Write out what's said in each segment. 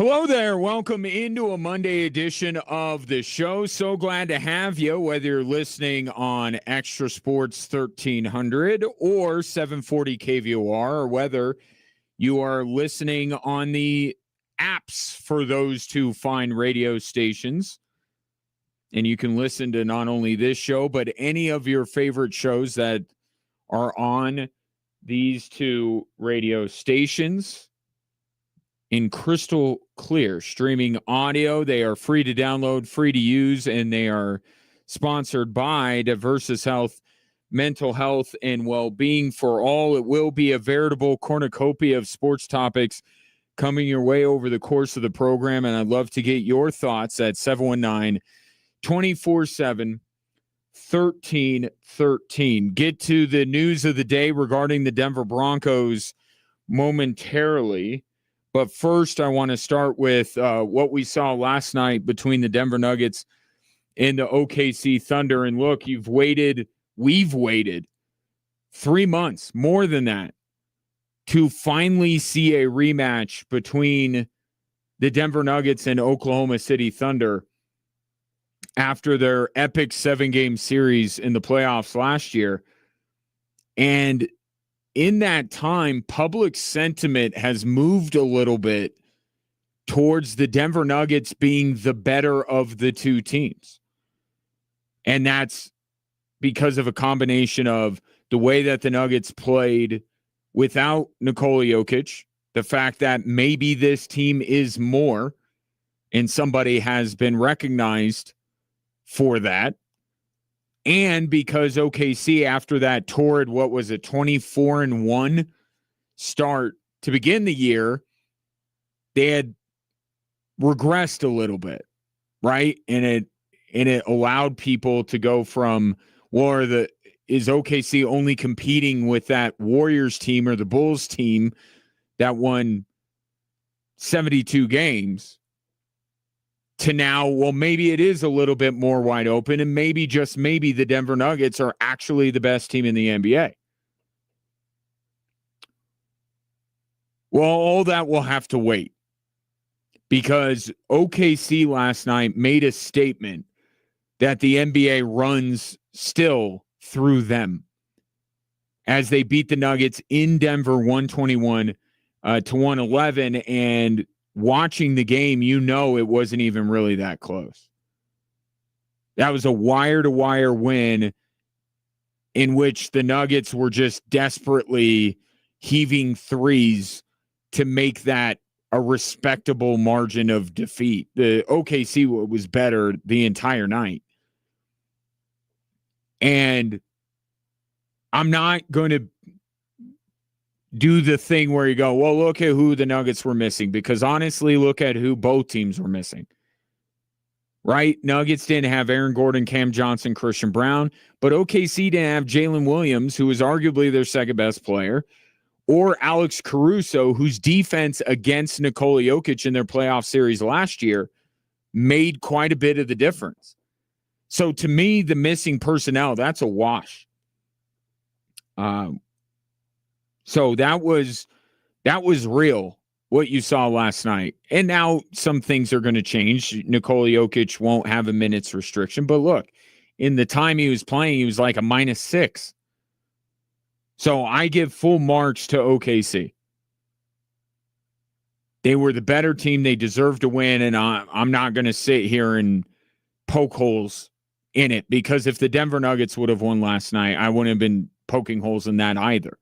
Hello there. Welcome into a Monday edition of the show. So glad to have you, whether you're listening on Extra Sports 1300 or 740 KVOR, or whether you are listening on the apps for those two fine radio stations. And you can listen to not only this show, but any of your favorite shows that are on these two radio stations in crystal clear streaming audio. They are free to download, free to use, and they are sponsored by Diversus Health, mental health, and well-being for all. It will be a veritable cornucopia of sports topics coming your way over the course of the program, and I'd love to get your thoughts at 719-247-1313. Get to the news of the day regarding the Denver Broncos momentarily. But first, I want to start with what we saw last night between the Denver Nuggets and the OKC Thunder. And look, we've waited 3 months, more than that, to finally see a rematch between the Denver Nuggets and Oklahoma City Thunder after their epic 7-game series in the playoffs last year. And in that time, public sentiment has moved a little bit towards the Denver Nuggets being the better of the two teams. And that's because of a combination of the way that the Nuggets played without Nikola Jokic, the fact that maybe this team is more, and somebody has been recognized for that. And because OKC, after that torrid, 24-1 start to begin the year, they had regressed a little bit, right? And it allowed people to go from, is OKC only competing with that Warriors team or the Bulls team that won 72 games, to now, maybe it is a little bit more wide open, and maybe, just maybe, the Denver Nuggets are actually the best team in the NBA. Well, all that will have to wait, because OKC last night made a statement that the NBA runs still through them as they beat the Nuggets in Denver 121 to 111, and watching the game, it wasn't even really that close. That was a wire-to-wire win in which the Nuggets were just desperately heaving threes to make that a respectable margin of defeat. The OKC was better the entire night. And I'm not going to do the thing where you go, well, look at who the Nuggets were missing, because honestly, look at who both teams were missing, right? Nuggets didn't have Aaron Gordon, Cam Johnson, Christian Brown, but OKC didn't have Jalen Williams, who is arguably their second best player, or Alex Caruso, whose defense against Nikola Jokic in their playoff series last year made quite a bit of the difference. So to me, the missing personnel, that's a wash. So that was real, what you saw last night. And now some things are going to change. Nikola Jokic won't have a minutes restriction. But look, in the time he was playing, he was like a -6. So I give full marks to OKC. They were the better team. They deserved to win. And I'm not going to sit here and poke holes in it, because if the Denver Nuggets would have won last night, I wouldn't have been poking holes in that either.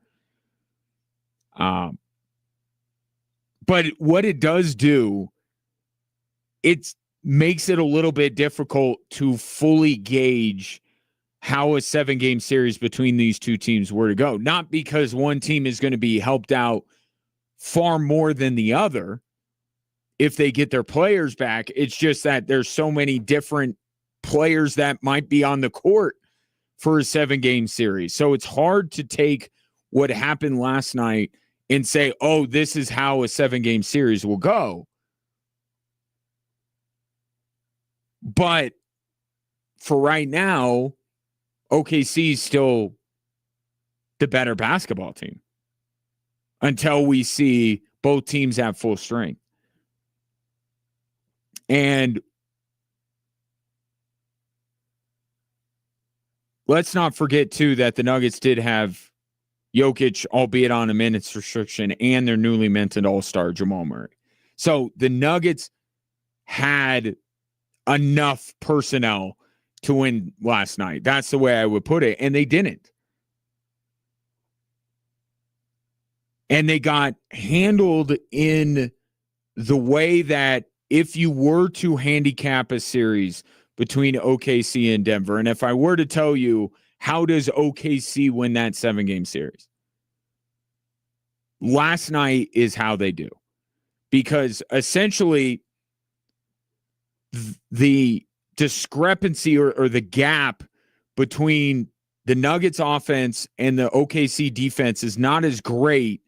But what it does do, it makes it a little bit difficult to fully gauge how a 7-game series between these two teams were to go. Not because one team is going to be helped out far more than the other if they get their players back. It's just that there's so many different players that might be on the court for a 7-game series. So it's hard to take what happened last night and say, oh, this is how a 7-game series will go. But for right now, OKC is still the better basketball team until we see both teams have full strength. And let's not forget, too, that the Nuggets did have Jokic, albeit on a minutes restriction, and their newly minted all-star Jamal Murray. So the Nuggets had enough personnel to win last night. That's the way I would put it. And they didn't. And they got handled in the way that if you were to handicap a series between OKC and Denver, and if I were to tell you, how does OKC win that 7-game series? Last night is how they do. Because essentially the discrepancy or the gap between the Nuggets offense and the OKC defense is not as great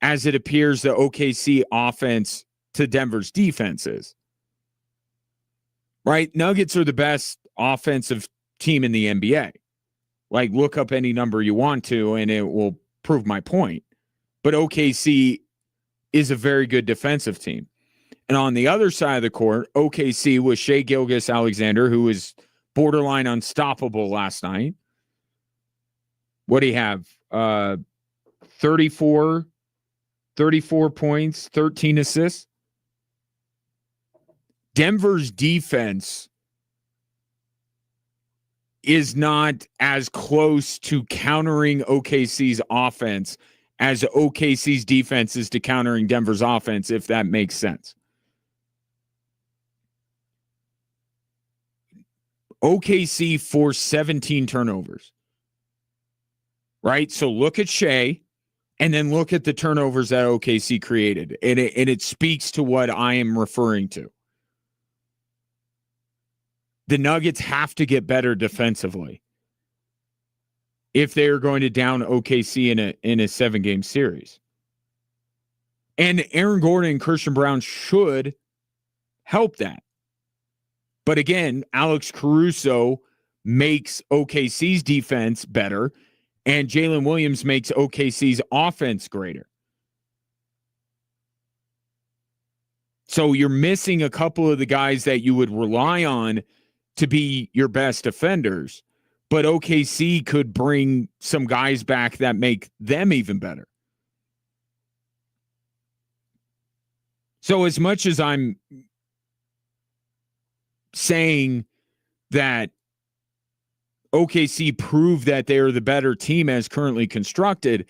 as it appears the OKC offense to Denver's defense is. Right? Nuggets are the best offensive team in the NBA. Like, look up any number you want to, and it will prove my point. But OKC is a very good defensive team. And on the other side of the court, OKC with Shai Gilgeous-Alexander, who was borderline unstoppable last night. What do you have? 34 points, 13 assists. Denver's defense is not as close to countering OKC's offense as OKC's defense is to countering Denver's offense, if that makes sense. OKC forced 17 turnovers. Right? So look at Shai and then look at the turnovers that OKC created. And it speaks to what I am referring to. The Nuggets have to get better defensively if they are going to down OKC in a 7-game series. And Aaron Gordon and Christian Brown should help that. But again, Alex Caruso makes OKC's defense better, and Jalen Williams makes OKC's offense greater. So you're missing a couple of the guys that you would rely on to be your best defenders, but OKC could bring some guys back that make them even better. So as much as I'm saying that OKC proved that they are the better team as currently constructed,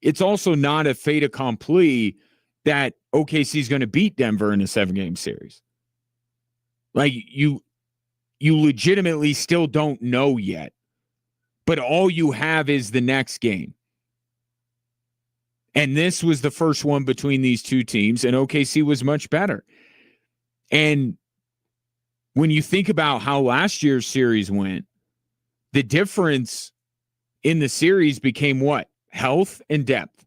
it's also not a fait accompli that OKC is going to beat Denver in a 7-game series. Like, you legitimately still don't know yet, but all you have is the next game. And this was the first one between these two teams, and OKC was much better. And when you think about how last year's series went, the difference in the series became what? Health and depth.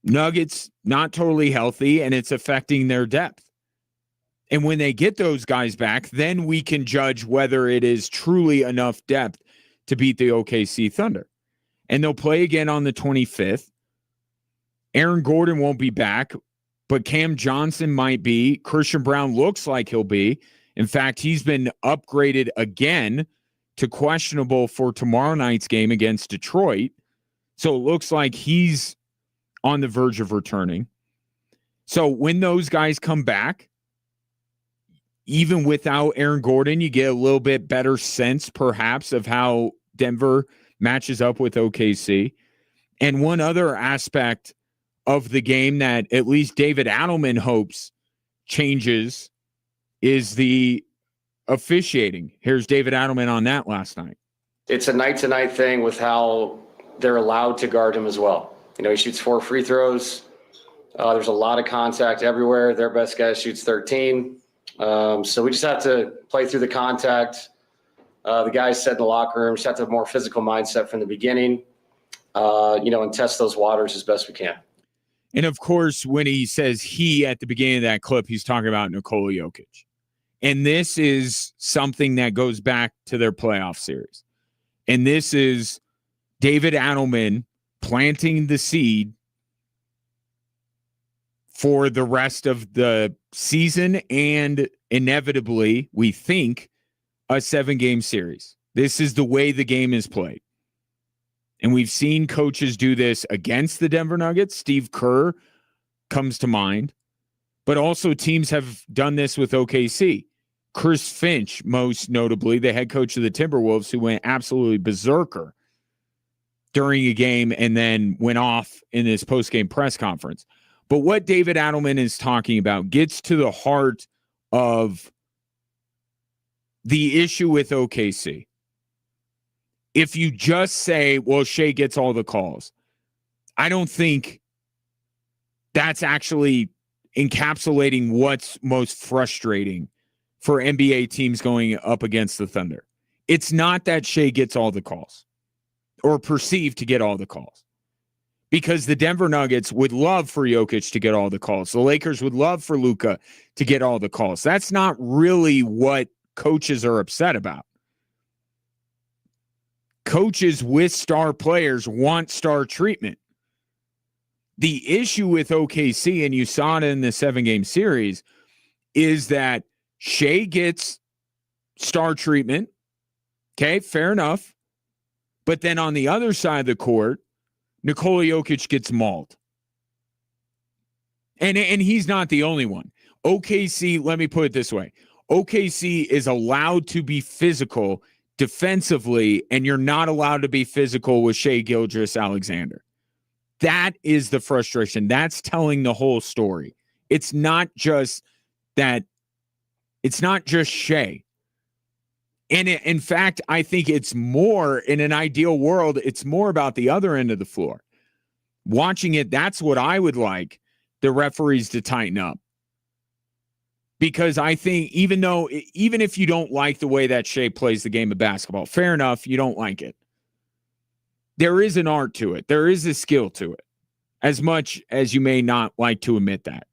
Nuggets not totally healthy, and it's affecting their depth. And when they get those guys back, then we can judge whether it is truly enough depth to beat the OKC Thunder. And they'll play again on the 25th. Aaron Gordon won't be back, but Cam Johnson might be. Christian Brown looks like he'll be. In fact, he's been upgraded again to questionable for tomorrow night's game against Detroit. So it looks like he's on the verge of returning. So when those guys come back, even without Aaron Gordon, you get a little bit better sense, perhaps, of how Denver matches up with OKC. And one other aspect of the game that at least David Adelman hopes changes is the officiating. Here's David Adelman on that last night. It's a night-to-night thing with how they're allowed to guard him as well. You know, he shoots 4 free throws. There's a lot of contact everywhere. Their best guy shoots 13. So we just have to play through the contact. The guys said in the locker room, just have to have a more physical mindset from the beginning, and test those waters as best we can. And of course, when he says he at the beginning of that clip, he's talking about Nikola Jokic. And this is something that goes back to their playoff series. And this is David Adelman planting the seed for the rest of the season and inevitably, we think, a 7-game series. This is the way the game is played. And we've seen coaches do this against the Denver Nuggets. Steve Kerr comes to mind. But also teams have done this with OKC. Chris Finch, most notably, the head coach of the Timberwolves, who went absolutely berserker during a game and then went off in his post-game press conference. But what David Adelman is talking about gets to the heart of the issue with OKC. If you just say, well, Shea gets all the calls, I don't think that's actually encapsulating what's most frustrating for NBA teams going up against the Thunder. It's not that Shea gets all the calls or perceived to get all the calls, because the Denver Nuggets would love for Jokic to get all the calls. The Lakers would love for Luka to get all the calls. That's not really what coaches are upset about. Coaches with star players want star treatment. The issue with OKC, and you saw it in the 7-game series, is that Shea gets star treatment. Okay, fair enough. But then on the other side of the court, Nikola Jokic gets mauled. And he's not the only one. OKC, let me put it this way. OKC is allowed to be physical defensively, and you're not allowed to be physical with Shea Gilgeous-Alexander. That is the frustration. That's telling the whole story. It's not just that. It's not just Shea. And in fact, I think it's more, in an ideal world, it's more about the other end of the floor. Watching it, that's what I would like the referees to tighten up. Because I think even if you don't like the way that Shea plays the game of basketball, fair enough, you don't like it. There is an art to it. There is a skill to it, as much as you may not like to admit that.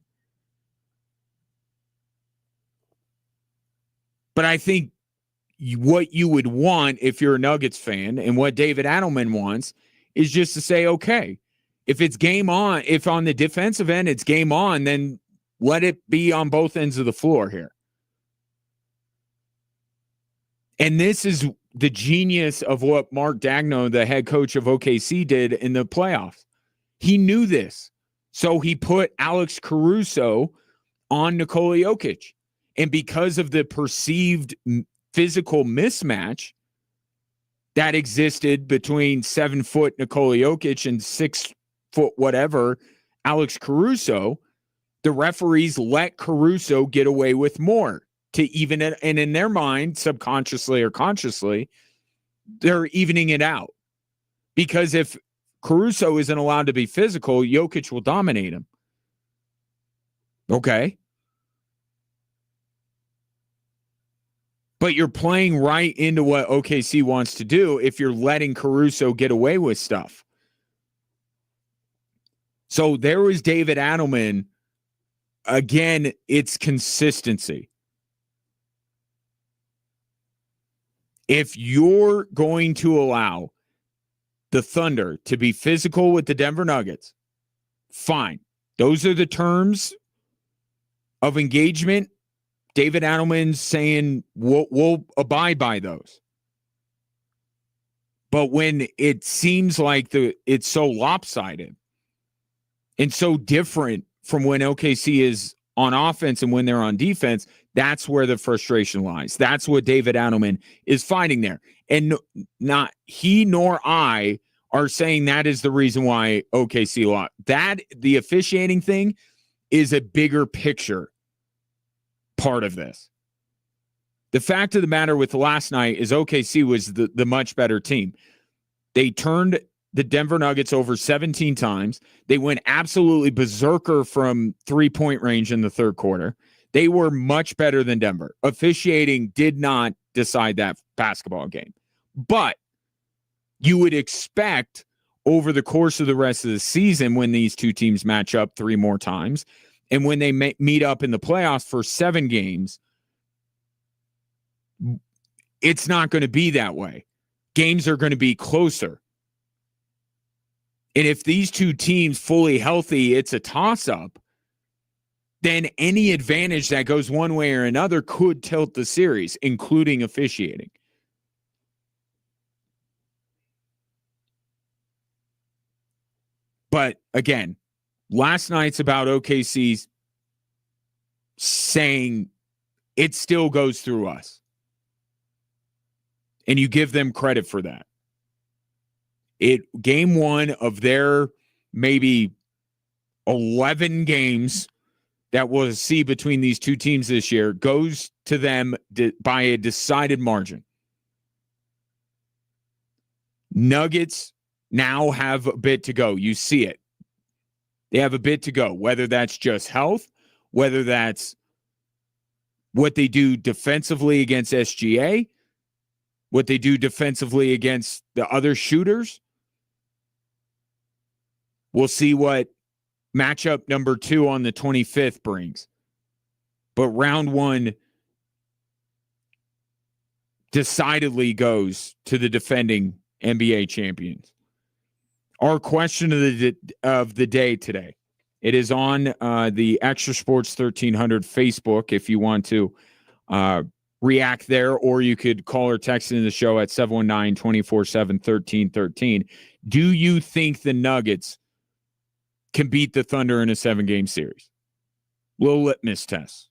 But I think what you would want if you're a Nuggets fan, and what David Adelman wants, is just to say, okay, if it's game on, if on the defensive end it's game on, then let it be on both ends of the floor here. And this is the genius of what Mark Daigneault, the head coach of OKC, did in the playoffs. He knew this. So he put Alex Caruso on Nikola Jokic. And because of the perceived physical mismatch that existed between 7-foot Nikola Jokic and 6-foot whatever Alex Caruso, the referees let Caruso get away with more to even it. And in their mind, subconsciously or consciously, they're evening it out. Because if Caruso isn't allowed to be physical, Jokic will dominate him. Okay. But you're playing right into what OKC wants to do if you're letting Caruso get away with stuff. So there was David Adelman. Again, it's consistency. If you're going to allow the Thunder to be physical with the Denver Nuggets, fine. Those are the terms of engagement. David Adelman's saying we'll abide by those. But when it seems like it's so lopsided and so different from when OKC is on offense and when they're on defense, that's where the frustration lies. That's what David Adelman is fighting there. And not he nor I are saying that is the reason why OKC lost. That the officiating thing is a bigger picture part of this. The fact of the matter with last night is OKC was the much better team. They turned the Denver Nuggets over 17 times. They went absolutely berserker from 3-point range in the third quarter. They were much better than Denver. Officiating did not decide that basketball game. But you would expect over the course of the rest of the season, when these two teams match up 3 more times, and when they meet up in the playoffs for 7 games, it's not going to be that way. Games are going to be closer. And if these two teams fully healthy, it's a toss-up. then any advantage that goes one way or another could tilt the series, including officiating. But again, last night's about OKC saying it still goes through us. And you give them credit for that. Game one of their maybe 11 games that we'll see between these two teams this year goes to them by a decided margin. Nuggets now have a bit to go. You see it. They have a bit to go, whether that's just health, whether that's what they do defensively against SGA, what they do defensively against the other shooters. We'll see what matchup number 2 on the 25th brings. But round 1 decidedly goes to the defending NBA champions. Our question of the day today. It is on the Extra Sports 1300 Facebook if you want to react there, or you could call or text into the show at 719-247-1313. Do you think the Nuggets can beat the Thunder in a 7-game series? Little litmus test.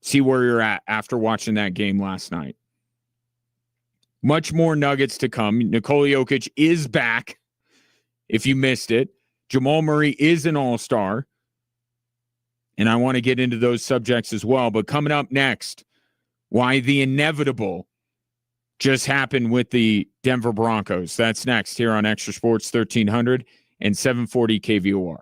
See where you're at after watching that game last night. Much more Nuggets to come. Nikola Jokic is back, if you missed it. Jamal Murray is an all-star. And I want to get into those subjects as well. But coming up next, why the inevitable just happened with the Denver Broncos. That's next here on Extra Sports 1300 and 740 KVOR.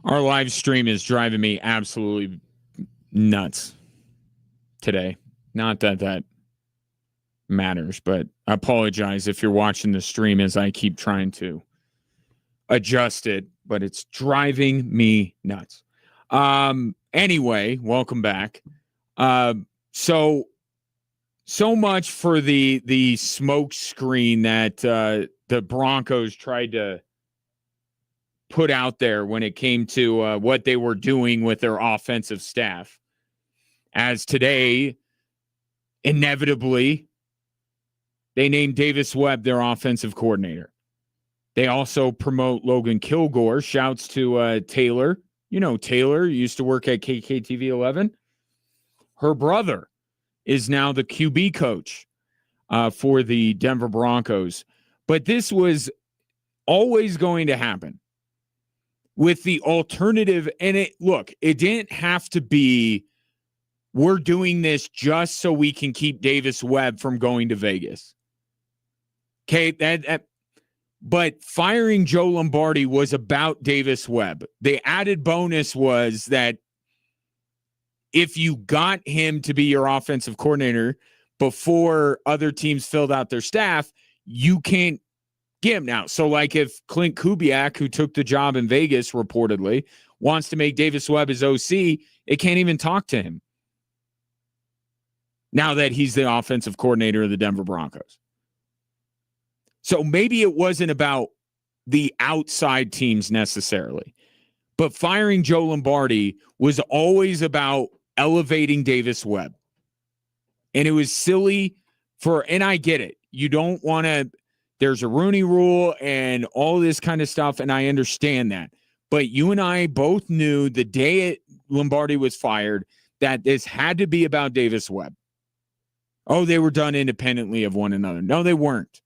Our live stream is driving me absolutely nuts today. Not that that matters, but I apologize if you're watching the stream as I keep trying to adjust it, but it's driving me nuts. Anyway, welcome back. So much for the smoke screen that the Broncos tried to put out there when it came to what they were doing with their offensive staff. As today, inevitably, they named Davis Webb their offensive coordinator. They also promote Logan Kilgore. Shouts to Taylor. You know, Taylor used to work at KKTV 11. Her brother is now the QB coach for the Denver Broncos. But this was always going to happen with the alternative. And it didn't have to be, we're doing this just so we can keep Davis Webb from going to Vegas. Okay, but firing Joe Lombardi was about Davis Webb. The added bonus was that if you got him to be your offensive coordinator before other teams filled out their staff, you can't get him now. So like if Clint Kubiak, who took the job in Vegas reportedly, wants to make Davis Webb his OC, it can't even talk to him now that he's the offensive coordinator of the Denver Broncos. So maybe it wasn't about the outside teams necessarily, but firing Joe Lombardi was always about elevating Davis Webb. And it was silly and I get it. You don't want to, there's a Rooney rule and all this kind of stuff, and I understand that. But you and I both knew the day Lombardi was fired that this had to be about Davis Webb. Oh, they were done independently of one another. No, they weren't.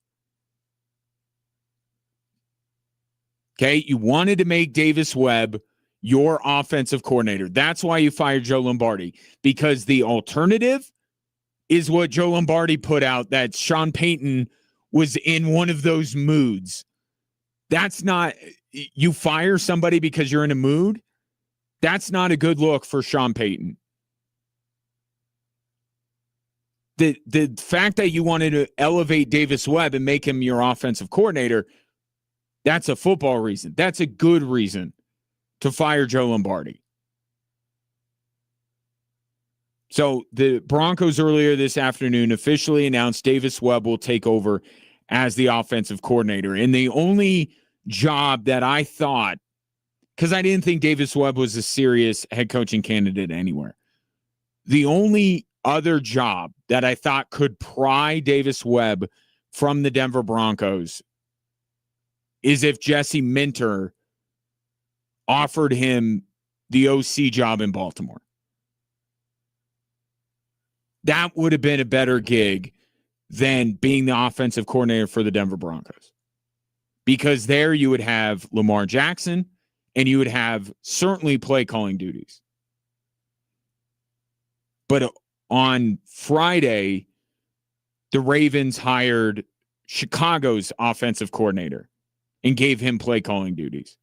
Okay, you wanted to make Davis Webb your offensive coordinator. That's why you fired Joe Lombardi, because the alternative is what Joe Lombardi put out, that Sean Payton was in one of those moods. That's not, you fire somebody because you're in a mood. That's not a good look for Sean Payton. The fact that you wanted to elevate Davis Webb and make him your offensive coordinator, that's a football reason. That's a good reason to fire Joe Lombardi. So the Broncos earlier this afternoon officially announced Davis Webb will take over as the offensive coordinator. And the only job that I thought, because I didn't think Davis Webb was a serious head coaching candidate anywhere, the only other job that I thought could pry Davis Webb from the Denver Broncos is if Jesse Minter offered him the OC job in Baltimore. That would have been a better gig than being the offensive coordinator for the Denver Broncos. Because there you would have Lamar Jackson and you would have certainly play calling duties. But on Friday, the Ravens hired Chicago's offensive coordinator and gave him play calling duties.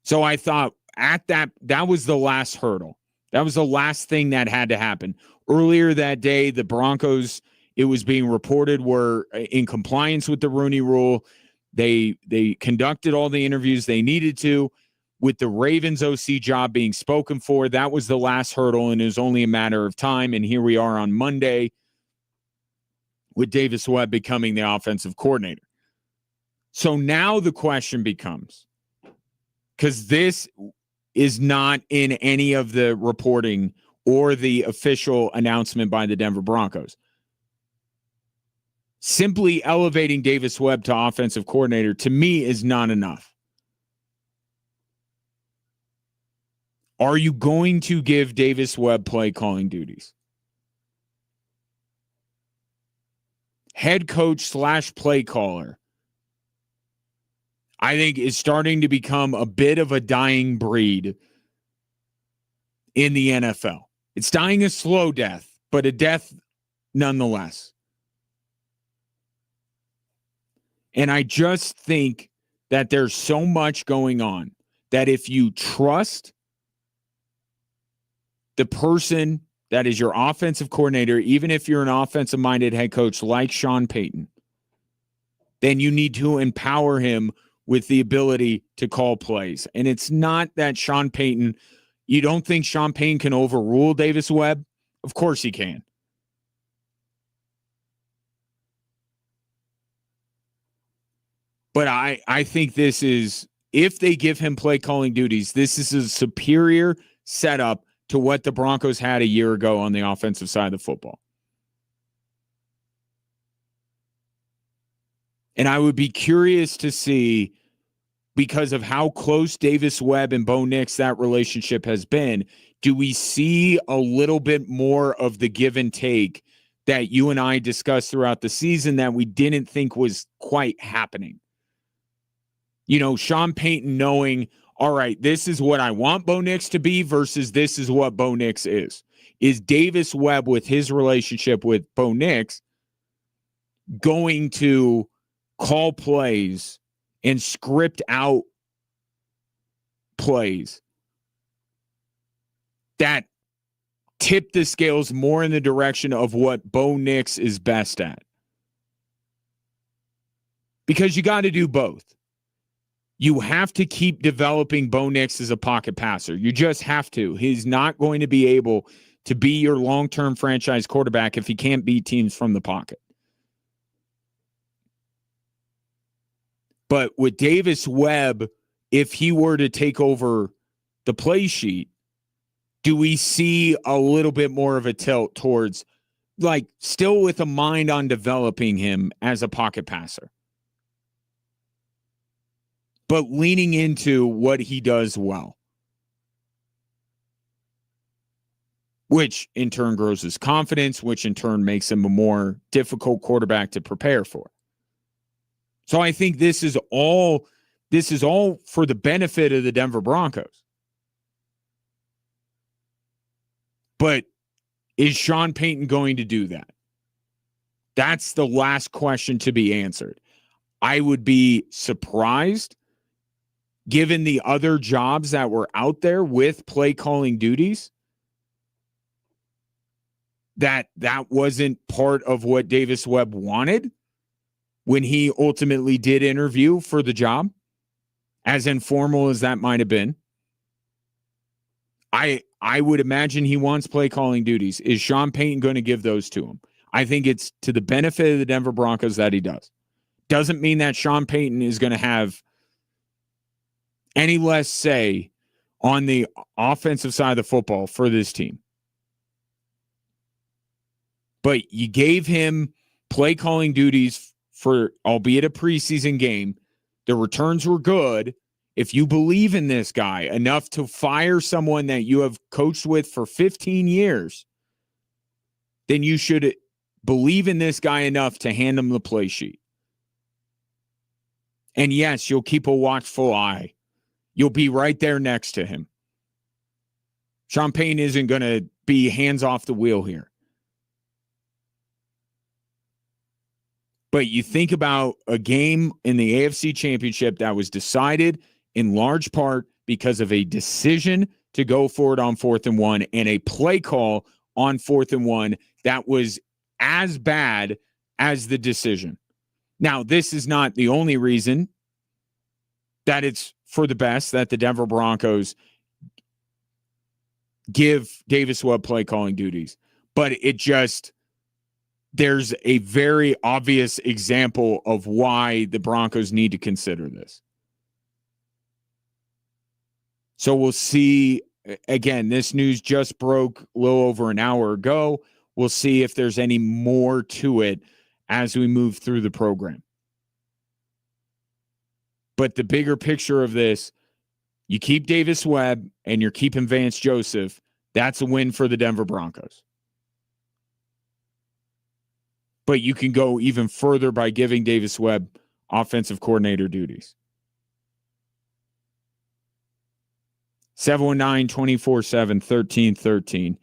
So I thought that was the last hurdle. That was the last thing that had to happen. Earlier that day, the Broncos, it was being reported, were in compliance with the Rooney Rule. They conducted all the interviews they needed to. With the Ravens OC job being spoken for, that was the last hurdle, and it was only a matter of time. And here we are on Monday with Davis Webb becoming the offensive coordinator. So now the question becomes, because this is not in any of the reporting or the official announcement by the Denver Broncos, simply elevating Davis Webb to offensive coordinator, to me, is not enough. Are you going to give Davis Webb play calling duties? Head coach / play caller, I think, is starting to become a bit of a dying breed in the NFL. It's dying a slow death, but a death nonetheless. And I just think that there's so much going on. that if you trust the person that is your offensive coordinator, even if you're an offensive-minded head coach like Sean Payton, then you need to empower him with the ability to call plays. And it's not that Sean Payton, you don't think Sean Payton can overrule Davis Webb? Of course he can. But I think this is, if they give him play calling duties, this is a superior setup to what the Broncos had a year ago on the offensive side of the football. And I would be curious to see, because of how close Davis Webb and Bo Nix, that relationship has been, do we see a little bit more of the give and take that you and I discussed throughout the season that we didn't think was quite happening? You know, Sean Payton knowing, all right, this is what I want Bo Nix to be versus this is what Bo Nix is. Is Davis Webb, with his relationship with Bo Nix, going to call plays and script out plays that tip the scales more in the direction of what Bo Nix is best at? Because you got to do both. You have to keep developing Bo Nix as a pocket passer. You just have to. He's not going to be able to be your long-term franchise quarterback if he can't beat teams from the pocket. But with Davis Webb, if he were to take over the play sheet, do we see a little bit more of a tilt towards, like, still with a mind on developing him as a pocket passer, but leaning into what he does well, which in turn grows his confidence, which in turn makes him a more difficult quarterback to prepare for. So I think this is all for the benefit of the Denver Broncos. But is Sean Payton going to do that? That's the last question to be answered. I would be surprised, given the other jobs that were out there with play calling duties, that wasn't part of what Davis Webb wanted when he ultimately did interview for the job, as informal as that might have been. I would imagine he wants play calling duties. Is Sean Payton going to give those to him? I think it's to the benefit of the Denver Broncos that he does. Doesn't mean that Sean Payton is going to have any less say on the offensive side of the football for this team. But you gave him play calling duties for, albeit a preseason game. The returns were good. If you believe in this guy enough to fire someone that you have coached with for 15 years, then you should believe in this guy enough to hand him the play sheet. And yes, you'll keep a watchful eye. You'll be right there next to him. Sean Payton isn't going to be hands off the wheel here. But you think about a game in the AFC Championship that was decided in large part because of a decision to go for it on 4th and 1 and a play call on 4th and 1 that was as bad as the decision. Now, this is not the only reason that it's for the best that the Denver Broncos give Davis Webb play calling duties, but it just, there's a very obvious example of why the Broncos need to consider this. So we'll see. Again, this news just broke a little over an hour ago. We'll see if there's any more to it as we move through the program. But the bigger picture of this, you keep Davis Webb and you're keeping Vance Joseph. That's a win for the Denver Broncos. But you can go even further by giving Davis Webb offensive coordinator duties. 719-247-1313.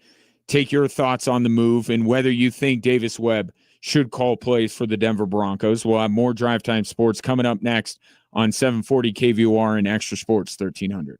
Take your thoughts on the move and whether you think Davis Webb should call plays for the Denver Broncos. We'll have more Drive Time Sports coming up next on 740 KVOR and Extra Sports 1300.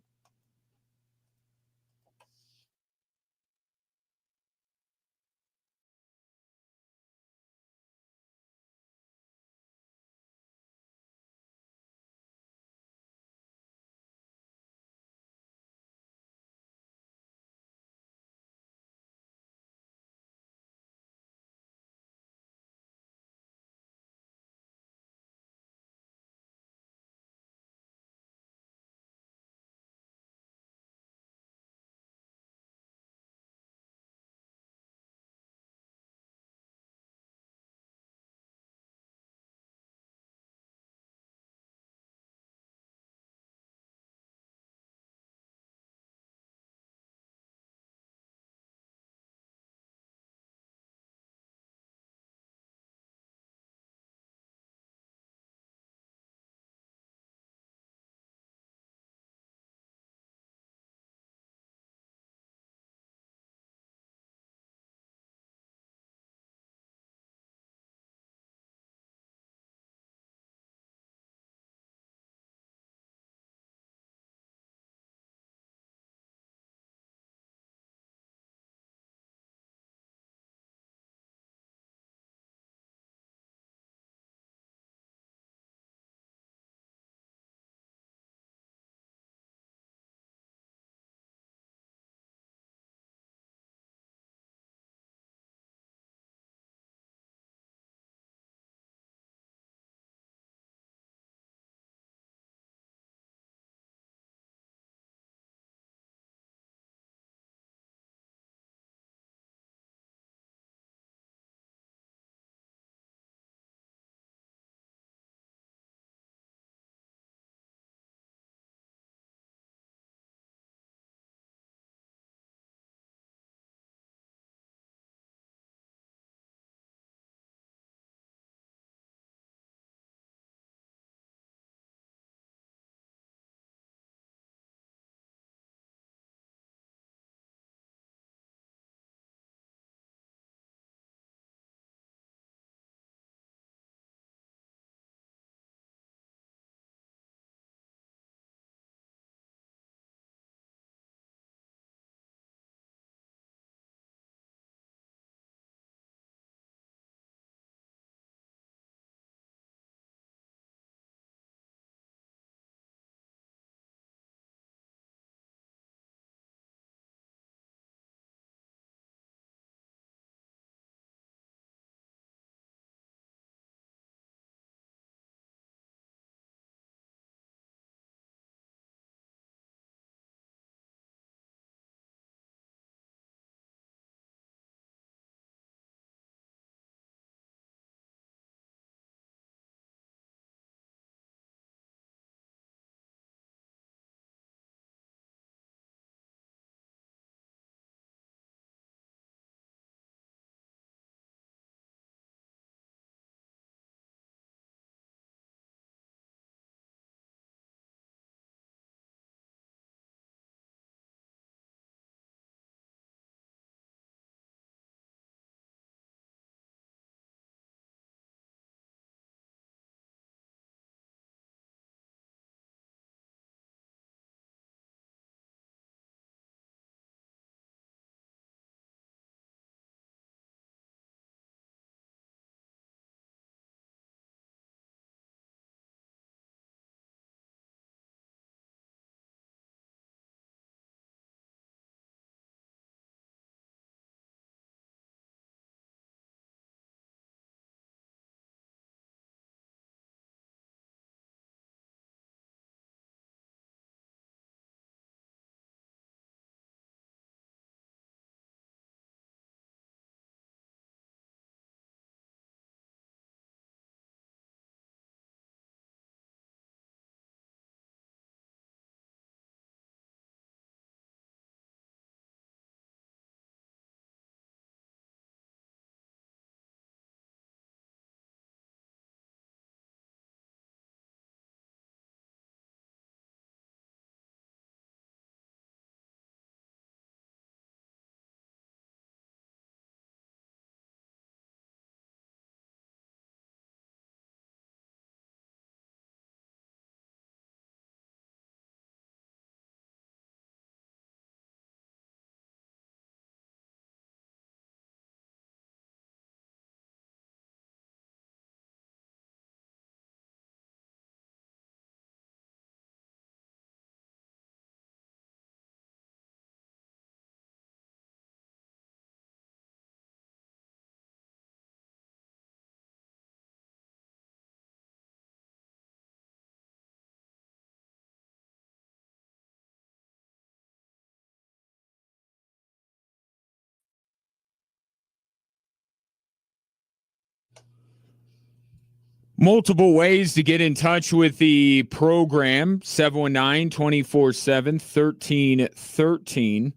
Multiple ways to get in touch with the program. 719-247-1313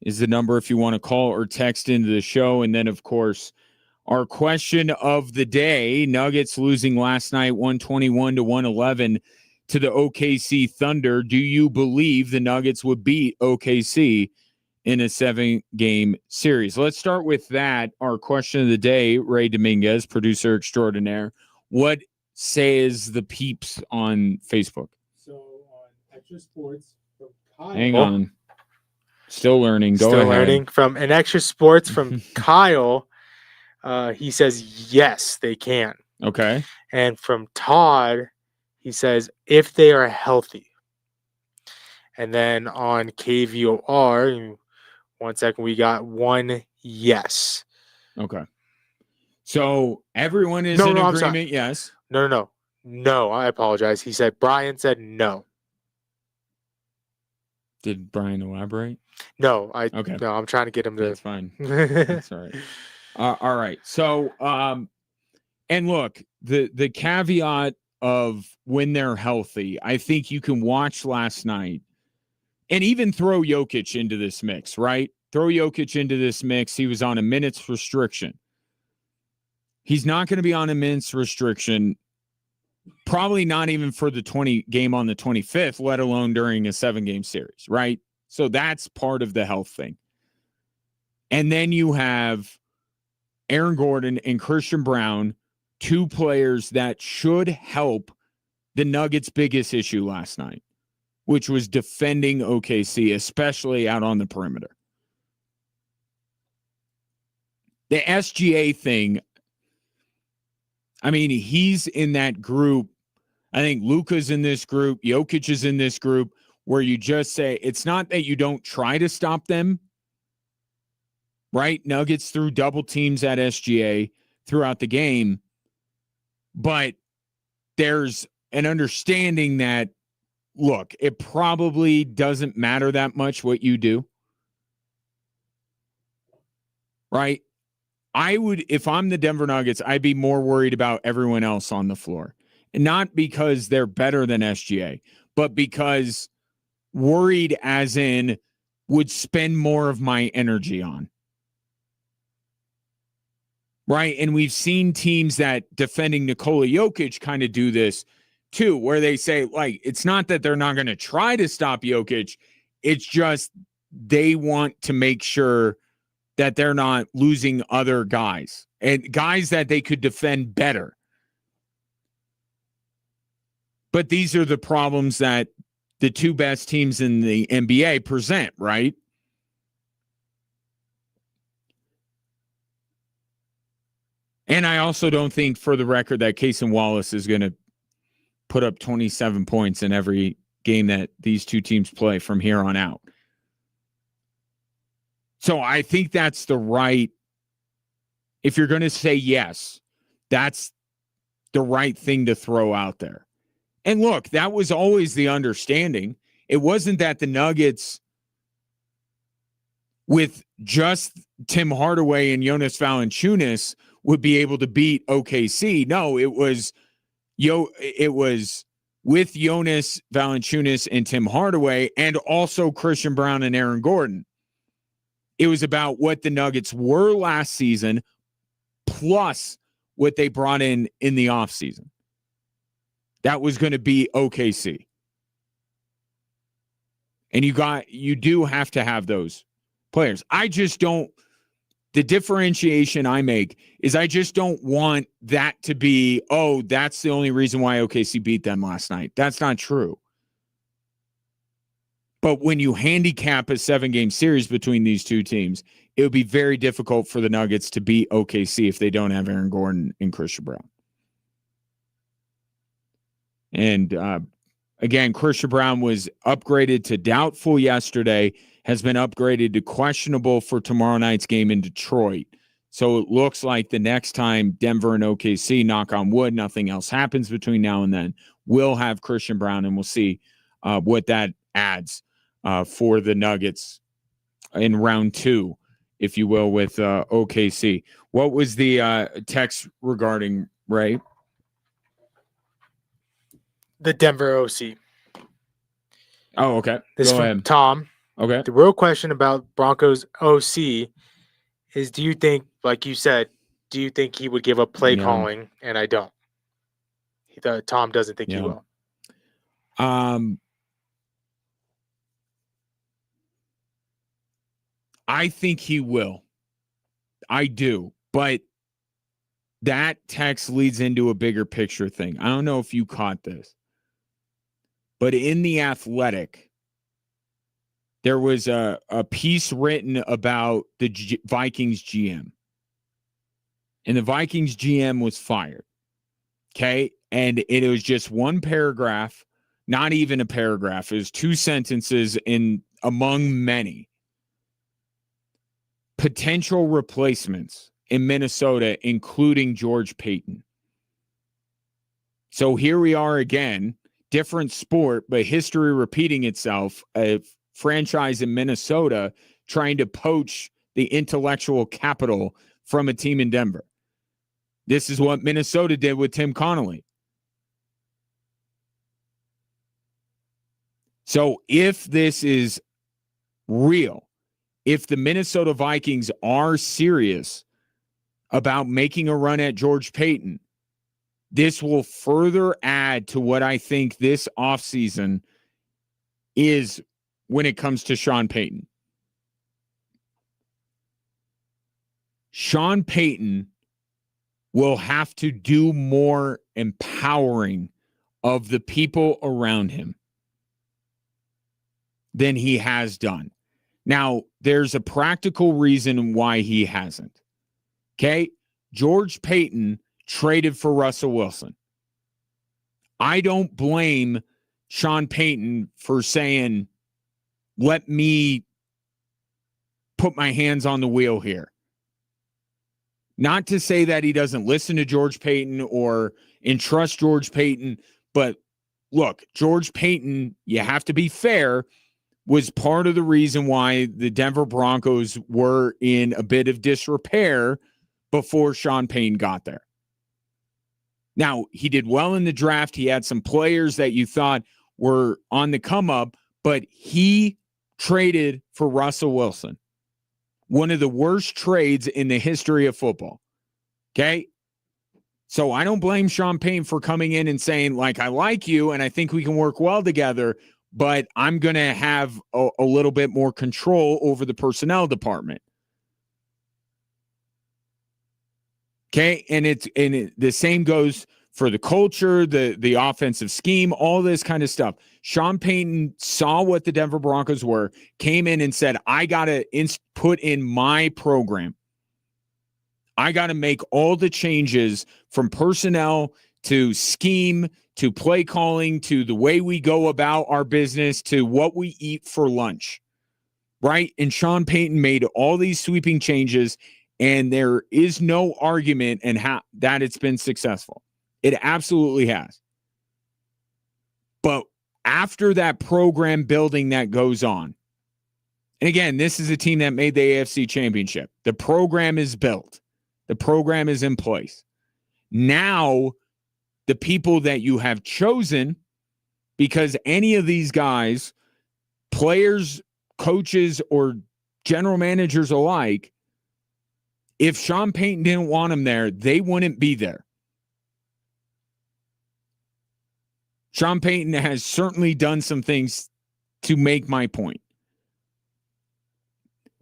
is the number if you want to call or text into the show. And then, of course, our question of the day, Nuggets losing last night 121-111 to the OKC Thunder. Do you believe the Nuggets would beat OKC in a 7-game series? Let's start with that. Our question of the day, Ray Dominguez, producer extraordinaire. What says the peeps on Facebook? So on Extra Sports from Kyle. Hang on. Still learning. Go Still ahead. learning. From an Extra Sports from Kyle, he says, yes, they can. Okay. And from Todd, he says, if they are healthy. And then on KVOR, 1 second, we got one yes. Okay. So everyone is in agreement, yes. No, I apologize. He said, Brian said no. Did Brian elaborate? No, Okay. No, I'm trying to get him to. That's fine. That's all right. All right. So, and look, the caveat of when they're healthy, I think you can watch last night and even throw Jokic into this mix, right? Throw Jokic into this mix. He was on a minutes restriction. He's not going to be on a minutes restriction, probably not even for the 20 game on the 25th, let alone during a 7-game series, right? So that's part of the health thing. And then you have Aaron Gordon and Christian Brown, 2 players that should help the Nuggets' biggest issue last night, which was defending OKC, especially out on the perimeter. The SGA thing, I mean, he's in that group. I think Luka's in this group. Jokic is in this group where you just say, it's not that you don't try to stop them, right? Nuggets threw double teams at SGA throughout the game, but there's an understanding that, look, it probably doesn't matter that much what you do, right? I would, if I'm the Denver Nuggets, I'd be more worried about everyone else on the floor. And not because they're better than SGA, but because worried as in would spend more of my energy on. Right? And we've seen teams that defending Nikola Jokic kind of do this too, where they say, like, it's not that they're not going to try to stop Jokic. It's just they want to make sure that they're not losing other guys and guys that they could defend better. But these are the problems that the 2 best teams in the NBA present, right? And I also don't think, for the record, that Cason Wallace is going to put up 27 points in every game that these 2 teams play from here on out. So I think that's the right, if you're going to say yes, that's the right thing to throw out there. And look, that was always the understanding. It wasn't that the Nuggets, with just Tim Hardaway and Jonas Valanciunas, would be able to beat OKC. No, it was with Jonas Valanciunas and Tim Hardaway, and also Christian Brown and Aaron Gordon. It was about what the Nuggets were last season, plus what they brought in the offseason. That was going to be OKC. And you do have to have those players. I just don't, the differentiation I make is I just don't want that to be, oh, that's the only reason why OKC beat them last night. That's not true. But when you handicap a 7-game series between these 2 teams, it would be very difficult for the Nuggets to beat OKC if they don't have Aaron Gordon and Christian Brown. And again, Christian Brown was upgraded to doubtful yesterday, has been upgraded to questionable for tomorrow night's game in Detroit. So it looks like the next time Denver and OKC, knock on wood, nothing else happens between now and then, we'll have Christian Brown, and we'll see what that adds for the Nuggets in round 2, if you will, with OKC. What was the text regarding, Ray? The Denver OC. Oh, okay. This Go from ahead. Tom. Okay. The real question about Broncos OC is, do you think, like you said, do you think he would give up play Yeah. calling? And I don't. Tom doesn't think he Yeah. will. I think he will. I do. But that text leads into a bigger picture thing. I don't know if you caught this, but in The Athletic, there was a piece written about the Vikings GM. And the Vikings GM was fired. Okay. And it was just one paragraph, not even a paragraph. It was 2 sentences in among many. Potential replacements in Minnesota, including George Payton. So here we are again, different sport, but history repeating itself. A franchise in Minnesota trying to poach the intellectual capital from a team in Denver. This is what Minnesota did with Tim Connolly. So if this is real, if the Minnesota Vikings are serious about making a run at George Payton, this will further add to what I think this offseason is when it comes to Sean Payton. Sean Payton will have to do more empowering of the people around him than he has done. Now, there's a practical reason why he hasn't. Okay? George Payton traded for Russell Wilson. I don't blame Sean Payton for saying, let me put my hands on the wheel here. Not to say that he doesn't listen to George Payton or entrust George Payton, but look, George Payton, you have to be fair, was part of the reason why the Denver Broncos were in a bit of disrepair before Sean Payton got there. Now, he did well in the draft. He had some players that you thought were on the come up, but he traded for Russell Wilson. One of the worst trades in the history of football. Okay? So I don't blame Sean Payton for coming in and saying, like, I like you and I think we can work well together, but I'm going to have a little bit more control over the personnel department. Okay? And the same goes for the culture, the offensive scheme, all this kind of stuff. Sean Payton saw what the Denver Broncos were, came in and said, I got to put in my program. I got to make all the changes from personnel to scheme to play calling to the way we go about our business to what we eat for lunch, right? And Sean Payton made all these sweeping changes, and there is no argument in how that it's been successful. It absolutely has. But after that program building that goes on, and again, this is a team that made the AFC Championship. The program is built. The program is in place. Now, the people that you have chosen, because any of these guys, players, coaches, or general managers alike, if Sean Payton didn't want them there, they wouldn't be there. Sean Payton has certainly done some things to make my point.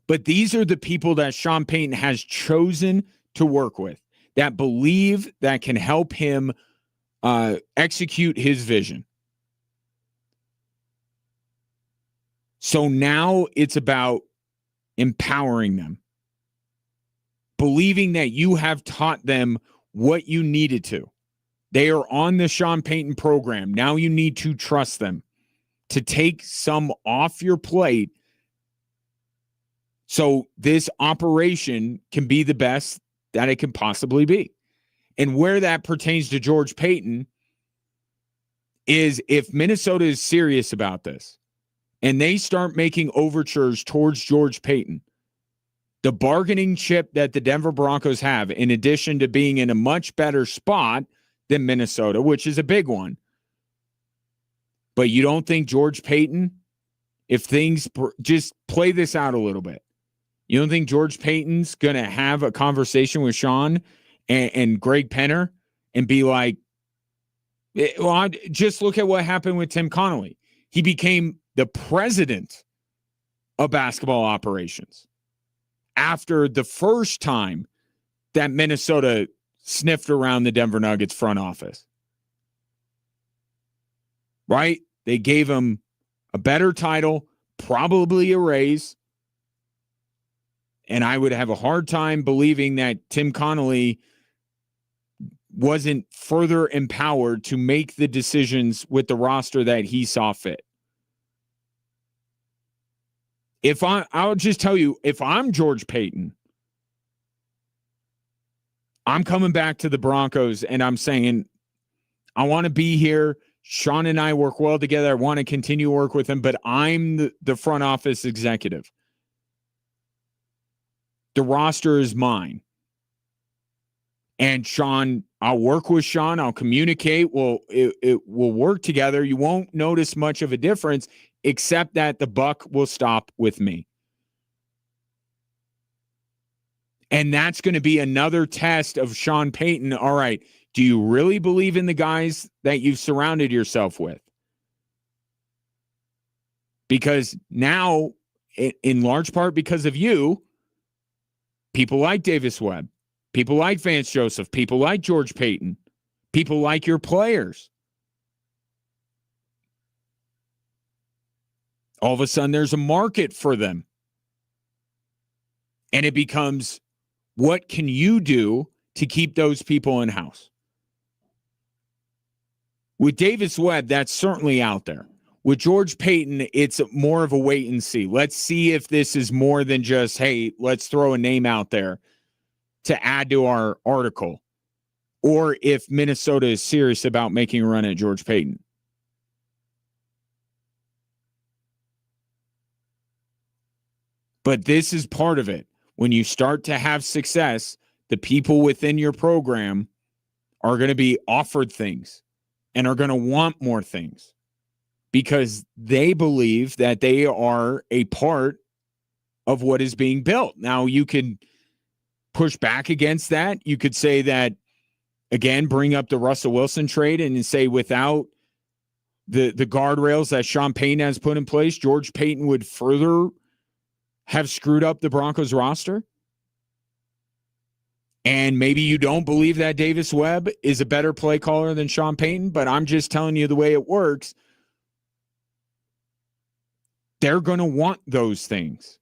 But these are the people that Sean Payton has chosen to work with, that believe that can help him execute his vision. So now it's about empowering them, believing that you have taught them what you needed to. They are on the Sean Payton program. Now you need to trust them to take some off your plate so this operation can be the best that it can possibly be. And where that pertains to George Payton is if Minnesota is serious about this and they start making overtures towards George Payton, the bargaining chip that the Denver Broncos have, in addition to being in a much better spot than Minnesota, which is a big one, But you don't think George Payton, if things just play this out a little bit, you don't think George Payton's going to have a conversation with Sean and Greg Penner and be like, well, just look at what happened with Tim Connolly. He became the president of basketball operations after the first time that Minnesota sniffed around the Denver Nuggets front office. Right? They gave him a better title, probably a raise. And I would have a hard time believing that Tim Connolly wasn't further empowered to make the decisions with the roster that he saw fit. I'll just tell you, if I'm George Payton, I'm coming back to the Broncos and I'm saying, I want to be here. Sean and I work well together. I want to continue to work with him, but I'm the front office executive. The roster is mine. And Sean, I'll work with Sean. I'll communicate. It will work together. You won't notice much of a difference, except that the buck will stop with me. And that's going to be another test of Sean Payton. All right, do you really believe in the guys that you've surrounded yourself with? Because now, in large part because of you, people like Davis Webb, people like Vance Joseph, people like George Payton, people like your players. All of a sudden, there's a market for them. And it becomes, what can you do to keep those people in-house? With Davis Webb, that's certainly out there. With George Payton, it's more of a wait and see. Let's see if this is more than just, hey, let's throw a name out there to add to our article, or if Minnesota is serious about making a run at George Payton. But this is part of it. When you start to have success, the people within your program are going to be offered things and are going to want more things because they believe that they are a part of what is being built. Now, you can push back against that. You could say that, again, bring up the Russell Wilson trade and say without the guardrails that Sean Payton has put in place, George Payton would further have screwed up the Broncos roster. And maybe you don't believe that Davis Webb is a better play caller than Sean Payton, but I'm just telling you the way it works. They're going to want those things.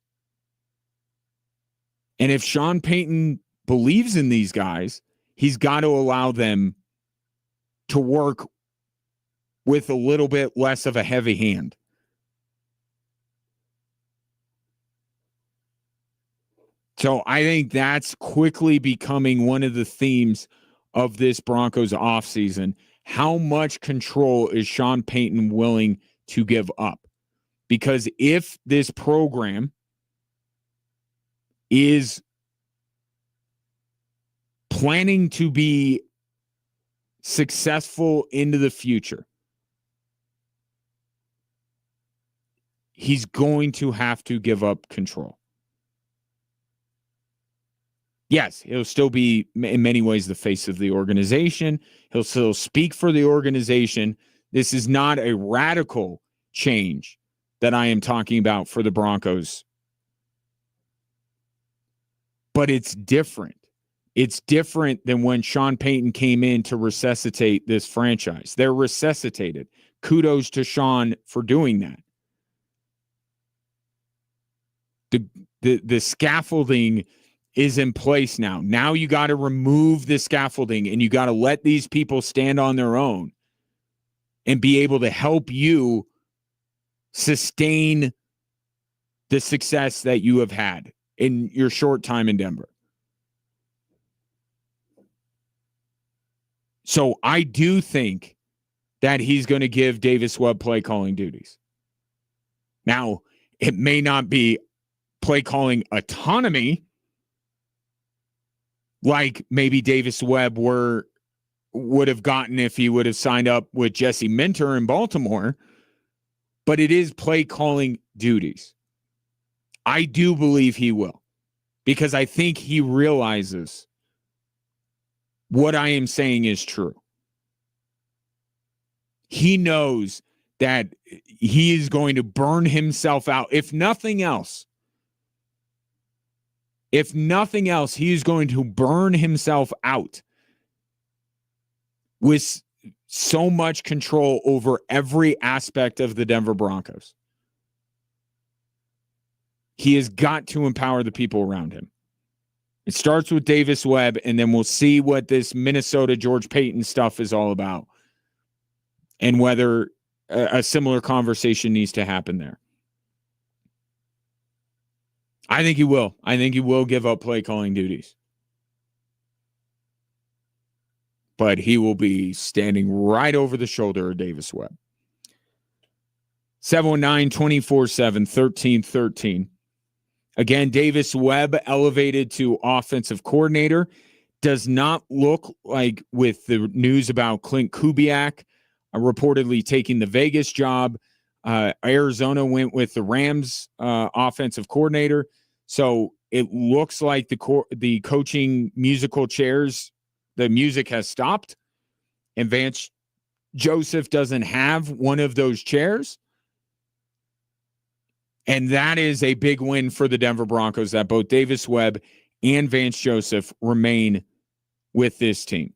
And if Sean Payton believes in these guys, he's got to allow them to work with a little bit less of a heavy hand. So I think that's quickly becoming one of the themes of this Broncos offseason. How much control is Sean Payton willing to give up? Because if this program is planning to be successful into the future, he's going to have to give up control. Yes, he'll still be in many ways the face of the organization. He'll still speak for the organization. This is not a radical change that I am talking about for the Broncos. But it's different. It's different than when Sean Payton came in to resuscitate this franchise. They're resuscitated. Kudos to Sean for doing that. The scaffolding is in place now. Now you got to remove the scaffolding and you got to let these people stand on their own and be able to help you sustain the success that you have had in your short time in Denver. So I do think that he's going to give Davis Webb play calling duties. Now, it may not be play calling autonomy like maybe Davis Webb would have gotten if he would have signed up with Jesse Minter in Baltimore. but it is play calling duties. I do believe he will, because I think he realizes what I am saying is true. He knows that he is going to burn himself out. If nothing else, he is going to burn himself out with so much control over every aspect of the Denver Broncos. He has got to empower the people around him. It starts with Davis Webb, and then we'll see what this Minnesota George Payton stuff is all about and whether a similar conversation needs to happen there. I think he will. I think he will give up play calling duties. But he will be standing right over the shoulder of Davis Webb. 719-247-1313. Again, Davis Webb elevated to offensive coordinator. Does not look like, with the news about Clint Kubiak reportedly taking the Vegas job, Arizona went with the Rams offensive coordinator. So it looks like the coaching musical chairs, the music has stopped, and Vance Joseph doesn't have one of those chairs. And that is a big win for the Denver Broncos, that both Davis Webb and Vance Joseph remain with this team.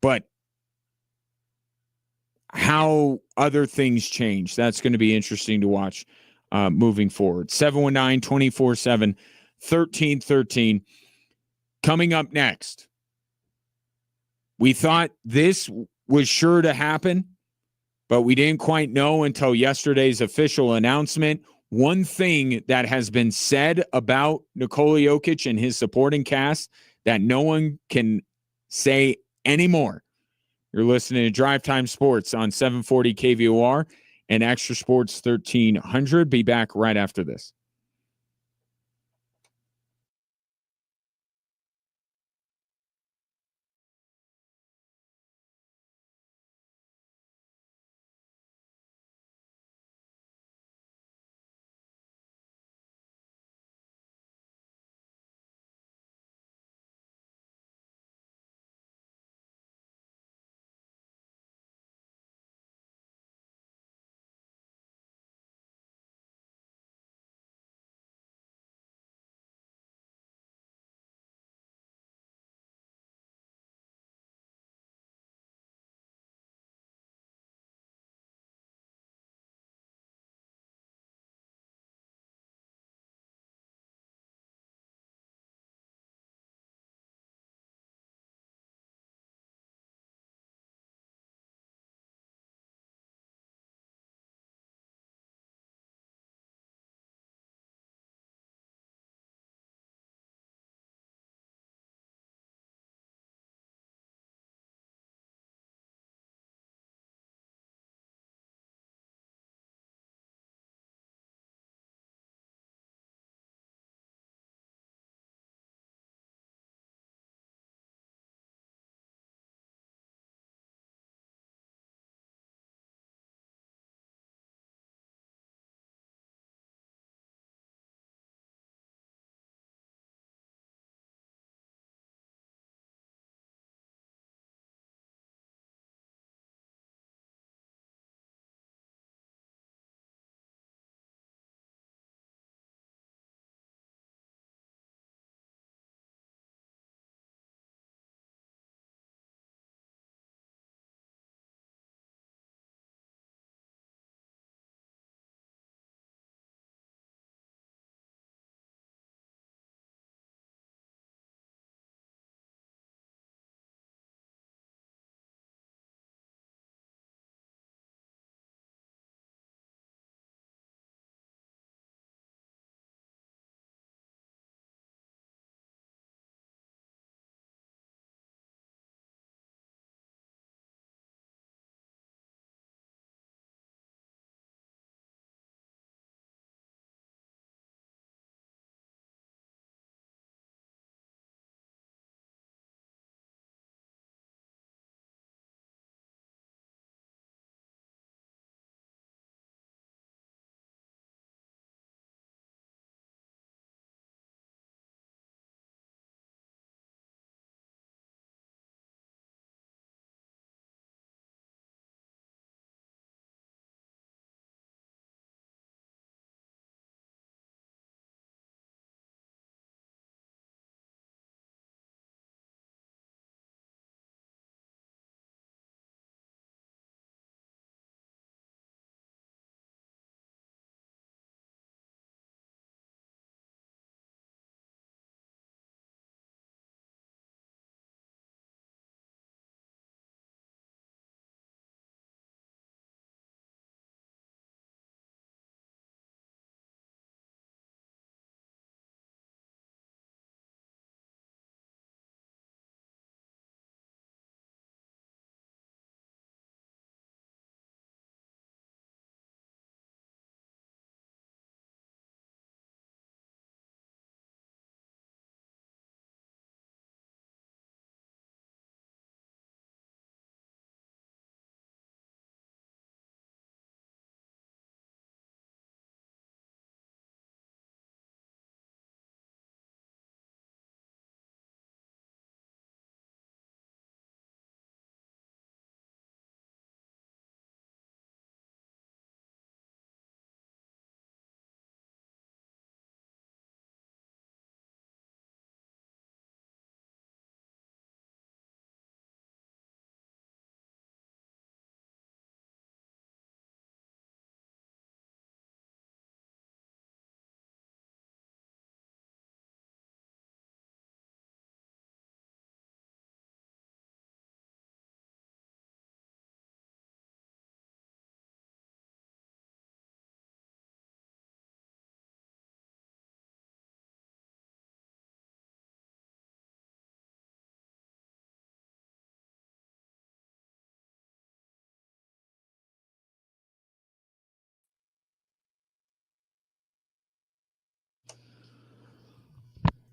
But how other things change, that's going to be interesting to watch moving forward. 719-247-1313. Coming up next, we thought this was sure to happen, but we didn't quite know until yesterday's official announcement. One thing that has been said about Nikola Jokic and his supporting cast that no one can say anymore. You're listening to Drive Time Sports on 740 KVOR and Extra Sports 1300. Be back right after this.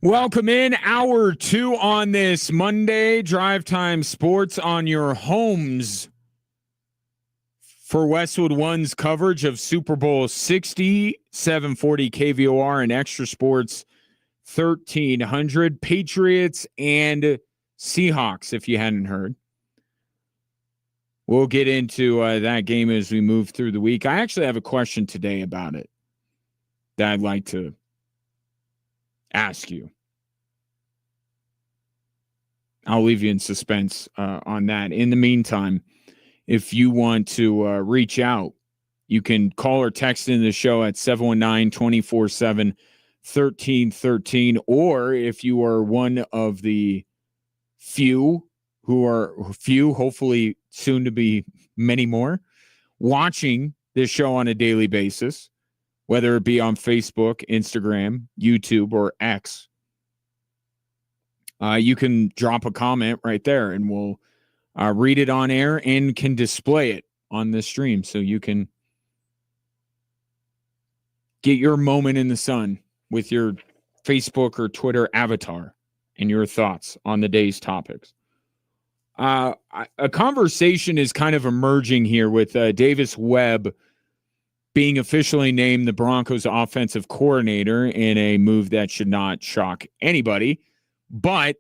Welcome in hour 2 on this Monday. Drive Time Sports on your homes for Westwood One's coverage of Super Bowl 60, 740 KVOR and Extra Sports 1300. Patriots and Seahawks, if you hadn't heard. We'll get into that game as we move through the week. I actually have a question today about it that I'd like to ask you. I'll leave you in suspense on that. In the meantime, if you want to reach out, you can call or text in the show at 719-247-1313. Or if you are one of the few, hopefully soon to be many more, watching this show on a daily basis, whether it be on Facebook, Instagram, YouTube, or X, you can drop a comment right there and we'll read it on air and can display it on the stream so you can get your moment in the sun with your Facebook or Twitter avatar and your thoughts on the day's topics. A conversation is kind of emerging here with Davis Webb being officially named the Broncos offensive coordinator in a move that should not shock anybody. But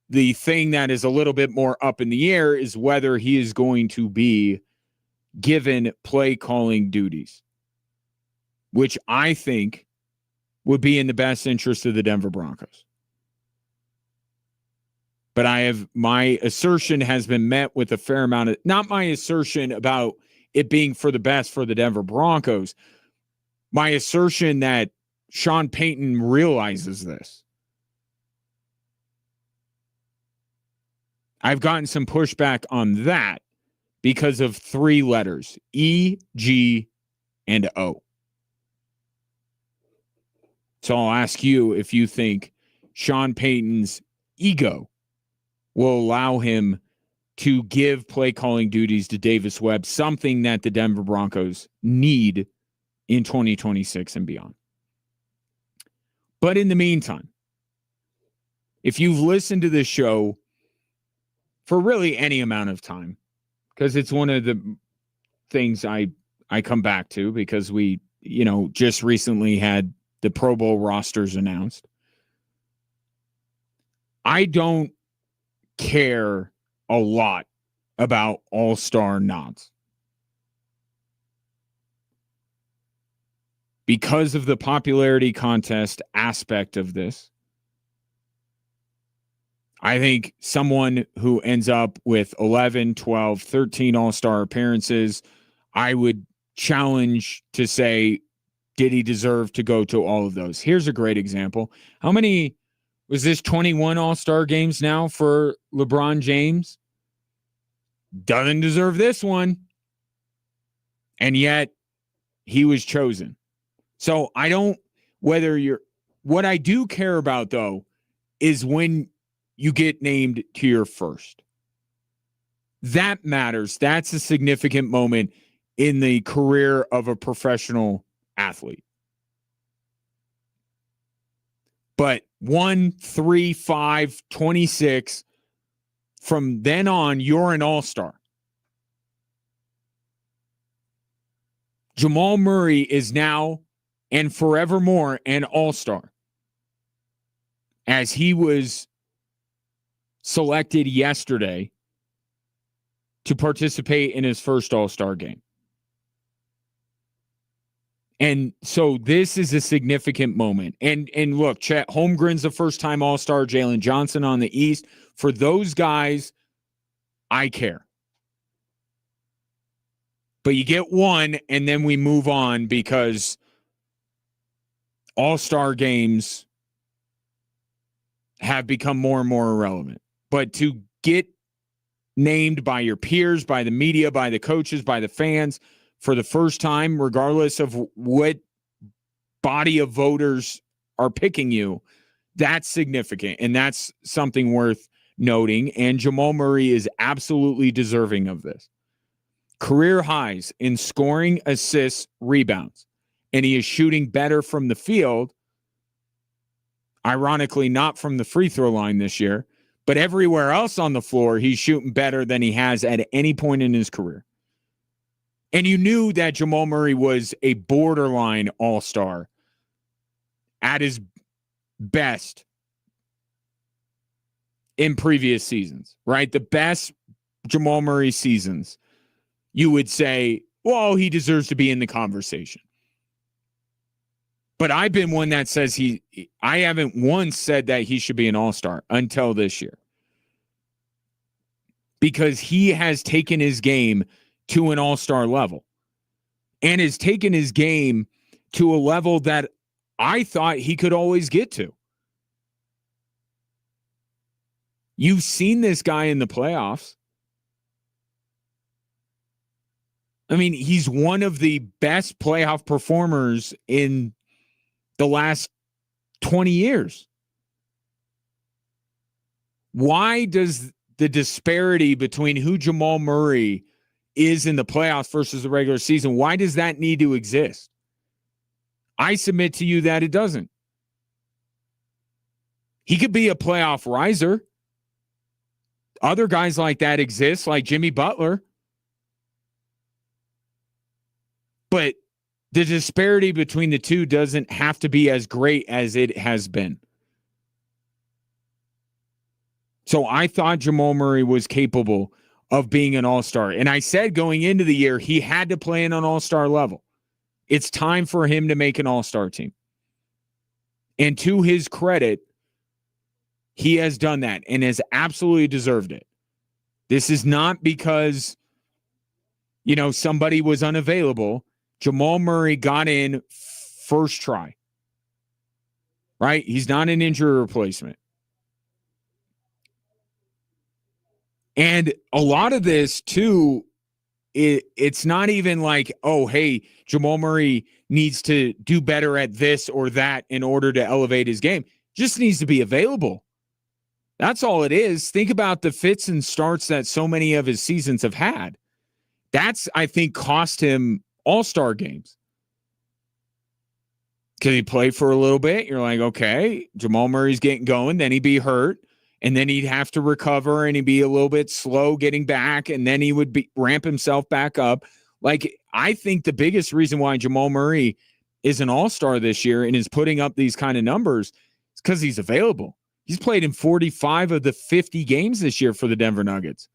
the thing that is a little bit more up in the air is whether he is going to be given play calling duties, which I think would be in the best interest of the Denver Broncos. But my assertion has been met with a fair amount of, not my assertion about it being for the best for the Denver Broncos, my assertion that Sean Payton realizes this. I've gotten some pushback on that because of 3 letters, E, G, and O. So I'll ask you if you think Sean Payton's ego will allow him to give play calling duties to Davis Webb, something that the Denver Broncos need in 2026 and beyond. But in the meantime, if you've listened to this show for really any amount of time, because it's one of the things I come back to because we, just recently had the Pro Bowl rosters announced. I don't care a lot about all-star nods because of the popularity contest aspect of this. I think someone who ends up with 11, 12, 13 all-star appearances, I would challenge to say, did he deserve to go to all of those? Here's a great example. How many was this 21 all-star games now for LeBron James? Doesn't deserve this one. And yet he was chosen. So what I do care about though, is when you get named to your first. That matters. That's a significant moment in the career of a professional athlete. But 1, 3, 5, 26, from then on, you're an all-star. Jamal Murray is now and forevermore an all-star, as he was selected yesterday to participate in his first all-star game. And so this is a significant moment. And look, Chet Holmgren's a first-time all-star, Jalen Johnson on the East. For those guys, I care. But you get one, and then we move on because all-star games have become more and more irrelevant. But to get named by your peers, by the media, by the coaches, by the fans for the first time, regardless of what body of voters are picking you, that's significant. And that's something worth noting. And Jamal Murray is absolutely deserving of this. Career highs in scoring, assists, rebounds. And he is shooting better from the field Ironically, not from the free throw line this year, but everywhere else on the floor, he's shooting better than he has at any point in his career. And you knew that Jamal Murray was a borderline all-star at his best in previous seasons, right? The best Jamal Murray seasons, you would say, well, he deserves to be in the conversation. But I've been one that says I haven't once said that he should be an all-star until this year. Because he has taken his game to an all-star level and has taken his game to a level that I thought he could always get to. You've seen this guy in the playoffs. I mean, he's one of the best playoff performers in the last 20 years. Why does the disparity between who Jamal Murray is in the playoffs versus the regular season, why does that need to exist? I submit to you that it doesn't. He could be a playoff riser. Other guys like that exist, like Jimmy Butler. But the disparity between the two doesn't have to be as great as it has been. So I thought Jamal Murray was capable of being an all-star. And I said going into the year, he had to play in an all-star level. It's time for him to make an all-star team. And to his credit, he has done that and has absolutely deserved it. This is not because, somebody was unavailable. Jamal Murray got in first try. Right? He's not an injury replacement. And a lot of this, too, it's not even like, oh, hey, Jamal Murray needs to do better at this or that in order to elevate his game. Just needs to be available. That's all it is. Think about the fits and starts that so many of his seasons have had. That's, I think, cost him all-star games. Because he played for a little bit. You're like, okay, Jamal Murray's getting going. Then he'd be hurt. And then he'd have to recover and he'd be a little bit slow getting back. And then he would ramp himself back up. Like, I think the biggest reason why Jamal Murray is an all-star this year and is putting up these kind of numbers is because he's available. He's played in 45 of the 50 games this year for the Denver Nuggets.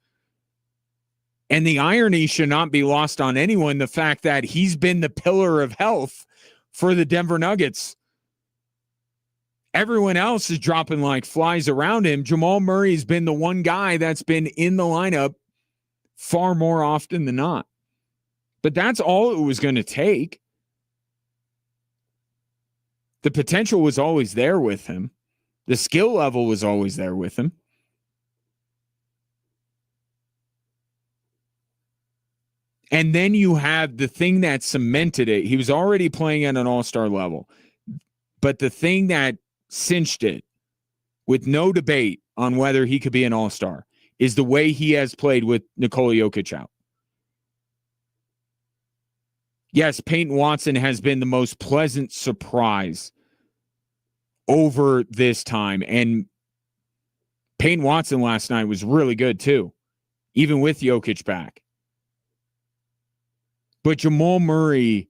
And the irony should not be lost on anyone, the fact that he's been the pillar of health for the Denver Nuggets. Everyone else is dropping like flies around him. Jamal Murray's been the one guy that's been in the lineup far more often than not. But that's all it was going to take. The potential was always there with him. The skill level was always there with him. And then you have the thing that cemented it. He was already playing at an all-star level. But the thing that cinched it, with no debate on whether he could be an all-star, is the way he has played with Nikola Jokic out. Yes, Peyton Watson has been the most pleasant surprise over this time. And Peyton Watson last night was really good too, even with Jokic back. But Jamal Murray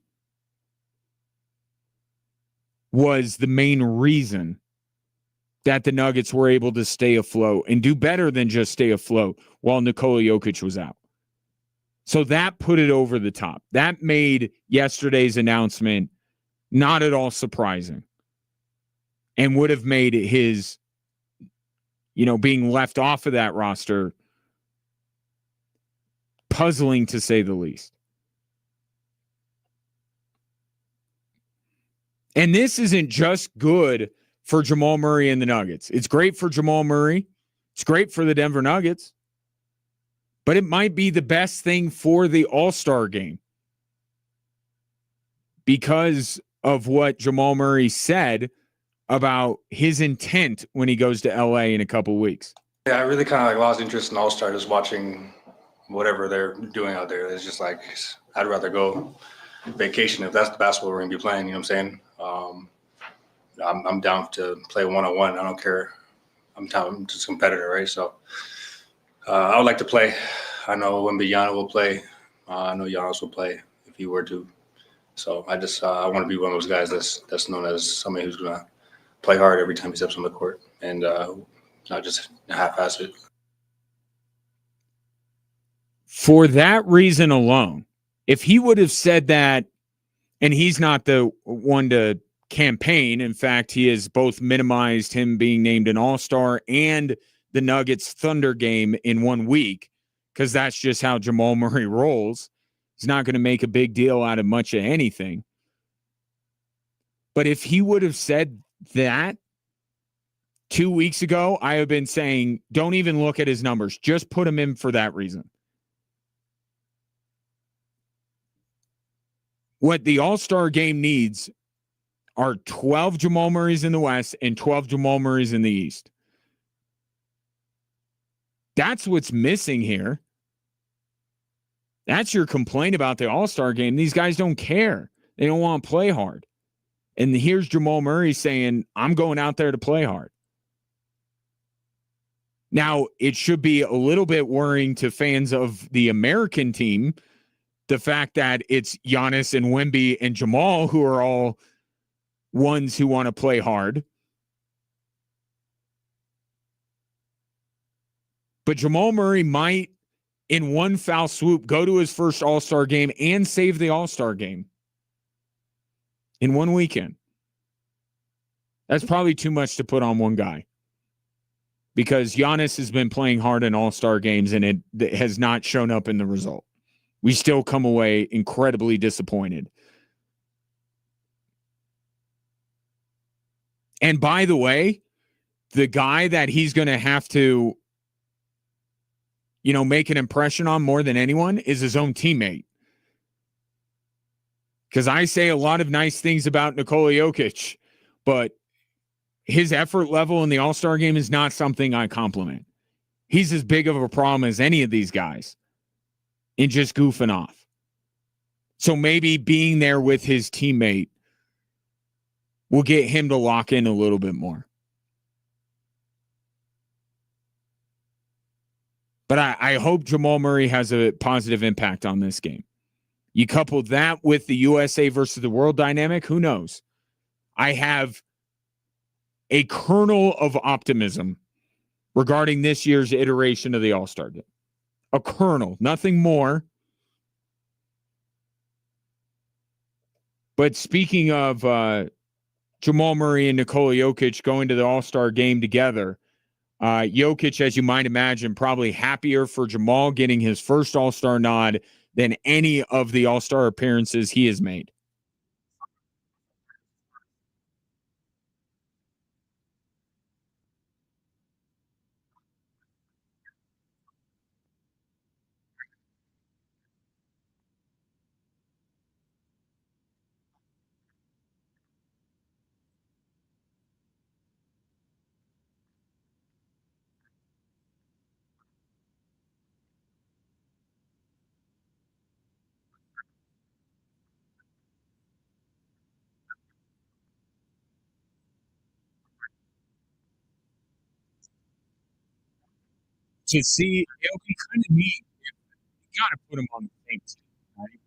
was the main reason that the Nuggets were able to stay afloat and do better than just stay afloat while Nikola Jokic was out. So that put it over the top. That made yesterday's announcement not at all surprising and would have made his, being left off of that roster puzzling, to say the least. And this isn't just good for Jamal Murray and the Nuggets. It's great for Jamal Murray. It's great for the Denver Nuggets. But it might be the best thing for the All-Star game because of what Jamal Murray said about his intent when he goes to LA in a couple weeks. Yeah, I really kind of lost interest in All-Star, just watching whatever they're doing out there. It's just like, I'd rather go vacation if that's the basketball we're going to be playing, you know what I'm saying? I'm down to play one-on-one. I don't care. I'm just a competitor, right? So I would like to play. I know Wembanyama will play. I know Giannis will play if he were to. So I just I want to be one of those guys that's known as somebody who's gonna play hard every time he steps on the court and not just half-ass it. For that reason alone, if he would have said that, and he's not the one to campaign. In fact, he has both minimized him being named an all-star and the Nuggets Thunder game in 1 week, because that's just how Jamal Murray rolls. He's not going to make a big deal out of much of anything. But if he would have said that 2 weeks ago, I have been saying, don't even look at his numbers. Just put him in for that reason. What the All-Star game needs are 12 Jamal Murrays in the West and 12 Jamal Murrays in the East. That's what's missing here. That's your complaint about the All-Star game. These guys don't care. They don't want to play hard. And here's Jamal Murray saying, I'm going out there to play hard. Now, it should be a little bit worrying to fans of the American team, the fact that it's Giannis and Wemby and Jamal who are all ones who want to play hard. But Jamal Murray might, in one foul swoop, go to his first All-Star game and save the All-Star game in 1 weekend. That's probably too much to put on one guy, because Giannis has been playing hard in All-Star games and it has not shown up in the result. We still come away incredibly disappointed. And by the way, the guy that he's going to have to, make an impression on more than anyone is his own teammate. Because I say a lot of nice things about Nikola Jokic, but his effort level in the All-Star game is not something I compliment. He's as big of a problem as any of these guys in just goofing off. So maybe being there with his teammate will get him to lock in a little bit more. But I hope Jamal Murray has a positive impact on this game. You couple that with the USA versus the world dynamic, who knows? I have a kernel of optimism regarding this year's iteration of the All-Star game. A kernel, nothing more. But speaking of Jamal Murray and Nikola Jokic going to the All-Star game together, Jokic, as you might imagine, probably happier for Jamal getting his first All-Star nod than any of the All-Star appearances he has made. To see, it'll be kind of neat. You got to put them on the same team, right?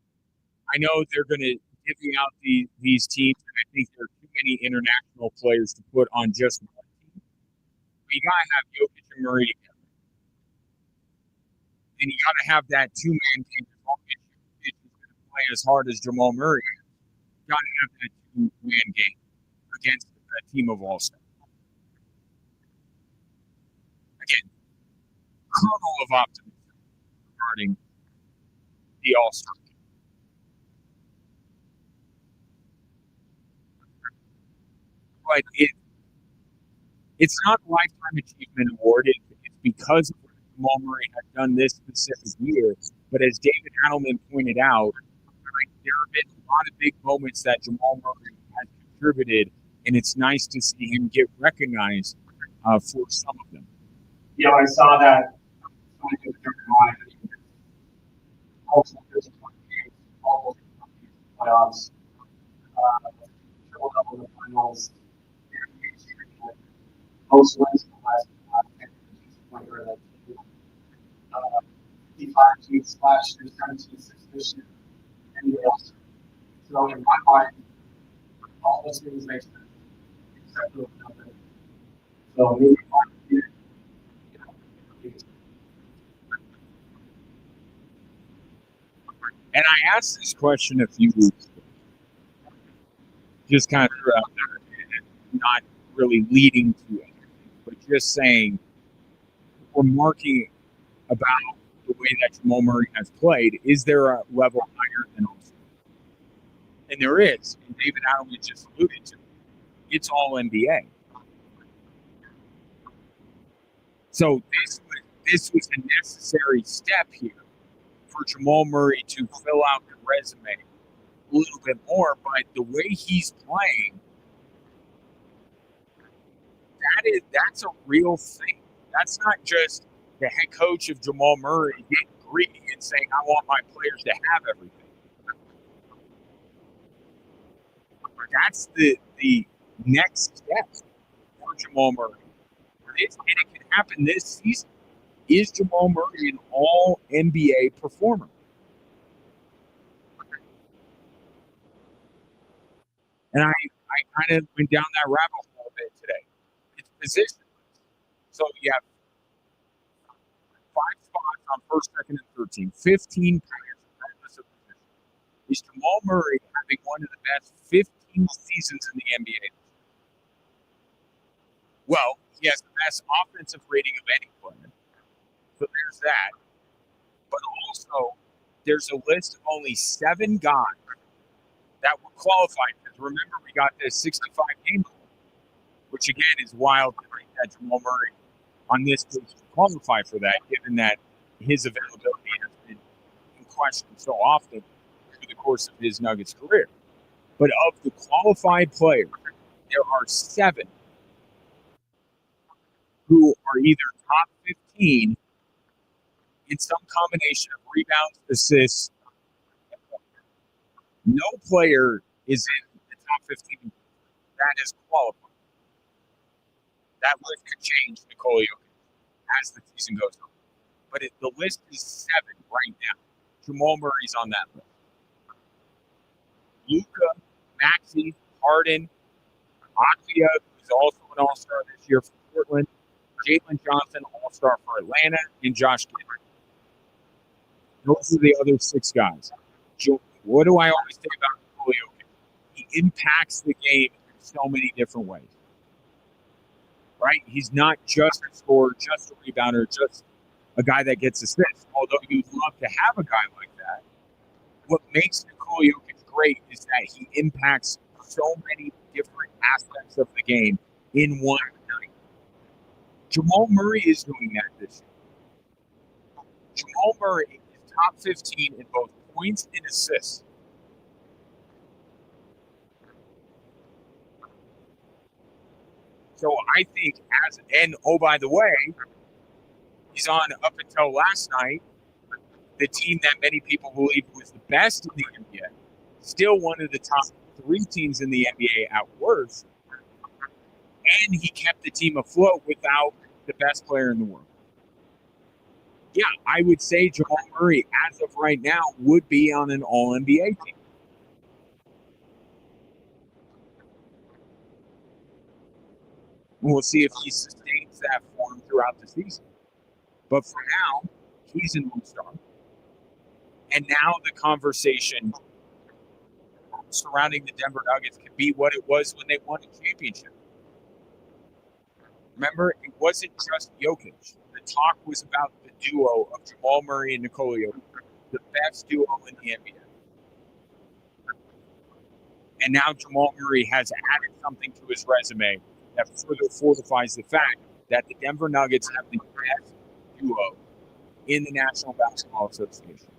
I know they're going to divvy out these teams, and I think there are too many international players to put on just one team. But you got to have Jokic and Murray together. And you got to have that two-man game. As long as Jokic is going to play as hard as Jamal Murray, you got to have that two-man game against a team of all-stars. Again, kernel of optimism regarding the All-Star. But it's not a lifetime achievement award. It's because of what Jamal Murray has done this specific year. But as David Adelman pointed out, there have been a lot of big moments that Jamal Murray has contributed, and it's nice to see him get recognized for some of them. I saw that also playoffs, triple double in the finals. most wins in the last 10 years. Wonder that 55 teams last year, 17 this year, anybody else. So in my mind, all those things make sense, except for the number. So maybe 5 years, you know, And I asked this question a few weeks ago, just kind of threw out there, not really leading to anything, but just saying, remarking about the way that Jamal Murray has played, is there a level higher than All-Star? And there is. And David Adelman just alluded to it. It's all NBA. So this was a necessary step here for Jamal Murray to fill out the resume a little bit more, but the way he's playing, that's a real thing. That's not just the head coach of Jamal Murray getting greedy and saying, I want my players to have everything. That's the next step for Jamal Murray. And it can happen this season. Is Jamal Murray an all-NBA performer? And I kind of went down that rabbit hole a bit today. It's position. So you have 5 spots on first, second, and 13. 15 players regardless of position. Is Jamal Murray having one of the best 15 seasons in the NBA? Well, he has the best offensive rating of any player. So there's that. But also, there's a list of only 7 guys that were qualified. Because remember, we got this 65 game rule, which again is wild to think that Jamal Murray on this page to qualify for that, given that his availability has been in question so often through the course of his Nuggets career. But of the qualified players, there are 7 who are either top 15 in some combination of rebounds, assists. No player is in the top 15 that is qualified. That list could change, Nikola Jokic, as the season goes on. But the list is 7 right now. Jamal Murray's on that list. Luka, Maxey, Harden, Akvia, who's also an all-star this year for Portland, Jalen Johnson, all-star for Atlanta, and Josh Giddey. Those are the other 6 guys. What do I always say about Nikola Jokic? He impacts the game in so many different ways. Right? He's not just a scorer, just a rebounder, just a guy that gets assists. Although you'd love to have a guy like that. What makes Nikola Jokic great is that he impacts so many different aspects of the game in one night. Jamal Murray is doing that this year. Jamal Murray is top 15 in both points and assists. So I think by the way, he's on up until last night, the team that many people believe was the best in the NBA, still one of the top 3 teams in the NBA at worst, and he kept the team afloat without the best player in the world. Yeah, I would say Jamal Murray, as of right now, would be on an all-NBA team. We'll see if he sustains that form throughout the season. But for now, he's an all-star. And now the conversation surrounding the Denver Nuggets can be what it was when they won a championship. Remember, it wasn't just Jokic. The talk was about the duo of Jamal Murray and Nikola Jokic, the best duo in the NBA. And now Jamal Murray has added something to his resume that further fortifies the fact that the Denver Nuggets have the best duo in the National Basketball Association.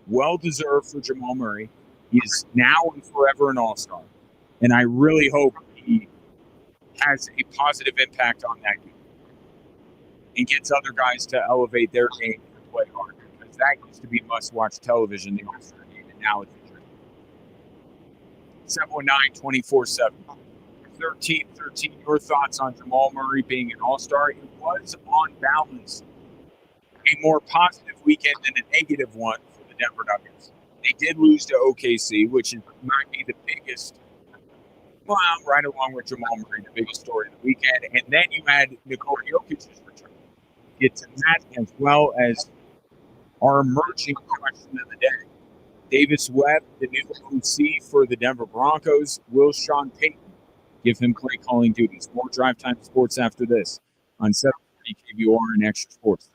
Well-deserved for Jamal Murray. He is now and forever an all-star. And I really hope he has a positive impact on that game and gets other guys to elevate their game and play hard. Because that used to be must-watch television, the All-Star game, and now it's a dream. 719-24-7. 13-13. Your thoughts on Jamal Murray being an all-star? It was, on balance, a more positive weekend than a negative one for the Denver Nuggets. They did lose to OKC, which might be the biggest, well, right along with Jamal Murray, the biggest story of the weekend. And then you had Nikola Jokic's return. It's that as well as our emerging question of the day. Davis Webb, the new OC for the Denver Broncos. Will Sean Payton give him play calling duties? More Drive Time Sports after this on 740 KBOR and Extra Sports.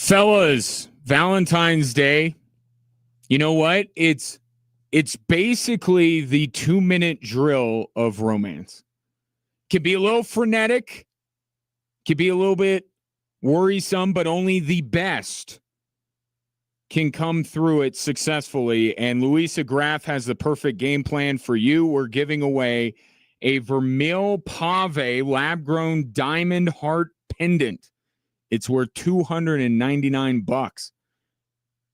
Fellas, Valentine's Day. You know what? It's basically the 2-minute drill of romance. Could be a little frenetic, could be a little bit worrisome, but only the best can come through it successfully. And Louisa Graff has the perfect game plan for you. We're giving away a Vermeil Pave lab-grown diamond heart pendant. It's worth $299.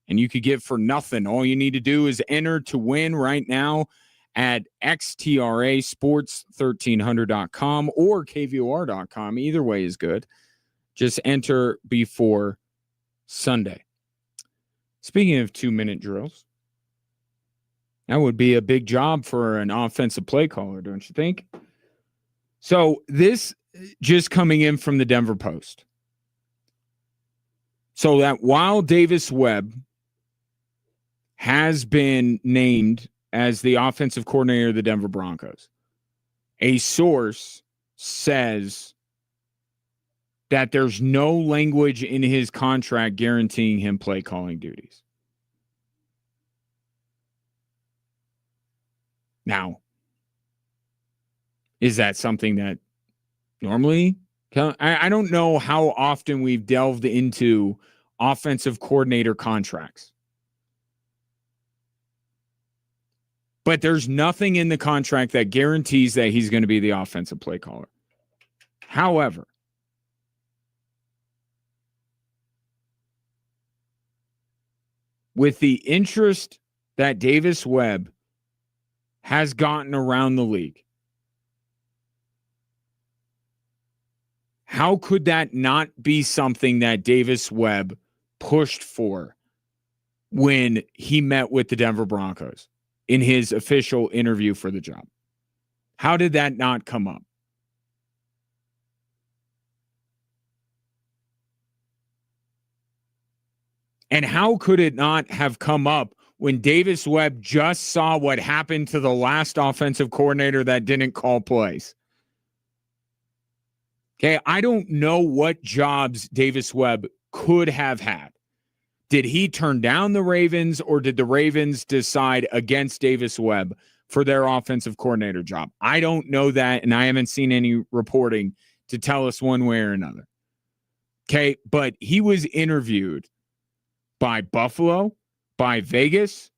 And you could get for nothing. All you need to do is enter to win right now at xtrasports1300.com or kvor.com. Either way is good. Just enter before Sunday. Speaking of 2-minute drills, that would be a big job for an offensive play caller, don't you think? So this just coming in from the Denver Post. So that while Davis Webb has been named as the offensive coordinator of the Denver Broncos, a source says that there's no language in his contract guaranteeing him play calling duties. Now, is that something that normally, I don't know how often we've delved into offensive coordinator contracts. But there's nothing in the contract that guarantees that he's going to be the offensive play caller. However, with the interest that Davis Webb has gotten around the league, how could that not be something that Davis Webb pushed for when he met with the Denver Broncos in his official interview for the job? How did that not come up? And how could it not have come up when Davis Webb just saw what happened to the last offensive coordinator that didn't call plays? Okay, I don't know what jobs Davis Webb could have had. Did he turn down the Ravens, or did the Ravens decide against Davis Webb for their offensive coordinator job? I don't know that, and I haven't seen any reporting to tell us one way or another. Okay, but he was interviewed by Buffalo, by Vegas,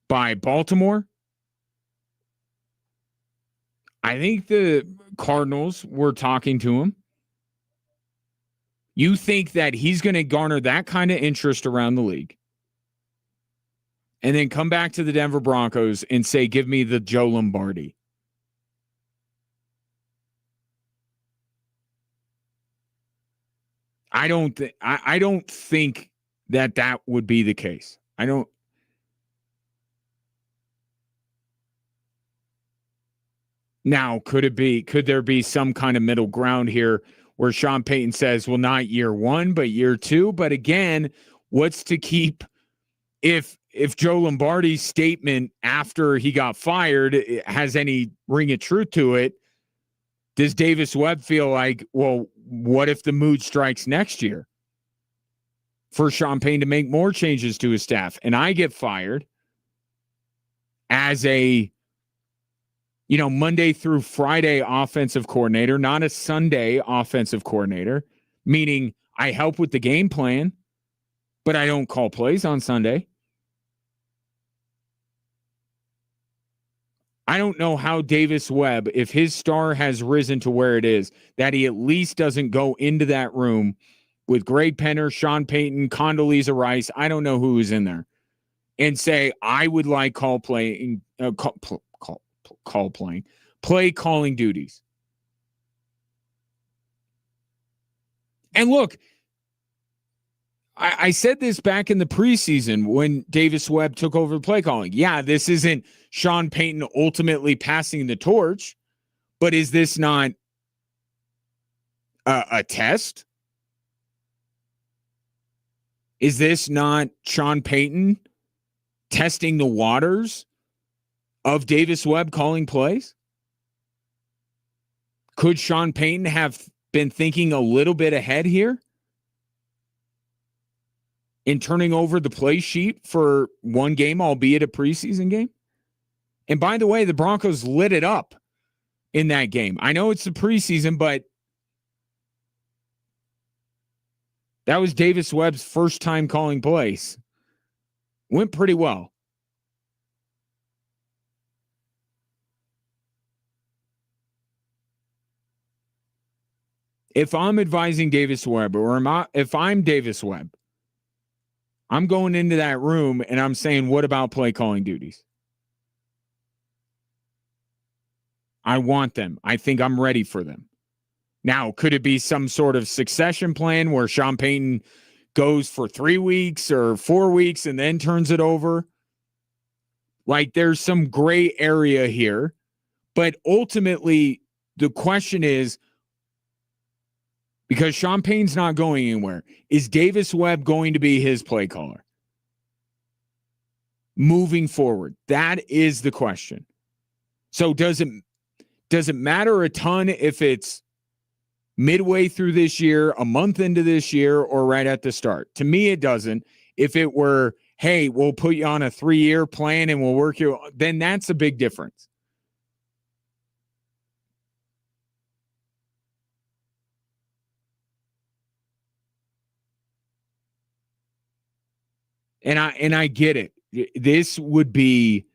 by Baltimore. I think the Cardinals were talking to him. You think that he's going to garner that kind of interest around the league and then come back to the Denver Broncos and say, give me the Joe Lombardi? I don't think that would be the case. I don't. Now, could there be some kind of middle ground here where Sean Payton says, well, not year one, but year two? But again, what's to keep if Joe Lombardi's statement after he got fired has any ring of truth to it? Does Davis Webb feel like, well, what if the mood strikes next year for Sean Payton to make more changes to his staff and I get fired as a Monday through Friday offensive coordinator, not a Sunday offensive coordinator, meaning I help with the game plan, but I don't call plays on Sunday. I don't know how Davis Webb, if his star has risen to where it is, that he at least doesn't go into that room with Greg Penner, Sean Payton, Condoleezza Rice, I don't know who is in there, and say, I would like play calling duties. And look, I said this back in the preseason when Davis Webb took over the play calling. Yeah, this isn't Sean Payton ultimately passing the torch, but is this not a test? Is this not Sean Payton testing the waters of Davis Webb calling plays? Could Sean Payton have been thinking a little bit ahead here? in turning over the play sheet for one game, albeit a preseason game? And by the way, the Broncos lit it up in that game. I know it's the preseason, but that was Davis Webb's first time calling plays. Went pretty well. If I'm advising Davis Webb, or if I'm Davis Webb, I'm going into that room and I'm saying, what about play calling duties? I want them. I think I'm ready for them. Now, could it be some sort of succession plan where Sean Payton goes for 3 weeks or 4 weeks and then turns it over? Like, there's some gray area here. But ultimately, the question is, because Sean Payton's not going anywhere, is Davis Webb going to be his play caller moving forward? That is the question. So does it matter a ton if it's midway through this year, a month into this year, or right at the start? To me, it doesn't. If it were, hey, we'll put you on a 3-year plan and we'll work you, then that's a big difference. And I get it. This would be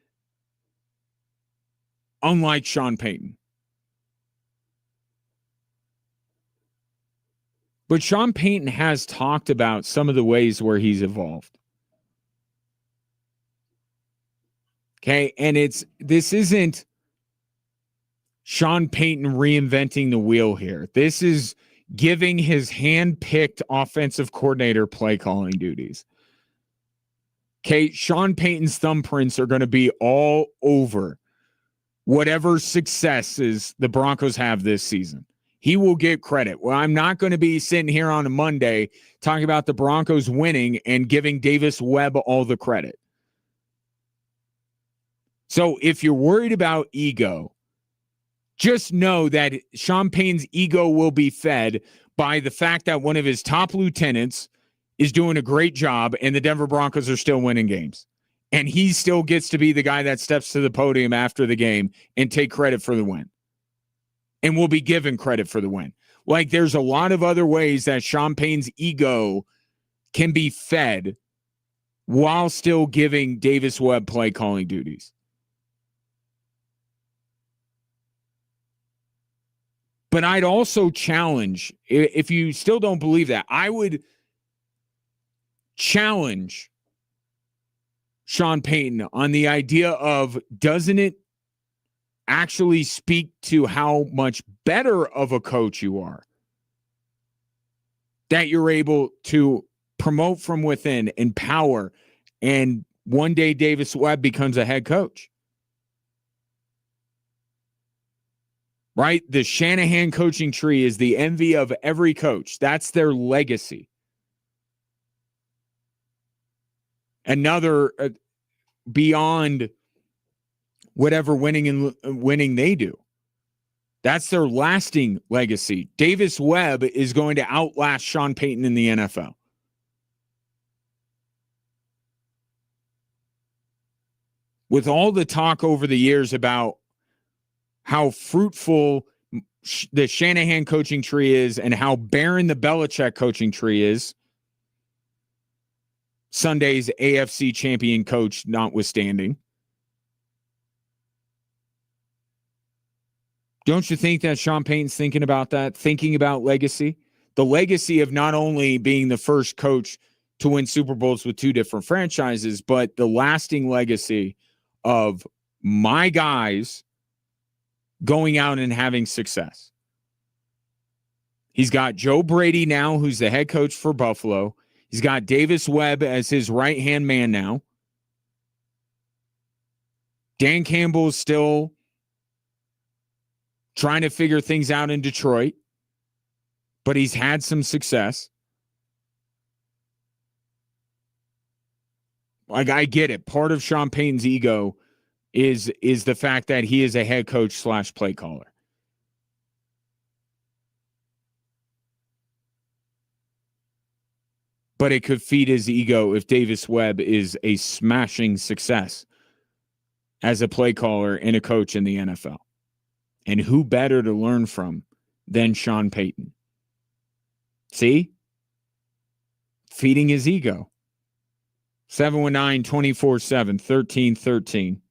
unlike Sean Payton. But Sean Payton has talked about some of the ways where he's evolved. Okay, and this isn't Sean Payton reinventing the wheel here. This is giving his hand-picked offensive coordinator play calling duties. Okay, Sean Payton's thumbprints are going to be all over whatever successes the Broncos have this season. He will get credit. Well, I'm not going to be sitting here on a Monday talking about the Broncos winning and giving Davis Webb all the credit. So if you're worried about ego, just know that Sean Payton's ego will be fed by the fact that one of his top lieutenants is doing a great job and the Denver Broncos are still winning games. And he still gets to be the guy that steps to the podium after the game and take credit for the win. And will be given credit for the win. Like, there's a lot of other ways that Sean Payton's ego can be fed while still giving Davis Webb play calling duties. But I'd also challenge, if you still don't believe that, I would challenge Sean Payton on the idea of, doesn't it actually speak to how much better of a coach you are that you're able to promote from within, empower, and one day Davis Webb becomes a head coach? Right? The Shanahan coaching tree is the envy of every coach. That's their legacy. Another beyond whatever winning they do. That's their lasting legacy. Davis Webb is going to outlast Sean Payton in the NFL. With all the talk over the years about how fruitful the Shanahan coaching tree is and how barren the Belichick coaching tree is, Sunday's AFC champion coach notwithstanding, don't you think that Sean Payton's thinking about that, thinking about legacy? The legacy of not only being the first coach to win Super Bowls with 2 different franchises, but the lasting legacy of my guys going out and having success. He's got Joe Brady now, who's the head coach for Buffalo. He's got Davis Webb as his right-hand man now. Dan Campbell is still trying to figure things out in Detroit, but he's had some success. Like, I get it. Part of Sean Payton's ego is the fact that he is a head coach / play caller. but it could feed his ego if Davis Webb is a smashing success as a play caller and a coach in the NFL. And who better to learn from than Sean Payton? See? Feeding his ego. 719-247-1313.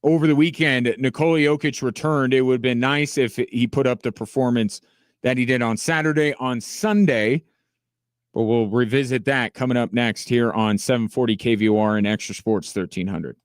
Over the weekend, Nikola Jokic returned. It would have been nice if he put up the performance that he did on Saturday. On Sunday, but we'll revisit that coming up next here on 740 KVOR and Extra Sports 1300.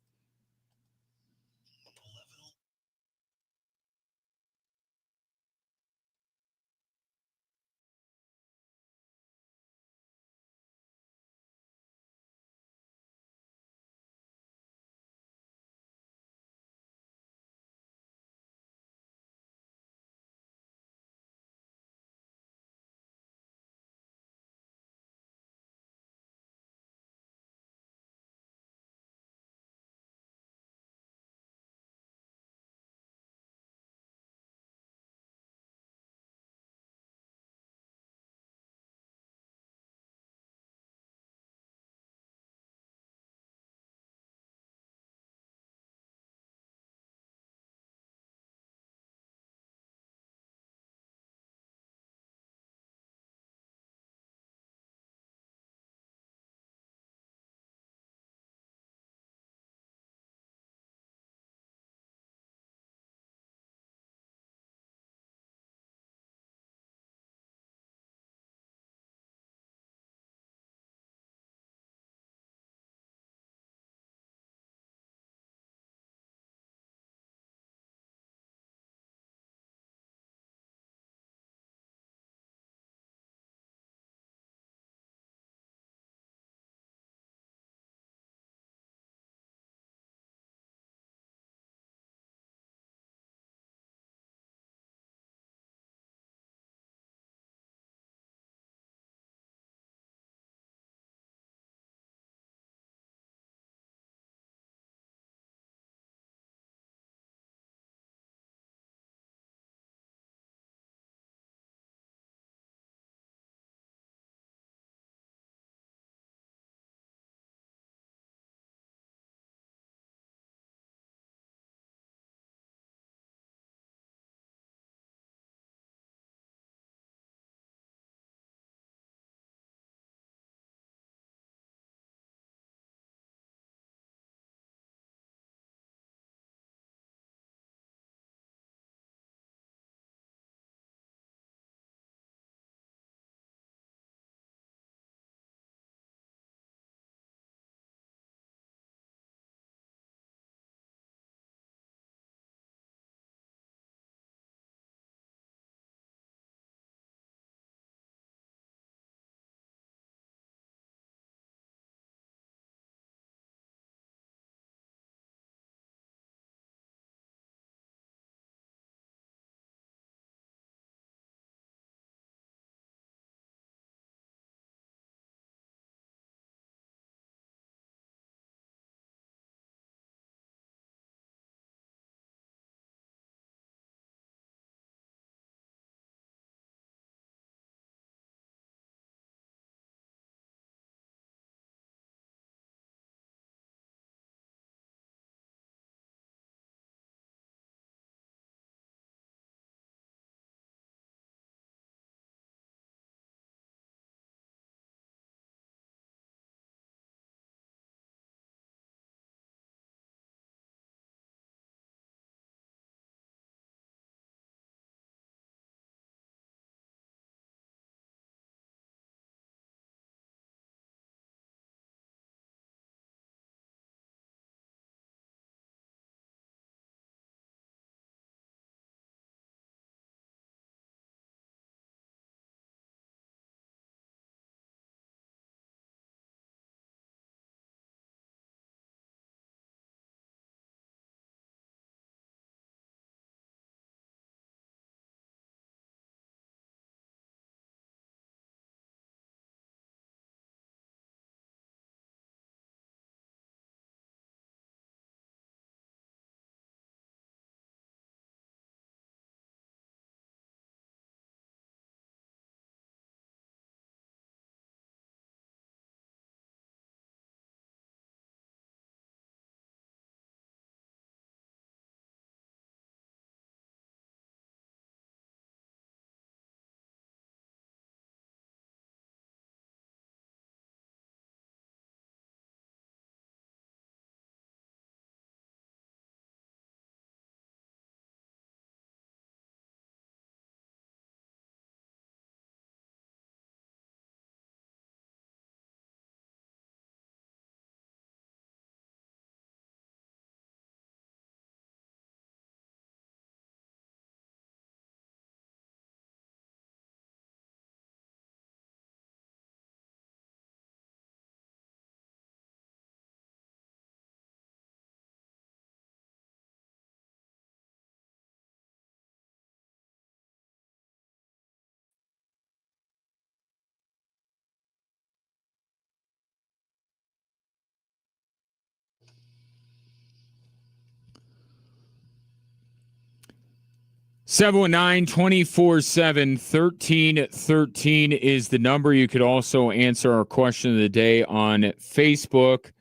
719-247-1313 is the number. You could also answer our question of the day on Facebook.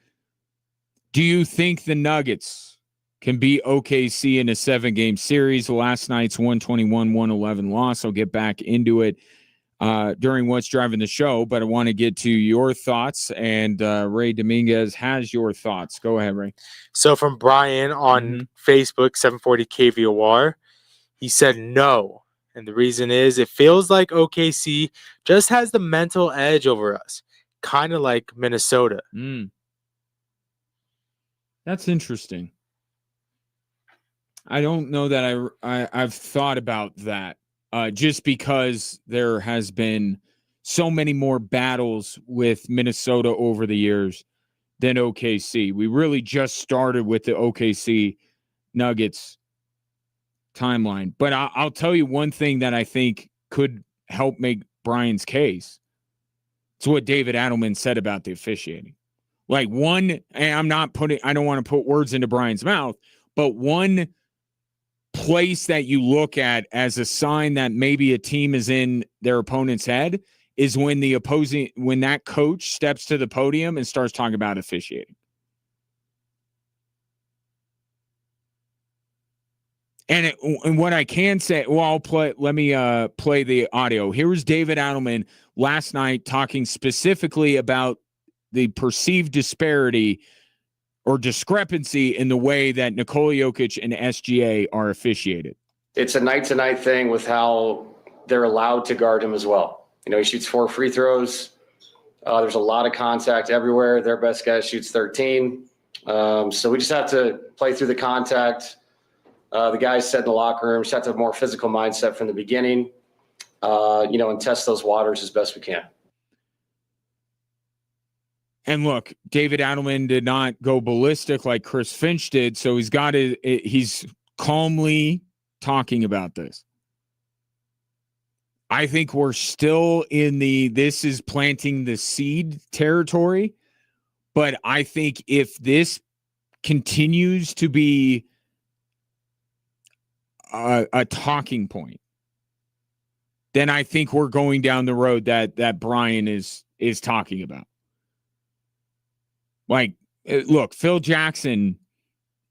Do you think the Nuggets can beat OKC in a 7-game series? Last night's 121-111 loss. I'll get back into it during What's Driving the Show, but I want to get to your thoughts, and Ray Dominguez has your thoughts. Go ahead, Ray. So from Brian on Facebook, 740 KVOR, he said no. And the reason is it feels like OKC just has the mental edge over us, kind of like Minnesota. That's interesting. I don't know that I've thought about that just because there has been so many more battles with Minnesota over the years than OKC. We really just started with the OKC Nuggets timeline. But I'll tell you one thing that I think could help make Brian's case. It's what David Adelman said about the officiating. Like and I don't want to put words into Brian's mouth, but one place that you look at as a sign that maybe a team is in their opponent's head is when that coach steps to the podium and starts talking about officiating. And what I can say, let me play the audio. Here was David Adelman last night talking specifically about the perceived disparity or discrepancy in the way that Nikola Jokic and SGA are officiated. It's a night-to-night thing with how they're allowed to guard him as well. He shoots 4 free throws. There's a lot of contact everywhere. Their best guy shoots 13. So we just have to play through the contact. The guys said in the locker room, just have to have a more physical mindset from the beginning, and test those waters as best we can. And look, David Adelman did not go ballistic like Chris Finch did, so he's calmly talking about this. I think we're still in this is planting the seed territory, but I think if this continues to be a talking point, then I think we're going down the road that Brian is talking about. Like, look, Phil Jackson,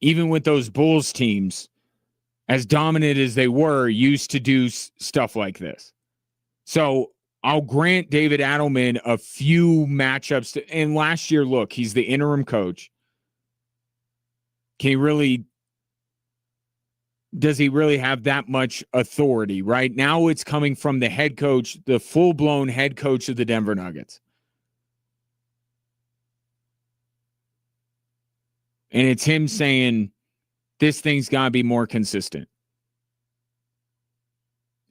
even with those Bulls teams, as dominant as they were, used to do stuff like this. So I'll grant David Adelman a few matchups. And last year, look, he's the interim coach. Does he really have that much authority? Right now it's coming from the head coach, the full-blown head coach of the Denver Nuggets. And it's him saying, this thing's got to be more consistent.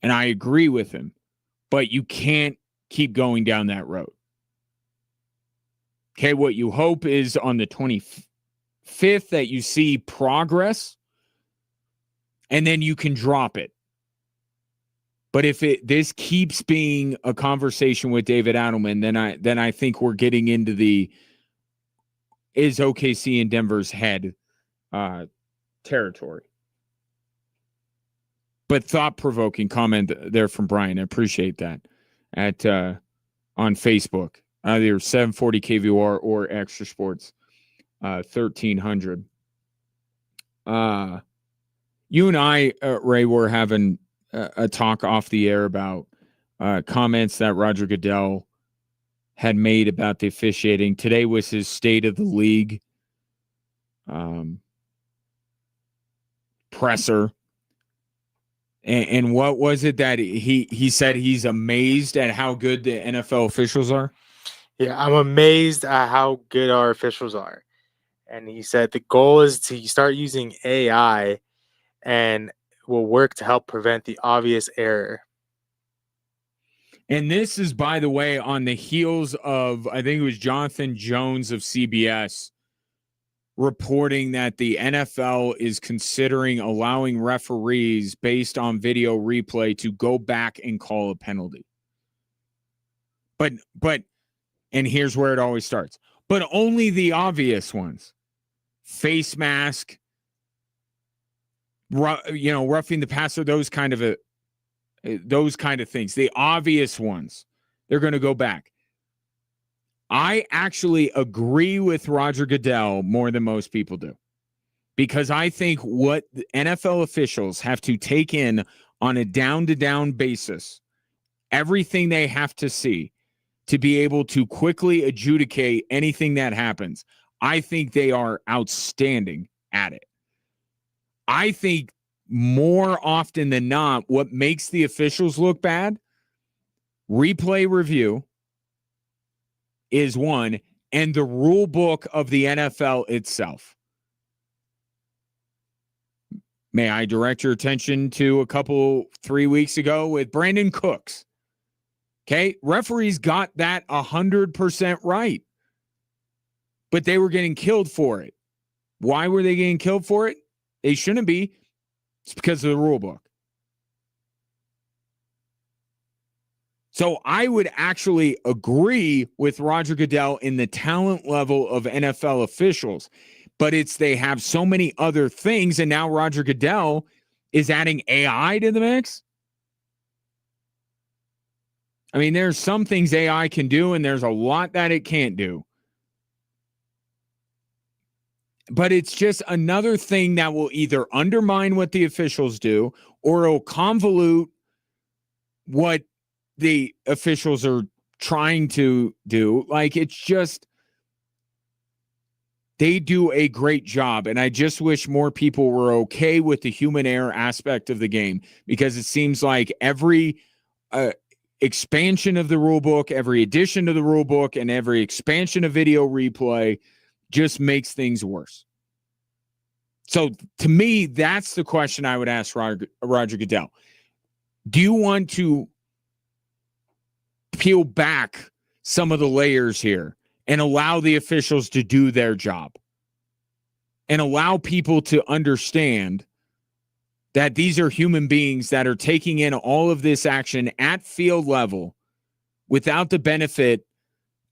And I agree with him. But you can't keep going down that road. Okay, what you hope is on the 25th that you see progress, and then you can drop it. But if this keeps being a conversation with David Adelman, then I think we're getting into is OKC in Denver's head territory. But thought-provoking comment there from Brian. I appreciate that on Facebook, either 740 KVOR or Extra Sports 1300. You and I, Ray, were having a talk off the air about comments that Roger Goodell had made about the officiating. Today was his State of the League presser. And what was it that he said he's amazed at how good the NFL officials are? Yeah, I'm amazed at how good our officials are. And he said the goal is to start using AI and will work to help prevent the obvious error. And this is, by the way, on the heels of, I think it was Jonathan Jones of CBS reporting that the NFL is considering allowing referees based on video replay to go back and call a penalty. But, and here's where it always starts, but only the obvious ones. Face mask, roughing the passer, those kind of things, the obvious ones, they're going to go back. I actually agree with Roger Goodell more than most people do, because I think what the NFL officials have to take in on a down-to-down basis, everything they have to see to be able to quickly adjudicate anything that happens, I think they are outstanding at it. I think more often than not, what makes the officials look bad, replay review is one, and the rule book of the NFL itself. May I direct your attention to 3 weeks ago with Brandon Cooks? Okay, referees got that 100% right, but they were getting killed for it. Why were they getting killed for it? They shouldn't be. It's because of the rule book. So I would actually agree with Roger Goodell in the talent level of NFL officials, but they have so many other things, and now Roger Goodell is adding AI to the mix. I mean, there's some things AI can do, and there's a lot that it can't do. But it's just another thing that will either undermine what the officials do, or it'll convolute what the officials are trying to do. Like, it's just, they do a great job. And I just wish more people were okay with the human error aspect of the game, because it seems like every expansion of the rule book, every addition to the rule book, and every expansion of video replay just makes things worse. So to me, that's the question I would ask Roger Goodell. Do you want to peel back some of the layers here and allow the officials to do their job and allow people to understand that these are human beings that are taking in all of this action at field level without the benefit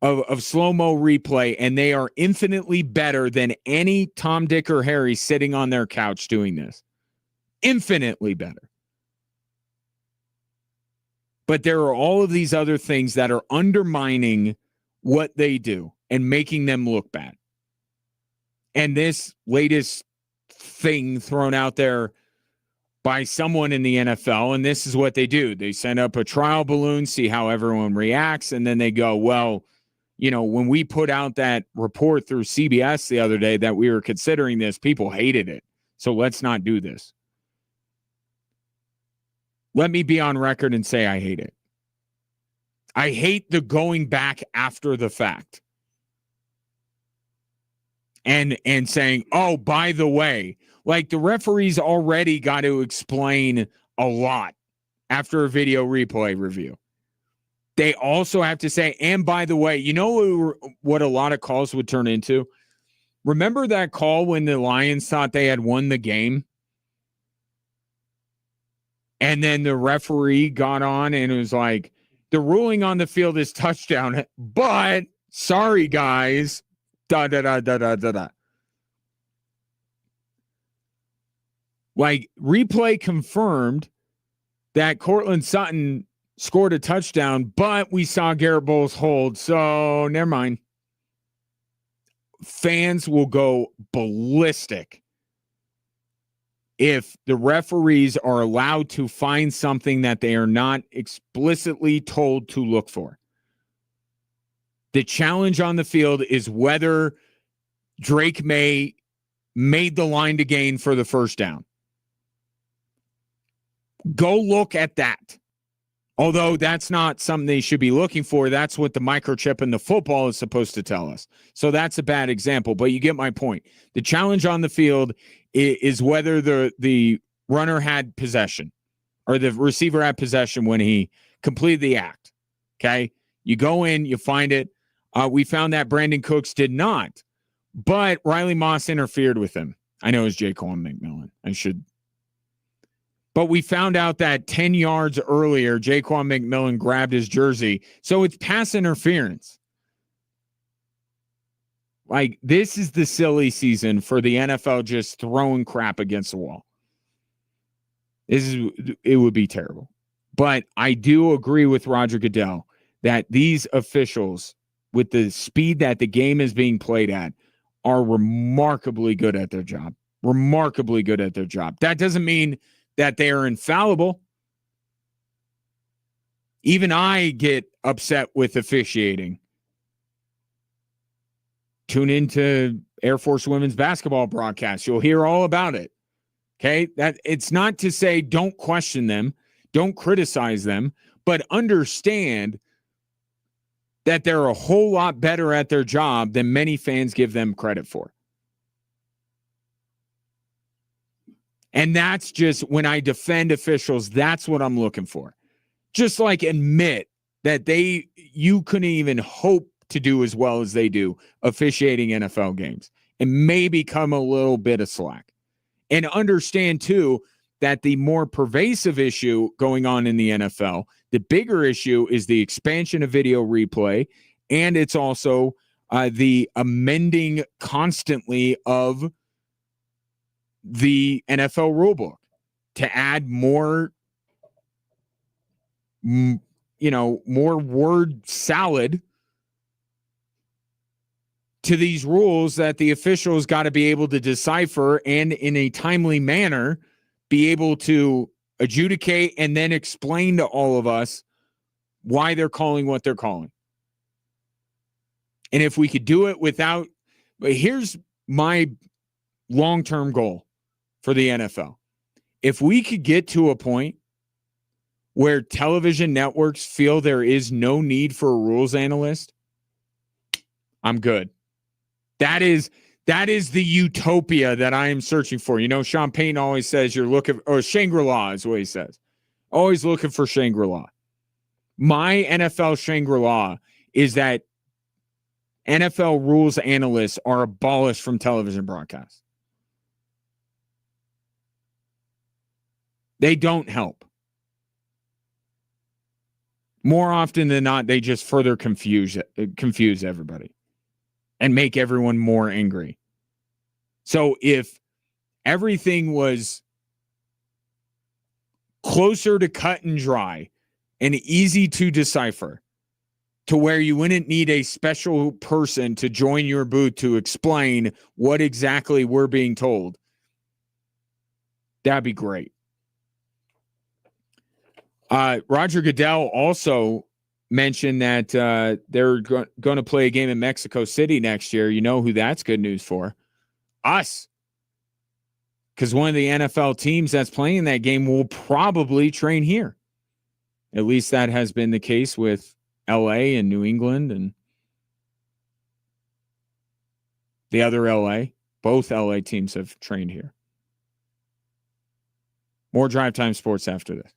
of slow-mo replay, and they are infinitely better than any Tom, Dick, or Harry sitting on their couch doing this. Infinitely better. But there are all of these other things that are undermining what they do and making them look bad. And this latest thing thrown out there by someone in the NFL, and this is what they do. They send up a trial balloon, see how everyone reacts, and then they go, well, when we put out that report through CBS the other day that we were considering this, people hated it. So let's not do this. Let me be on record and say I hate it. I hate the going back after the fact and saying, oh, by the way, like the referees already got to explain a lot after a video replay review. They also have to say, and by the way, you know what a lot of calls would turn into? Remember that call when the Lions thought they had won the game? And then the referee got on and it was like, the ruling on the field is touchdown, but sorry, guys. Da, da, da, da, da, da, da. Like, replay confirmed that Cortland Sutton scored a touchdown, but we saw Garrett Bowles hold, so never mind. Fans will go ballistic if the referees are allowed to find something that they are not explicitly told to look for. The challenge on the field is whether Drake May made the line to gain for the first down. Go look at that. Although that's not something they should be looking for. That's what the microchip in the football is supposed to tell us. So that's a bad example, but you get my point. The challenge on the field is whether the runner had possession or the receiver had possession when he completed the act. Okay? You go in, you find it. We found that Brandon Cooks did not, but Riley Moss interfered with him. I know it's Jaquan McMillan. But we found out that 10 yards earlier, Jaquan McMillan grabbed his jersey. So it's pass interference. Like, this is the silly season for the NFL just throwing crap against the wall. It would be terrible. But I do agree with Roger Goodell that these officials, with the speed that the game is being played at, are remarkably good at their job. Remarkably good at their job. That doesn't mean that they are infallible. Even I get upset with officiating. Tune into Air Force women's basketball broadcast. You'll hear all about it. Okay? That it's not to say don't question them, don't criticize them, but understand that they're a whole lot better at their job than many fans give them credit for. And that's just when I defend officials, that's what I'm looking for. Just like admit that you couldn't even hope to do as well as they do officiating NFL games, and maybe come a little bit of slack. And understand too that the more pervasive issue going on in the NFL, the bigger issue is the expansion of video replay, and it's also the amending constantly of the NFL rulebook to add more, more word salad to these rules that the officials got to be able to decipher and in a timely manner be able to adjudicate and then explain to all of us why they're calling what they're calling. And if we could do it without, but here's my long-term goal for the NFL. If we could get to a point where television networks feel there is no need for a rules analyst, I'm good. That is the utopia that I am searching for. You know, Sean Payton always says you're looking, or Shangri-La is what he says. Always looking for Shangri-La. My NFL Shangri-La is that NFL rules analysts are abolished from television broadcasts. They don't help. More often than not, they just further confuse everybody and make everyone more angry. So if everything was closer to cut and dry and easy to decipher, to where you wouldn't need a special person to join your booth to explain what exactly we're being told, that'd be great. Roger Goodell also mentioned that they're going to play a game in Mexico City next year. You know who that's good news for? Us. Because one of the NFL teams that's playing that game will probably train here. At least that has been the case with LA and New England and the other LA. Both LA teams have trained here. More Drive Time Sports after this.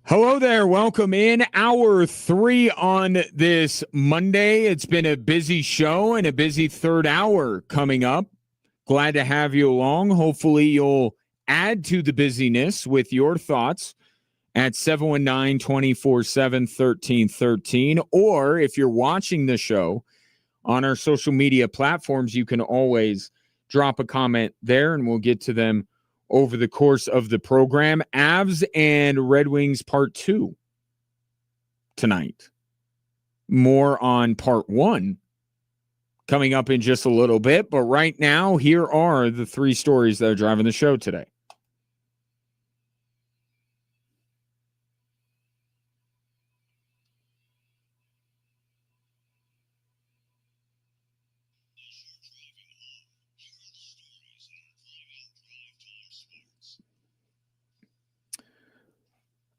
Hello there. Welcome in hour 3 on this Monday. It's been a busy show and a busy third hour coming up. Glad to have you along. Hopefully you'll add to the busyness with your thoughts at 719-247-1313. Or if you're watching the show on our social media platforms, you can always drop a comment there and we'll get to them over the course of the program. Avs and Red Wings part 2 tonight. More on part 1 coming up in just a little bit. But right now, here are the 3 stories that are driving the show today.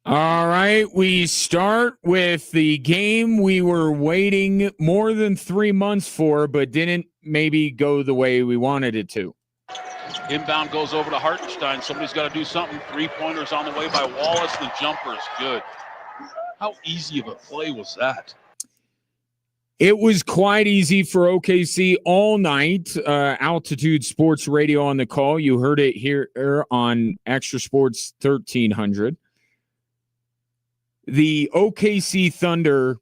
All right, we start with the game we were waiting more than 3 months for, but didn't maybe go the way we wanted it to. Inbound goes over to Hartenstein. Somebody's got to do something. 3-pointers on the way by Wallace. The jumper is good. How easy of a play was that? It was quite easy for OKC all night. Altitude Sports Radio on the call. You heard it here on Extra Sports 1300. The OKC Thunder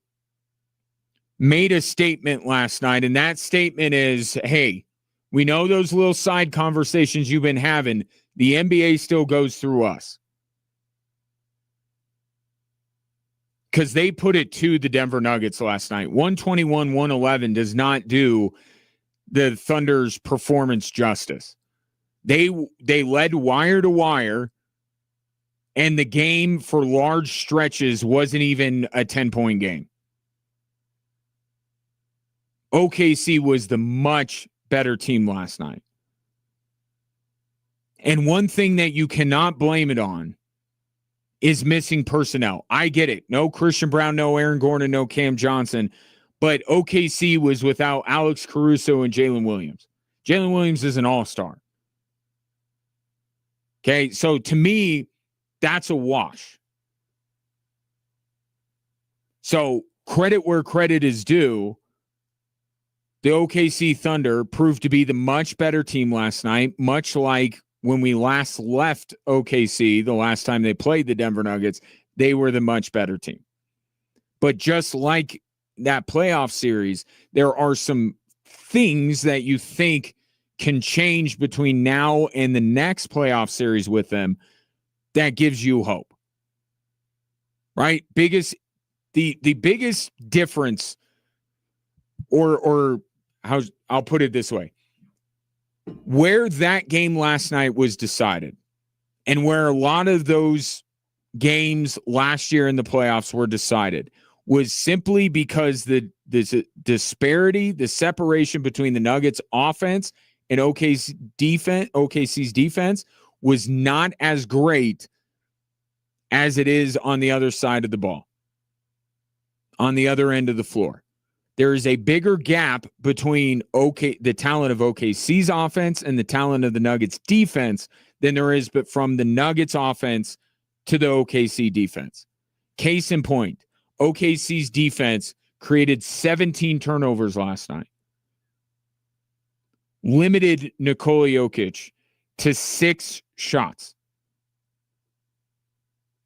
made a statement last night, and that statement is, hey, we know those little side conversations you've been having. The NBA still goes through us. Because they put it to the Denver Nuggets last night. 121-111 does not do the Thunder's performance justice. They led wire to wire, and the game for large stretches wasn't even a 10-point game. OKC was the much better team last night. And one thing that you cannot blame it on is missing personnel. I get it. No Christian Brown, no Aaron Gordon, no Cam Johnson. But OKC was without Alex Caruso and Jalen Williams. Jalen Williams is an all-star. Okay, so to me, that's a wash. So credit where credit is due. The OKC Thunder proved to be the much better team last night, much like when we last left OKC, the last time they played the Denver Nuggets, they were the much better team. But just like that playoff series, there are some things that you think can change between now and the next playoff series with them that gives you hope. Right? The biggest difference, or how I'll put it this way. Where that game last night was decided, and where a lot of those games last year in the playoffs were decided, was simply because the disparity, the separation between the Nuggets offense and OKC's defense was not as great as it is on the other side of the ball, on the other end of the floor. There is a bigger gap between the talent of OKC's offense and the talent of the Nuggets defense than there is but from the Nuggets offense to the OKC defense. Case in point, OKC's defense created 17 turnovers last night. Limited Nikola Jokic to 6 shots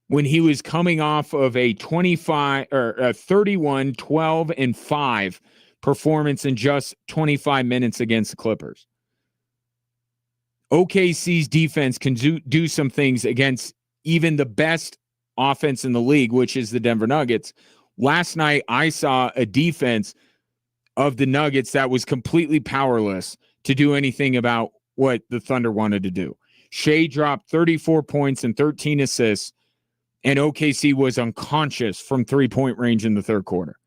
when he was coming off of a 31, 12, and 5 performance in just 25 minutes against the Clippers. OKC's defense can do some things against even the best offense in the league, which is the Denver Nuggets. Last night, I saw a defense of the Nuggets that was completely powerless to do anything about what the Thunder wanted to do. Shea dropped 34 points and 13 assists, and OKC was unconscious from 3-point range in the third quarter.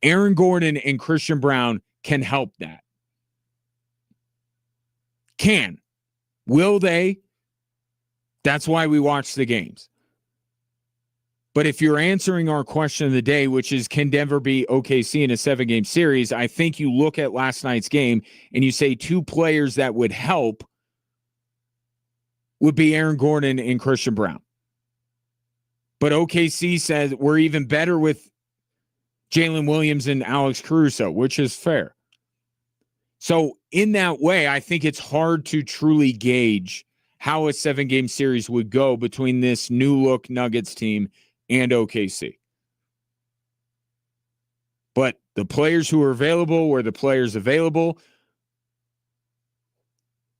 Aaron Gordon and Christian Brown can help that. Can. Will they? That's why we watch the games. But if you're answering our question of the day, which is, can Denver beat OKC in a 7-game series? I think you look at last night's game and you say 2 players that would help would be Aaron Gordon and Christian Brown. But OKC says we're even better with Jalen Williams and Alex Caruso, which is fair. So in that way, I think it's hard to truly gauge how a 7-game series would go between this new look Nuggets team and OKC. But the players who are available were the players available.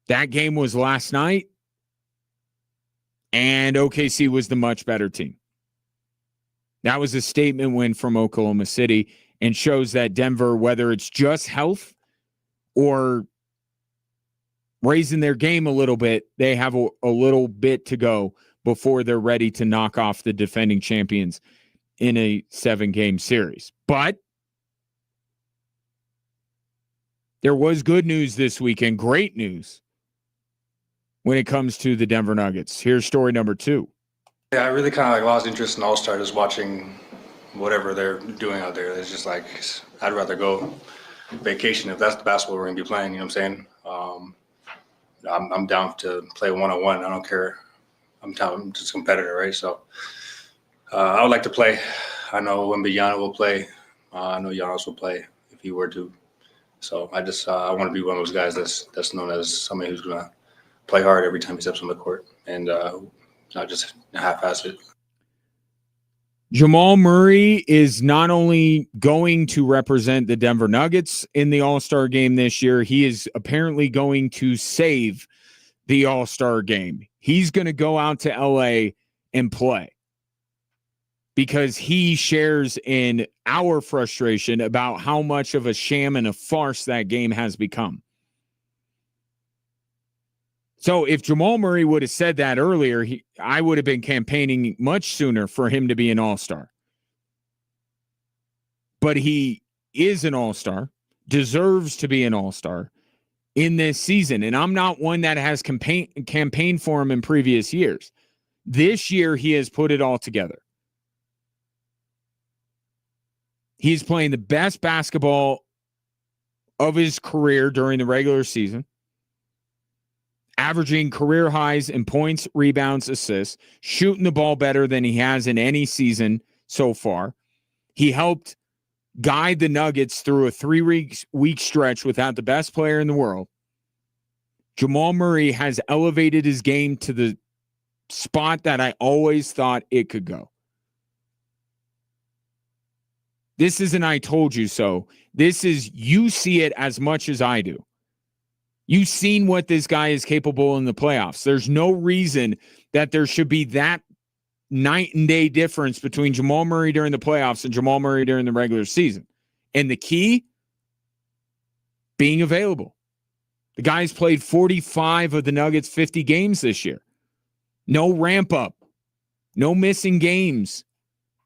That game was last night, and OKC was the much better team. That was a statement win from Oklahoma City and shows that Denver, whether it's just health or raising their game a little bit, they have a little bit to go before they're ready to knock off the defending champions in a 7-game series. But there was good news this weekend, great news, when it comes to the Denver Nuggets. Here's story number 2. Yeah, I really kind of lost interest in All-Star, just watching whatever they're doing out there. It's just like, I'd rather go vacation if that's the basketball we're going to be playing, you know what I'm saying? I'm down to play one-on-one. I don't care. I'm just a competitor, right? So I would like to play. I know Wembyana will play. I know Giannis will play if he were to. So I just I want to be one of those guys that's known as somebody who's going to play hard every time he steps on the court and not just half-ass it. Jamal Murray is not only going to represent the Denver Nuggets in the All-Star game this year, he is apparently going to save the All-Star game. He's going to go out to LA and play because he shares in our frustration about how much of a sham and a farce that game has become. So if Jamal Murray would have said that earlier, I would have been campaigning much sooner for him to be an all-star. But he is an all-star, deserves to be an all-star in this season. And I'm not one that has campaigned for him in previous years. This year, he has put it all together. He's playing the best basketball of his career during the regular season, averaging career highs in points, rebounds, assists, shooting the ball better than he has in any season so far. He helped guide the Nuggets through a 3-week stretch without the best player in the world. Jamal Murray has elevated his game to the spot that I always thought it could go. This isn't I told you so. This is you see it as much as I do. You've seen what this guy is capable in the playoffs. There's no reason that there should be that night and day difference between Jamal Murray during the playoffs and Jamal Murray during the regular season. And the key, being available. The guy's played 45 of the Nuggets' 50 games this year. No ramp up. No missing games.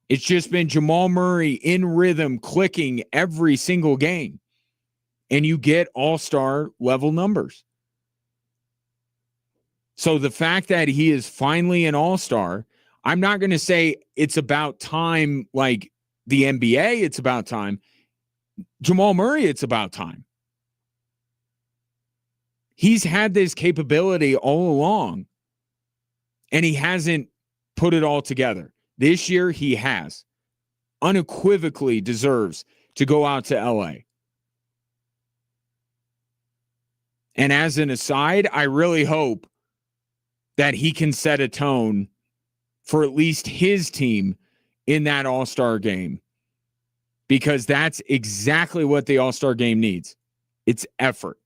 It's just been Jamal Murray in rhythm, clicking every single game. And you get all-star level numbers. So the fact that he is finally an all-star, I'm not going to say it's about time like the NBA, it's about time. Jamal Murray, it's about time. He's had this capability all along, and he hasn't put it all together. This year, he has. Unequivocally deserves to go out to LA. And as an aside, I really hope that he can set a tone for at least his team in that All-Star game, because that's exactly what the All-Star game needs. It's effort.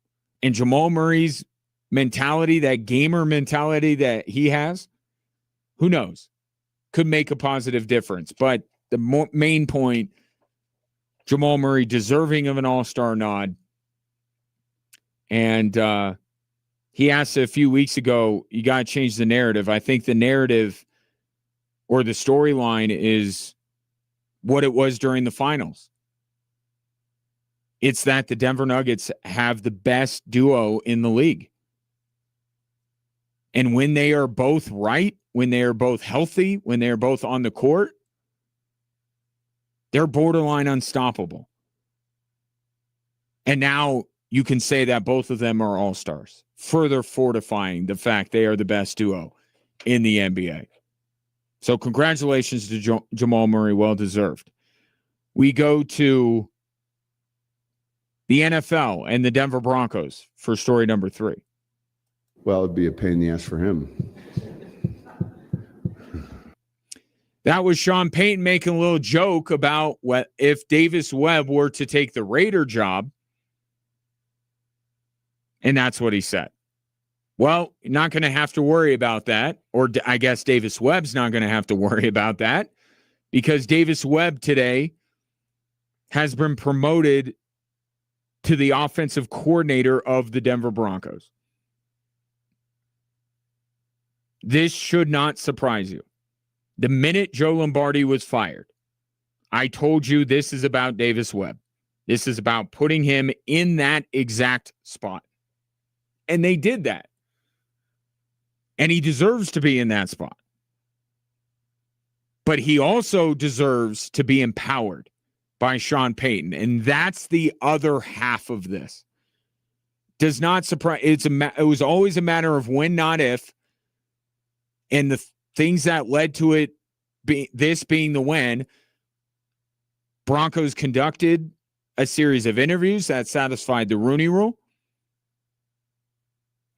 And Jamal Murray's mentality, that gamer mentality that he has, who knows, could make a positive difference. But the main point, Jamal Murray deserving of an All-Star nod. And he asked a few weeks ago, you got to change the narrative. I think the narrative or the storyline is what it was during the finals. It's that the Denver Nuggets have the best duo in the league. And when they are both right, when they are both healthy, when they are both on the court, they're borderline unstoppable. And now you can say that both of them are all-stars, further fortifying the fact they are the best duo in the NBA. So congratulations to Jamal Murray. Well deserved. We go to the NFL and the Denver Broncos for story number 3. Well, it'd be a pain in the ass for him. That was Sean Payton making a little joke about what if Davis Webb were to take the Raider job. And that's what he said. Well, you're not going to have to worry about that. Or I guess Davis Webb's not going to have to worry about that because Davis Webb today has been promoted to the offensive coordinator of the Denver Broncos. This should not surprise you. The minute Joe Lombardi was fired, I told you this is about Davis Webb. This is about putting him in that exact spot. And they did that. And he deserves to be in that spot. But he also deserves to be empowered by Sean Payton. And that's the other half of this. Does not surprise. It was always a matter of when, not if. And the things that led to it, this being the when, Broncos conducted a series of interviews that satisfied the Rooney Rule.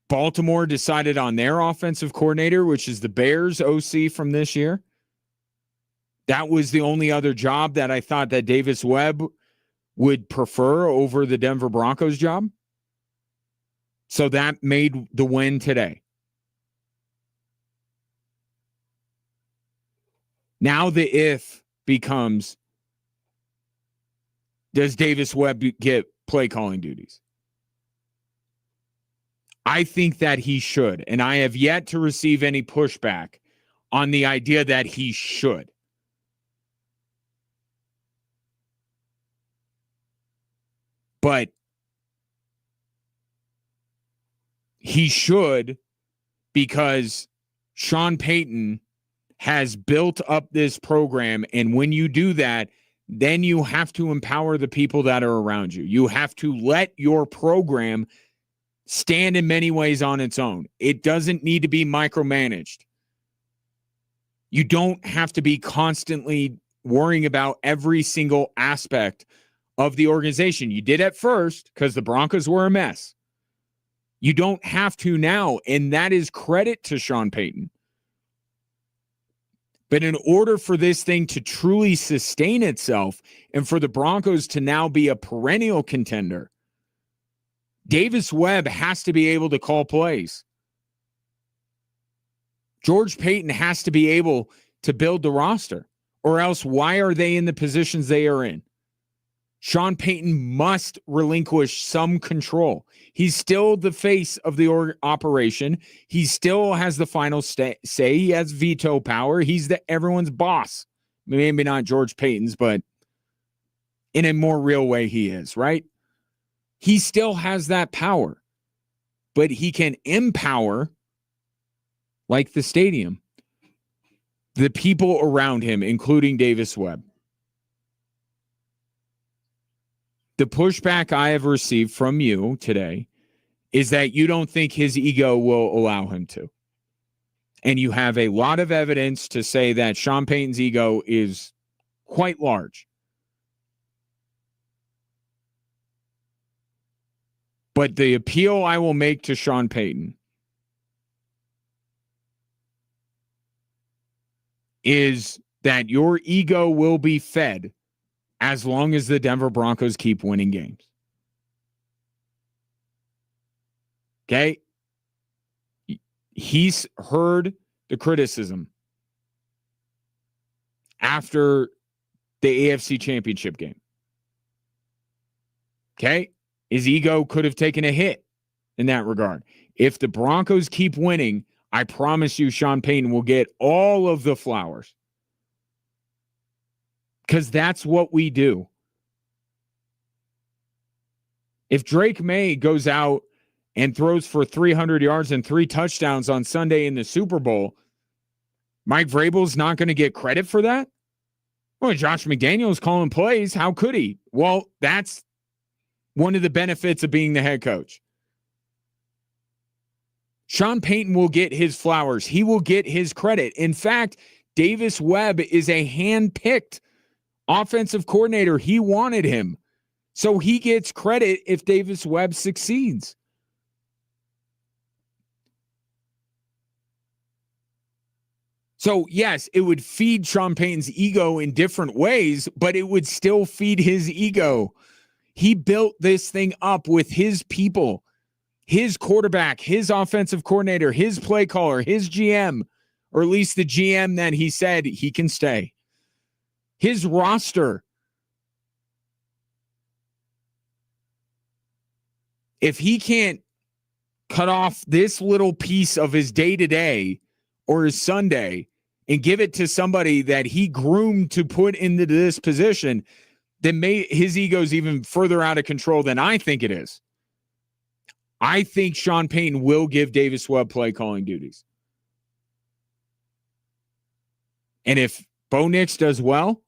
Baltimore decided on their offensive coordinator, which is the Bears OC from this year. That was the only other job that I thought that Davis Webb would prefer over the Denver Broncos job. So that made the win today. Now the if becomes, does Davis Webb get play calling duties? I think that he should, and I have yet to receive any pushback on the idea that he should. But he should because Sean Payton has built up this program, and when you do that, then you have to empower the people that are around you. You have to let your program stand in many ways on its own. It doesn't need to be micromanaged. You don't have to be constantly worrying about every single aspect of the organization. You did at first because the Broncos were a mess. You don't have to now, and that is credit to Sean Payton. But in order for this thing to truly sustain itself and for the Broncos to now be a perennial contender, Davis Webb has to be able to call plays. George Payton has to be able to build the roster, or else why are they in the positions they are in? Sean Payton must relinquish some control. He's still the face of the operation. He still has the final say. He has veto power. He's everyone's boss. Maybe not George Payton's, but in a more real way he is, right? He still has that power, but he can empower, like the stadium, the people around him, including Davis Webb. The pushback I have received from you today is that you don't think his ego will allow him to. And you have a lot of evidence to say that Sean Payton's ego is quite large. But the appeal I will make to Sean Payton is that your ego will be fed as long as the Denver Broncos keep winning games. Okay? He's heard the criticism after the AFC Championship game. Okay? His ego could have taken a hit in that regard. If the Broncos keep winning, I promise you Sean Payton will get all of the flowers. Because that's what we do. If Drake May goes out and throws for 300 yards and 3 touchdowns on Sunday in the Super Bowl, Mike Vrabel's not going to get credit for that? Well, Josh McDaniels calling plays. How could he? Well, that's one of the benefits of being the head coach. Sean Payton will get his flowers. He will get his credit. In fact, Davis Webb is a hand-picked offensive coordinator. He wanted him. So he gets credit if Davis Webb succeeds. So, yes, it would feed Sean Payton's ego in different ways, but it would still feed his ego. He built this thing up with his people, his quarterback, his offensive coordinator, his play caller, his GM, or at least the GM that he said he can stay, his roster. If he can't cut off this little piece of his day-to-day or his Sunday and give it to somebody that he groomed to put into this position, then his ego's even further out of control than I think it is. I think Sean Payton will give Davis Webb play calling duties. And if Bo Nix does well,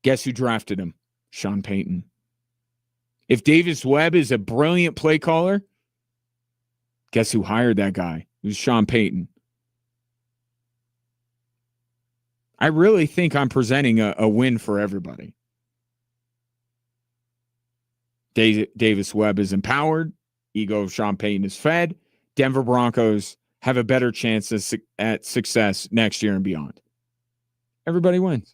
guess who drafted him? Sean Payton. If Davis Webb is a brilliant play caller, guess who hired that guy? It was Sean Payton. I really think I'm presenting a win for everybody. Davis Webb is empowered. Ego of Sean Payton is fed. Denver Broncos have a better chance at success next year and beyond. Everybody wins.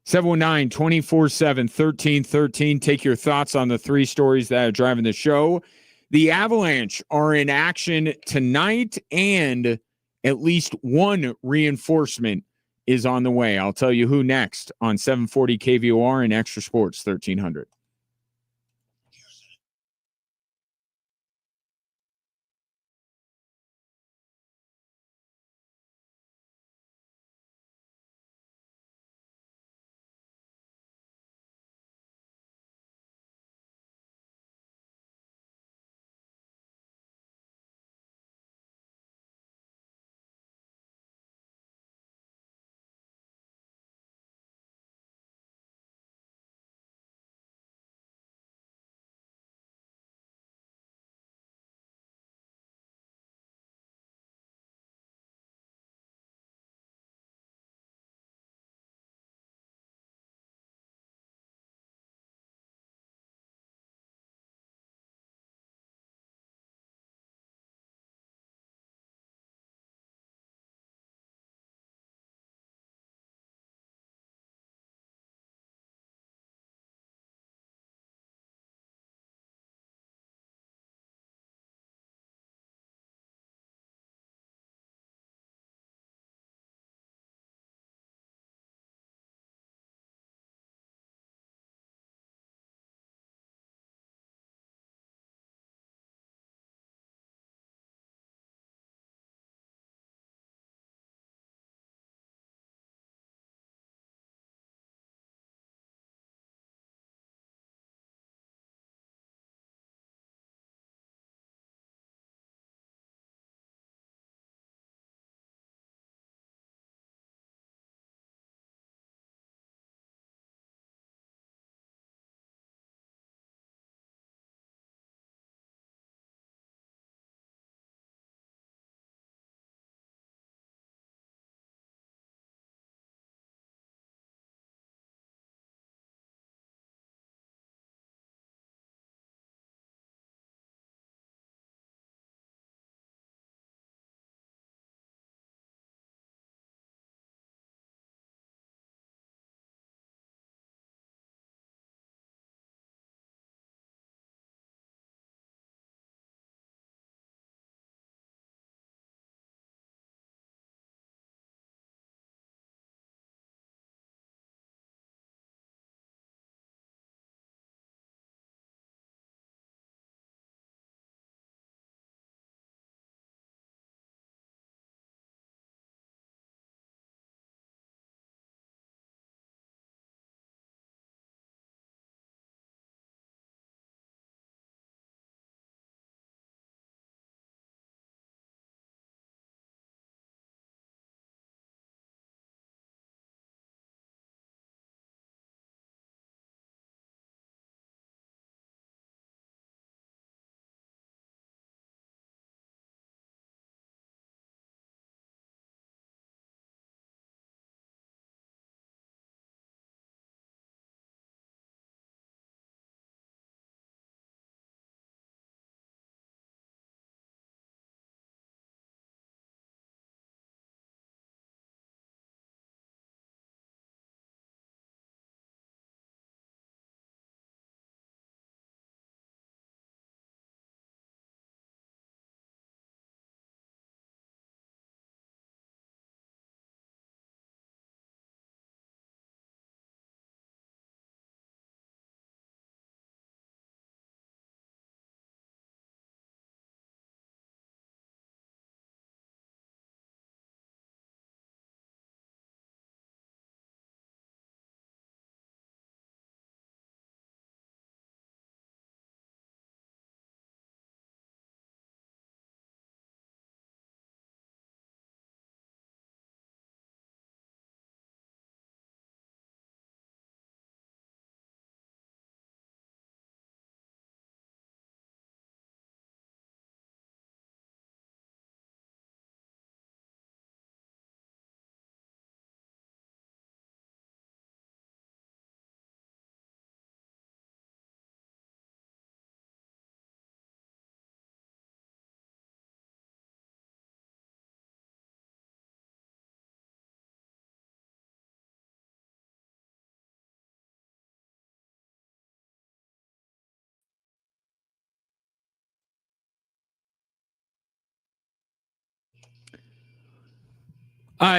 719-247-1313. Take your thoughts on the three stories that are driving the show. The Avalanche are in action tonight, and at least one reinforcement is on the way. I'll tell you who next on 740 KVOR and Extra Sports 1300.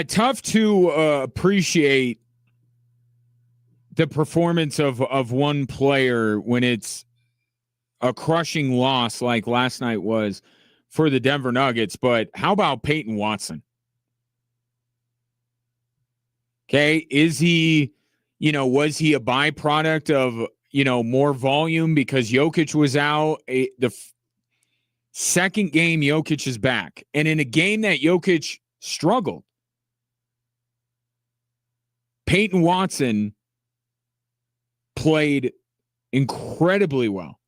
Tough to appreciate the performance of one player when it's a crushing loss like last night was for the Denver Nuggets. But how about Peyton Watson? Okay, is he, was he a byproduct of, more volume because Jokic was out? Second game, Jokic is back. And in a game that Jokic struggled, Peyton Watson played incredibly well.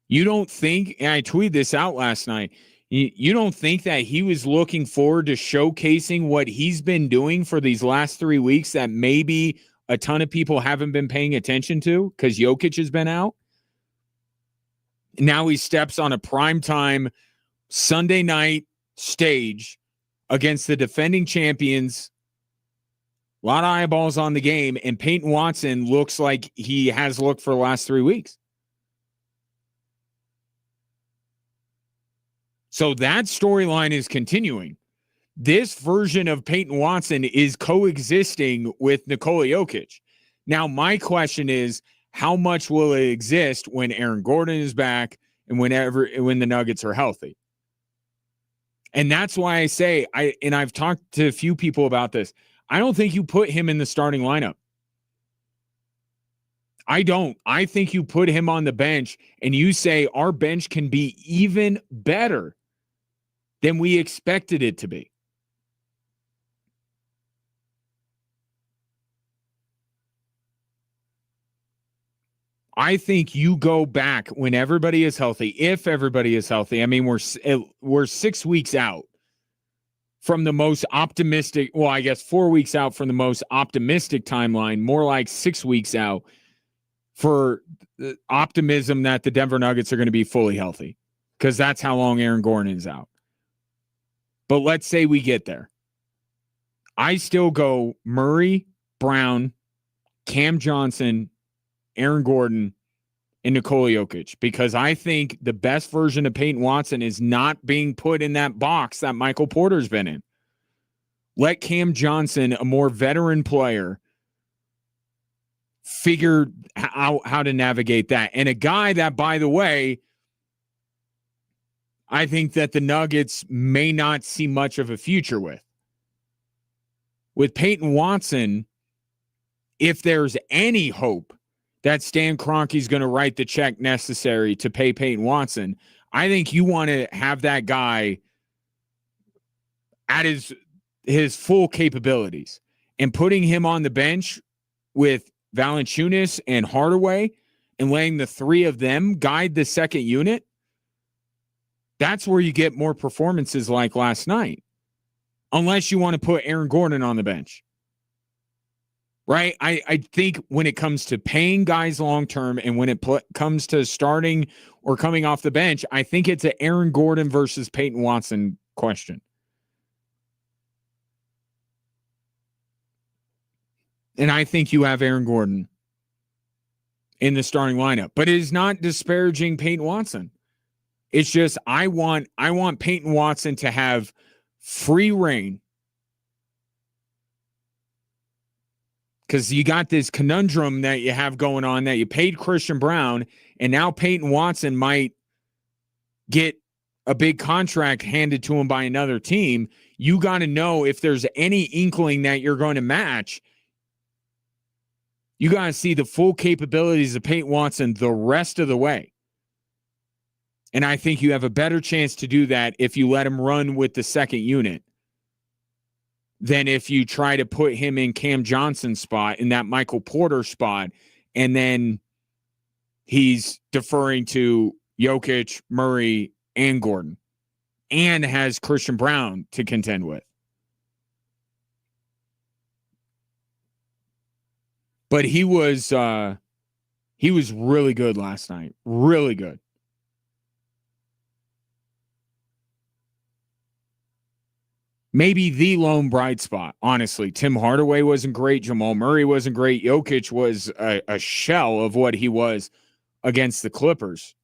You don't think, and I tweeted this out last night, you don't think that he was looking forward to showcasing what he's been doing for these last 3 weeks that maybe a ton of people haven't been paying attention to because Jokic has been out? Now he steps on a primetime Sunday night stage against the defending champions. A lot of eyeballs on the game, and Peyton Watson looks like he has looked for the last 3 weeks. So that storyline is continuing. This version of Peyton Watson is coexisting with Nikola Jokic. Now, my question is, how much will it exist when Aaron Gordon is back and when the Nuggets are healthy? And that's why I say, I've talked to a few people about this, I don't think you put him in the starting lineup. I don't. I think you put him on the bench and you say our bench can be even better than we expected it to be. I think you go back when everybody is healthy, if everybody is healthy. I mean, we're 6 weeks out from the most optimistic, well, I guess 4 weeks out from the most optimistic timeline, more like 6 weeks out for the optimism that the Denver Nuggets are going to be fully healthy, because that's how long Aaron Gordon is out. But let's say we get there. I still go Murray, Brown, Cam Johnson, Aaron Gordon, and Nikola Jokic, because I think the best version of Peyton Watson is not being put in that box that Michael Porter's been in. Let Cam Johnson, a more veteran player, figure out how to navigate that. And a guy that, by the way, I think that the Nuggets may not see much of a future with. With Peyton Watson, if there's any hope that Stan Kroenke's going to write the check necessary to pay Peyton Watson, I think you want to have that guy at his full capabilities. And putting him on the bench with Valanciunas and Hardaway and letting the three of them guide the second unit, that's where you get more performances like last night. Unless you want to put Aaron Gordon on the bench. Right? I think when it comes to paying guys long-term and when it comes to starting or coming off the bench, I think it's an Aaron Gordon versus Peyton Watson question. And I think you have Aaron Gordon in the starting lineup. But it is not disparaging Peyton Watson. It's just I want Peyton Watson to have free reign. Because you got this conundrum that you have going on that you paid Christian Brown, and now Peyton Watson might get a big contract handed to him by another team. You got to know if there's any inkling that you're going to match. You got to see the full capabilities of Peyton Watson the rest of the way. And I think you have a better chance to do that if you let him run with the second unit than if you try to put him in Cam Johnson's spot, in that Michael Porter spot, and then he's deferring to Jokic, Murray, and Gordon, and has Christian Brown to contend with. But he was really good last night. Really good. Maybe the lone bright spot, honestly. Tim Hardaway wasn't great. Jamal Murray wasn't great. Jokic was a shell of what he was against the Clippers.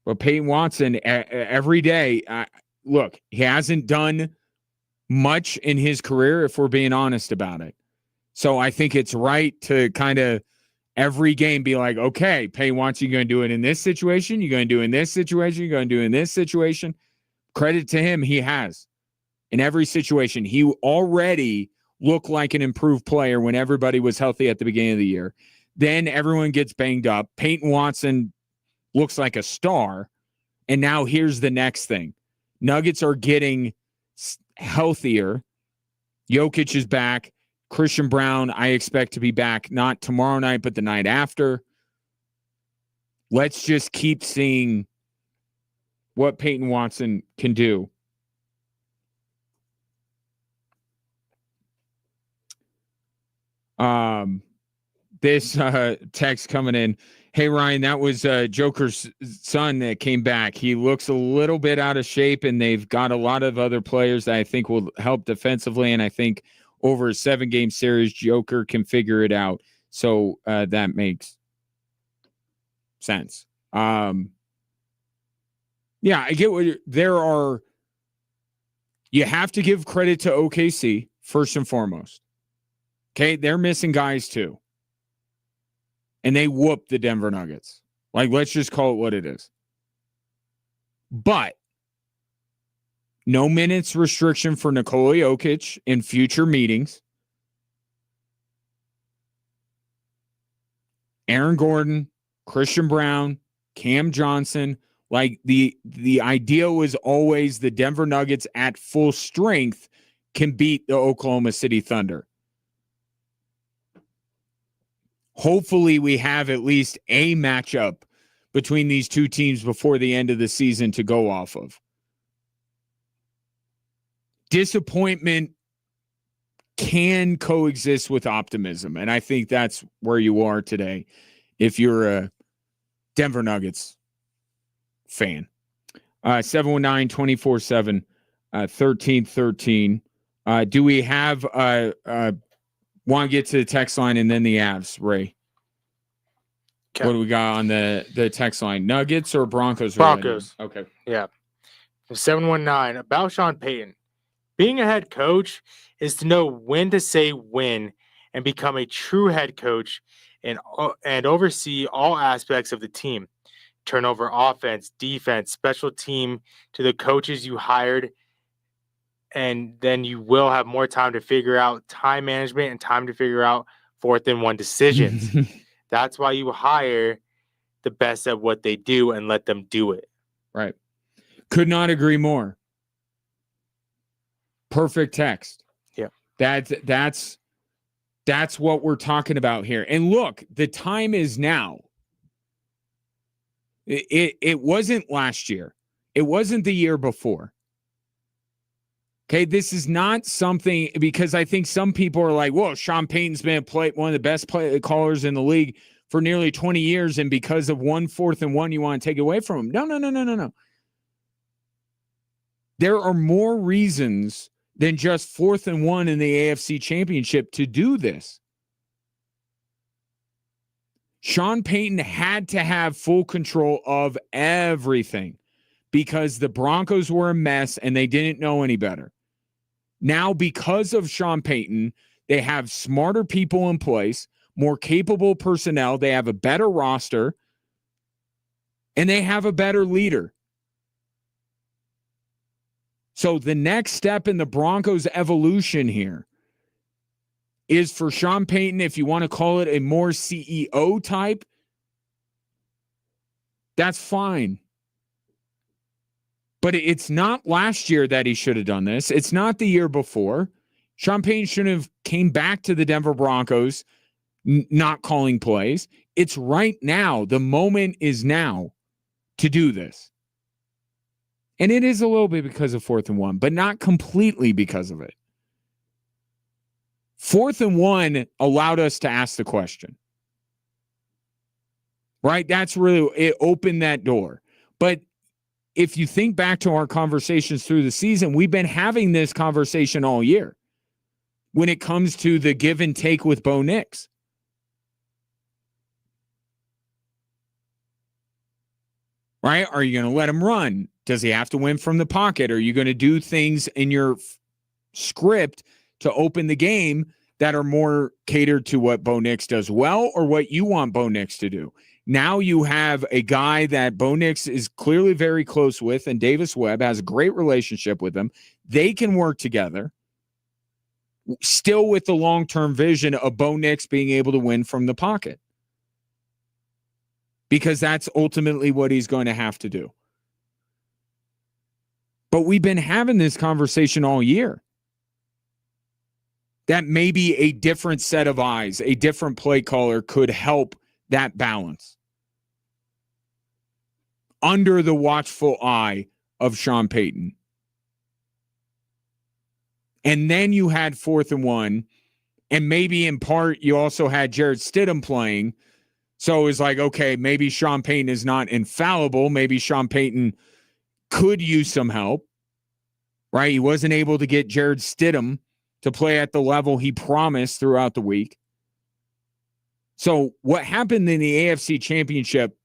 But Peyton Watson, every day, look, he hasn't done much in his career, if we're being honest about it. So I think it's right to kind of every game be like, okay, Peyton Watson, you're going to do it in this situation. You're going to do it in this situation. You're going to do it in this situation. Credit to him, he has. In every situation, he already looked like an improved player when everybody was healthy at the beginning of the year. Then everyone gets banged up. Peyton Watson looks like a star. And now here's the next thing. Nuggets are getting healthier. Jokic is back. Christian Brown, I expect to be back not tomorrow night, but the night after. Let's just keep seeing what Peyton Watson can do. This text coming in. Hey, Ryan, that was Joker's son that came back. He looks a little bit out of shape, and they've got a lot of other players that I think will help defensively, and I think over a 7-game series, Joker can figure it out. So that makes sense. Yeah, I get what you have to give credit to OKC first and foremost. Okay, they're missing guys too. And they whooped the Denver Nuggets. Like, let's just call it what it is. But no minutes restriction for Nikola Jokic in future meetings. Aaron Gordon, Christian Brown, Cam Johnson. Like, the idea was always the Denver Nuggets at full strength can beat the Oklahoma City Thunder. Hopefully we have at least a matchup between these two teams before the end of the season to go off of. Disappointment can coexist with optimism, and I think that's where you are today if you're a Denver Nuggets fan. 719-247-1313. Do we have want to get to the text line and then the Avs, Ray? Okay. What do we got on the text line? Nuggets or Broncos? Broncos. Okay. Yeah. 719, about Sean Payton. Being a head coach is to know when to say when and become a true head coach and oversee all aspects of the team. Turn over offense, defense, special team to the coaches you hired, and then you will have more time to figure out time management and time to figure out 4th and 1 decisions. That's why you hire the best at what they do and let them do it. Right. Could not agree more. Perfect text. Yeah. That's what we're talking about here. And look, the time is now. It wasn't last year. It wasn't the year before. Okay, this is not something, because I think some people are like, whoa, Sean Payton's been one of the best play callers in the league for nearly 20 years, and because of 4th and 1, you want to take it away from him. No. There are more reasons than just 4th and 1 in the AFC Championship to do this. Sean Payton had to have full control of everything because the Broncos were a mess and they didn't know any better. Now, because of Sean Payton, they have smarter people in place, more capable personnel, they have a better roster, and they have a better leader. So the next step in the Broncos' evolution here is for Sean Payton, if you want to call it a more CEO type, that's fine. But it's not last year that he should have done this. It's not the year before. Sean Payton shouldn't have came back to the Denver Broncos not calling plays. It's right now. The moment is now to do this. And it is a little bit because of 4th and 1, but not completely because of it. 4th and 1 allowed us to ask the question. Right? That's really, it opened that door. But if you think back to our conversations through the season, we've been having this conversation all year when it comes to the give and take with Bo Nix. right? Are you going to let him run? Does he have to win from the pocket? Are you going to do things in your script to open the game that are more catered to what Bo Nix does well or what you want Bo Nix to do? Now you have a guy that Bo Nix is clearly very close with, and Davis Webb has a great relationship with him. They can work together, still with the long-term vision of Bo Nix being able to win from the pocket, because that's ultimately what he's going to have to do. But we've been having this conversation all year that maybe a different set of eyes, a different play caller could help that balance under the watchful eye of Sean Payton. And then you had 4th and 1, and maybe in part you also had Jarrett Stidham playing. So it was like, okay, maybe Sean Payton is not infallible. Maybe Sean Payton could use some help, right? He wasn't able to get Jarrett Stidham to play at the level he promised throughout the week. So what happened in the AFC Championship,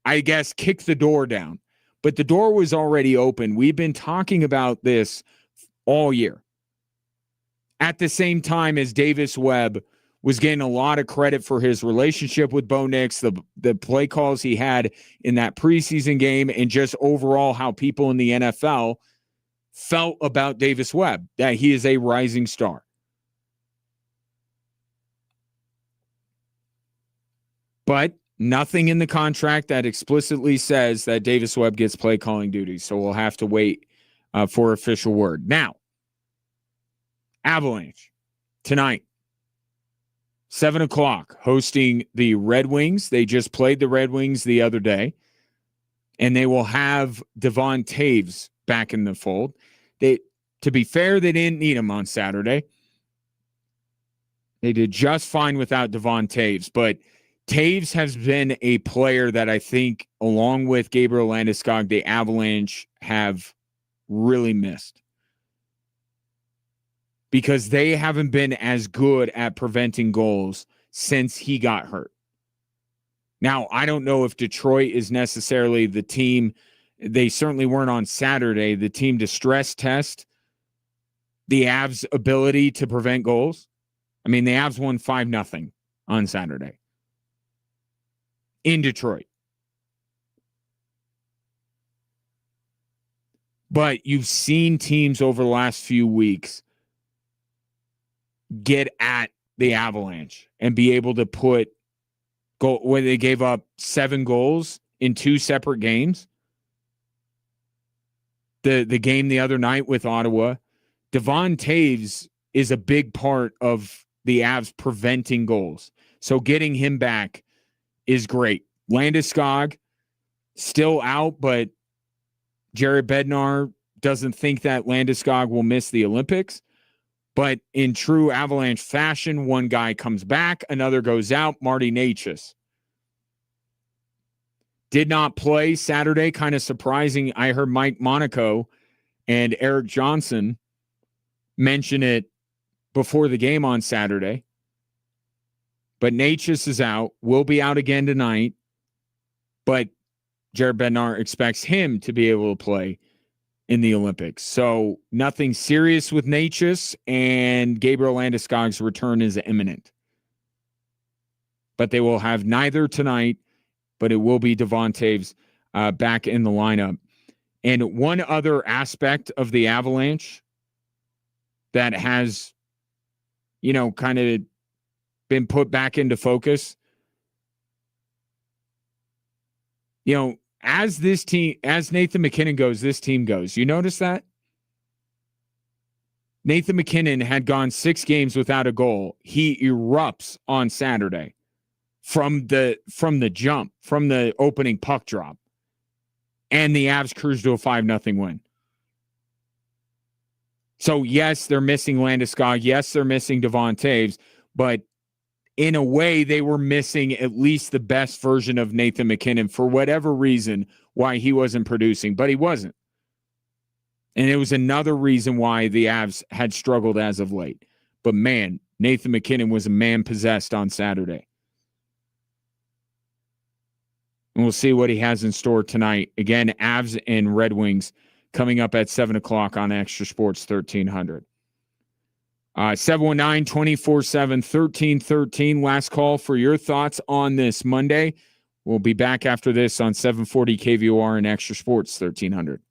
I guess, kicked the door down. But the door was already open. We've been talking about this all year. At the same time as Davis Webb was getting a lot of credit for his relationship with Bo Nix, the play calls he had in that preseason game, and just overall how people in the NFL felt about Davis Webb, that he is a rising star. But nothing in the contract that explicitly says that Davis Webb gets play calling duties. So we'll have to wait for official word. Now, Avalanche tonight, 7:00, hosting the Red Wings. They just played the Red Wings the other day, and they will have Devon Taves back in the fold. To be fair, they didn't need him on Saturday. They did just fine without Devon Taves, but Taves has been a player that I think, along with Gabriel Landeskog, the Avalanche have really missed, because they haven't been as good at preventing goals since he got hurt. Now, I don't know if Detroit is necessarily the team. They certainly weren't on Saturday, the team to stress test the Avs' ability to prevent goals. I mean, the Avs won 5-0 on Saturday in Detroit. But you've seen teams over the last few weeks get at the Avalanche and be able to put goal where they gave up 7 goals in 2 separate games. The game the other night with Ottawa, Devon Taves is a big part of the Avs preventing goals. So getting him back is great. Landeskog still out, but Jared Bednar doesn't think that Landeskog will miss the Olympics. But in true Avalanche fashion, one guy comes back, another goes out. Marty Necas did not play Saturday. Kind of surprising. I heard Mike Monaco and Eric Johnson mention it before the game on Saturday. But Necas is out, will be out again tonight. But Jared Bednar expects him to be able to play in the Olympics. So nothing serious with Necas, and Gabriel Landeskog's return is imminent. But they will have neither tonight, but it will be Devon Taves back in the lineup. And one other aspect of the Avalanche that has, kind of been put back into focus, as Nathan MacKinnon goes, this team goes. You notice that? Nathan MacKinnon had gone 6 games without a goal. He erupts on Saturday from the jump, from the opening puck drop. And the Avs cruise to a 5-0 win. So, yes, they're missing Landeskog. Yes, they're missing Devon Taves. But in a way, they were missing at least the best version of Nathan MacKinnon for whatever reason why he wasn't producing. But he wasn't. And it was another reason why the Avs had struggled as of late. But, man, Nathan MacKinnon was a man possessed on Saturday. And we'll see what he has in store tonight. Again, Avs and Red Wings coming up at 7 o'clock on Extra Sports 1300. 719-247-1313. Last call for your thoughts on this Monday. We'll be back after this on 740 KVOR and Extra Sports 1300.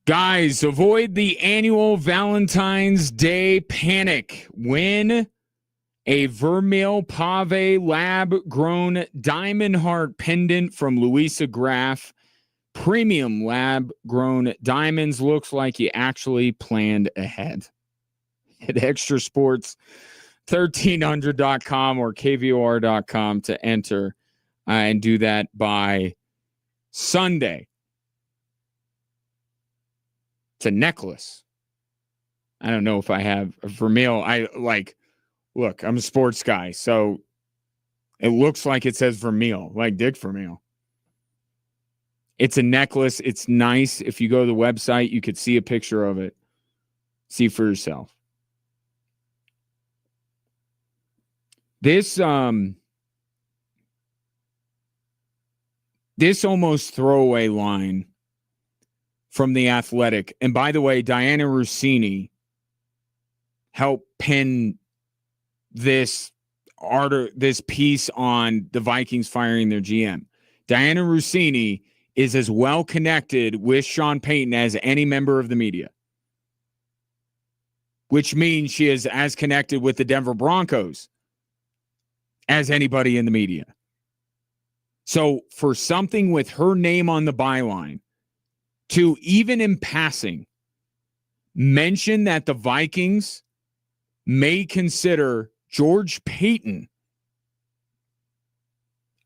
Guys, avoid the annual Valentine's Day panic. Win a Vermeil Pave lab-grown diamond heart pendant from Louisa Graff. Premium lab-grown diamonds. Looks like you actually planned ahead. At extrasports1300.com or kvor.com to enter and do that by Sunday. It's a necklace. I don't know if I have a Vermeil. Look, I'm a sports guy, so it looks like it says Vermeil, like Dick Vermeil. It's a necklace. It's nice. If you go to the website, you could see a picture of it. See for yourself. This almost throwaway line from The Athletic. And by the way, Diana Rossini helped pen this piece on the Vikings firing their GM. Diana Rossini is as well connected with Sean Payton as any member of the media, which means she is as connected with the Denver Broncos as anybody in the media. So for something with her name on the byline, to even in passing mention that the Vikings may consider George Payton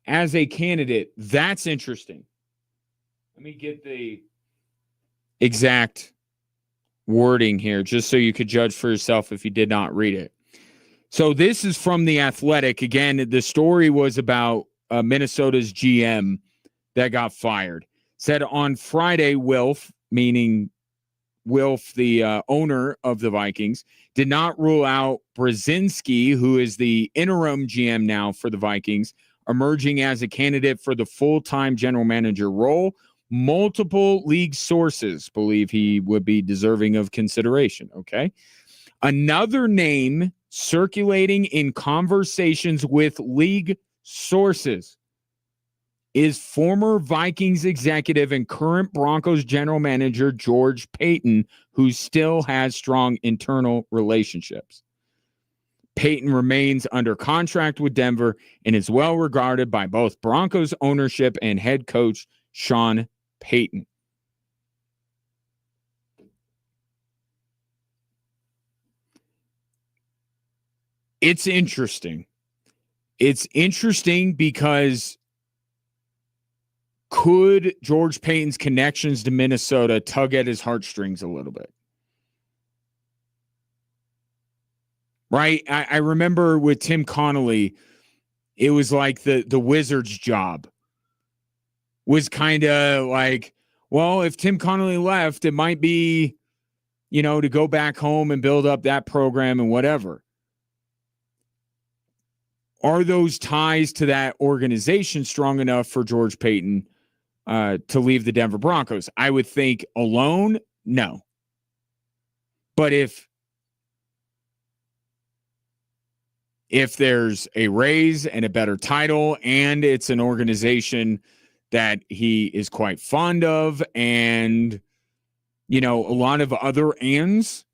as a candidate, that's interesting. Let me get the exact wording here, just so you could judge for yourself if you did not read it. So this is from The Athletic. Again, the story was about Minnesota's GM that got fired. Said on Friday, Wilf, meaning Wilf, the owner of the Vikings, did not rule out Brzezinski, who is the interim GM now for the Vikings, emerging as a candidate for the full-time general manager role. Multiple league sources believe he would be deserving of consideration. Okay. Another name circulating in conversations with league sources is former Vikings executive and current Broncos general manager George Payton, who still has strong internal relationships. Payton remains under contract with Denver and is well regarded by both Broncos ownership and head coach Sean Payton. It's interesting. It's interesting because could George Payton's connections to Minnesota tug at his heartstrings a little bit? Right? I remember with Tim Connolly, it was like the Wizards job was kind of like, well, if Tim Connolly left, it might be, to go back home and build up that program and whatever. Are those ties to that organization strong enough for George Payton to leave the Denver Broncos? I would think alone, no. But if there's a raise and a better title and it's an organization that he is quite fond of and, a lot of other ands,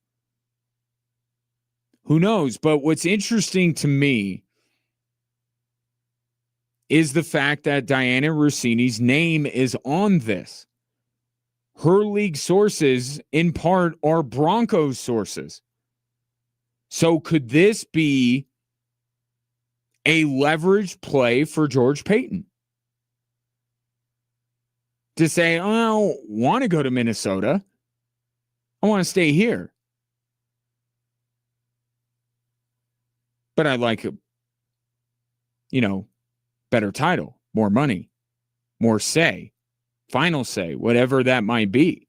who knows? But what's interesting to me is the fact that Diana Rossini's name is on this. Her league sources, in part, are Broncos sources. So could this be a leveraged play for George Payton? To say, I don't want to go to Minnesota. I want to stay here. But I'd like a, better title, more money, more say, final say, whatever that might be.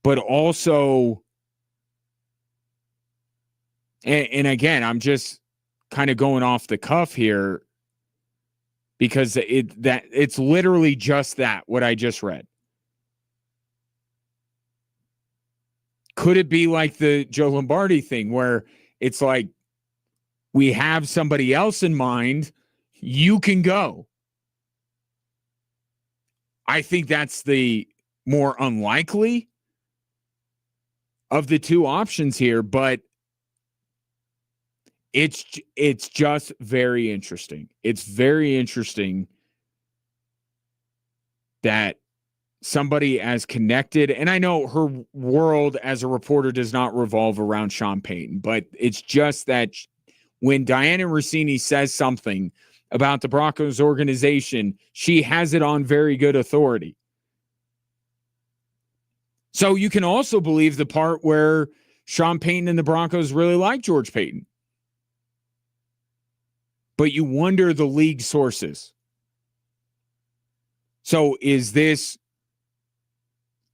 But also, and again, I'm just kind of going off the cuff here because it's literally just that, what I just read. Could it be like the Joe Lombardi thing where it's like, we have somebody else in mind, you can go. I think that's the more unlikely of the two options here, but it's just very interesting. It's very interesting that somebody as connected, and I know her world as a reporter does not revolve around Sean Payton, but it's just that when Diana Rossini says something about the Broncos organization, she has it on very good authority. So you can also believe the part where Sean Payton and the Broncos really like George Payton. But you wonder the league sources. So is this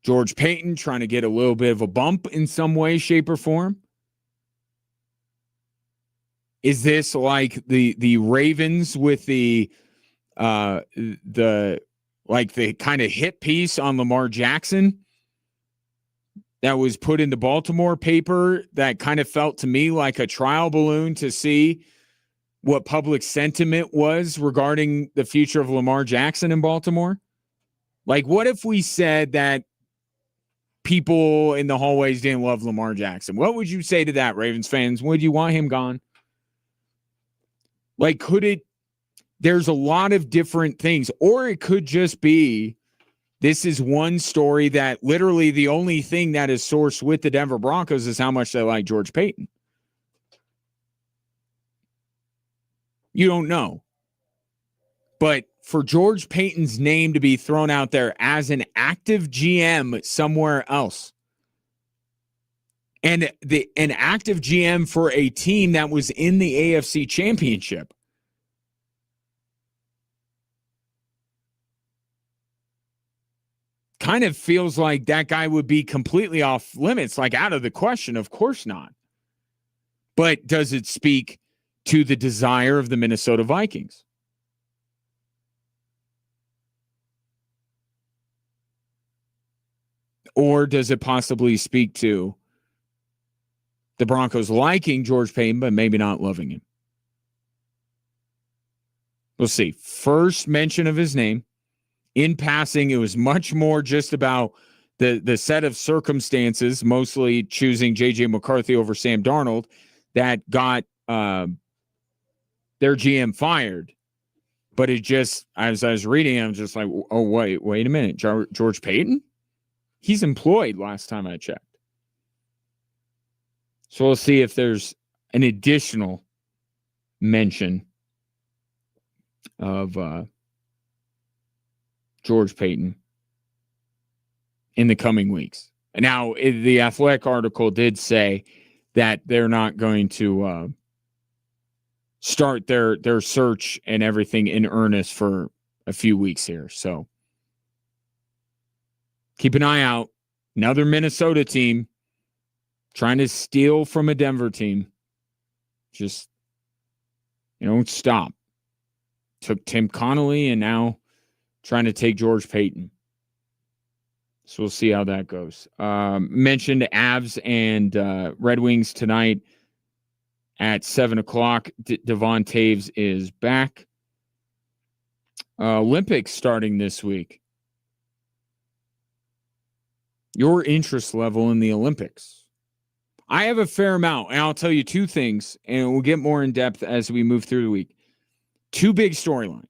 George Payton trying to get a little bit of a bump in some way, shape, or form? Is this like the Ravens with the kind of hit piece on Lamar Jackson that was put in the Baltimore paper that kind of felt to me like a trial balloon to see what public sentiment was regarding the future of Lamar Jackson in Baltimore? Like, what if we said that people in the hallways didn't love Lamar Jackson? What would you say to that, Ravens fans? Would you want him gone? Like, could it? There's a lot of different things, or it could just be this is one story that literally the only thing that is sourced with the Denver Broncos is how much they like George Payton. You don't know. But for George Payton's name to be thrown out there as an active GM somewhere else, and an active GM for a team that was in the AFC Championship, kind of feels like that guy would be completely off limits, like out of the question. Of course not. But does it speak to the desire of the Minnesota Vikings? Or does it possibly speak to the Broncos liking George Payton, but maybe not loving him? We'll see. First mention of his name. In passing, it was much more just about the set of circumstances, mostly choosing J.J. McCarthy over Sam Darnold, that got their GM fired. But it just, as I was reading, I'm just like, oh, wait a minute. George Payton? He's employed last time I checked. So we'll see if there's an additional mention of George Payton in the coming weeks. Now, the Athletic article did say that they're not going to start their search and everything in earnest for a few weeks here. So keep an eye out. Another Minnesota team trying to steal from a Denver team. Just, don't stop. Took Tim Connolly and now trying to take George Payton. So we'll see how that goes. Mentioned Avs and Red Wings tonight at 7 o'clock. Devon Taves is back. Olympics starting this week. Your interest level in the Olympics. I have a fair amount, and I'll tell you two things, and we'll get more in depth as we move through the week. Two big storylines.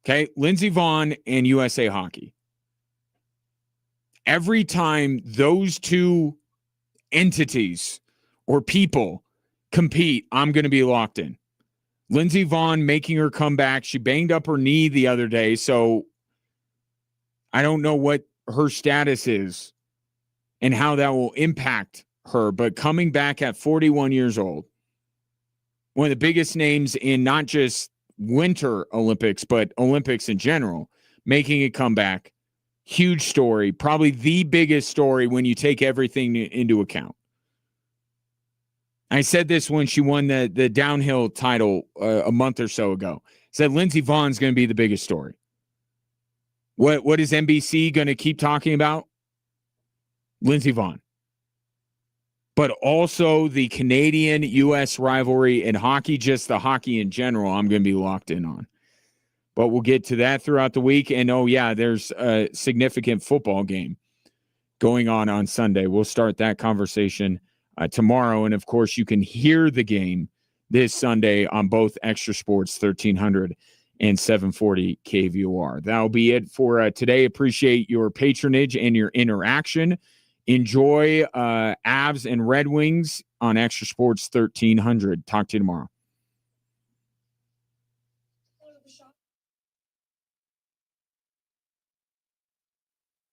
Okay, Lindsey Vonn and USA Hockey. Every time those two entities or people compete, I'm going to be locked in. Lindsey Vonn making her comeback. She banged up her knee the other day, so I don't know what her status is and how that will impact her. But coming back at 41 years old, one of the biggest names in not just Winter Olympics, but Olympics in general, making a comeback. Huge story. Probably the biggest story when you take everything into account. I said this when she won the downhill title a month or so ago. Said Lindsey Vonn's going to be the biggest story. What is NBC going to keep talking about? Lindsey Vonn. But also the Canadian-U.S. rivalry in hockey, just the hockey in general, I'm going to be locked in on. But we'll get to that throughout the week. And, oh, yeah, there's a significant football game going on Sunday. We'll start that conversation tomorrow. And, of course, you can hear the game this Sunday on both Extra Sports 1300 and 740 KVOR. That'll be it for today. Appreciate your patronage and your interaction. Enjoy Avs and Red Wings on Extra Sports 1300. Talk to you tomorrow.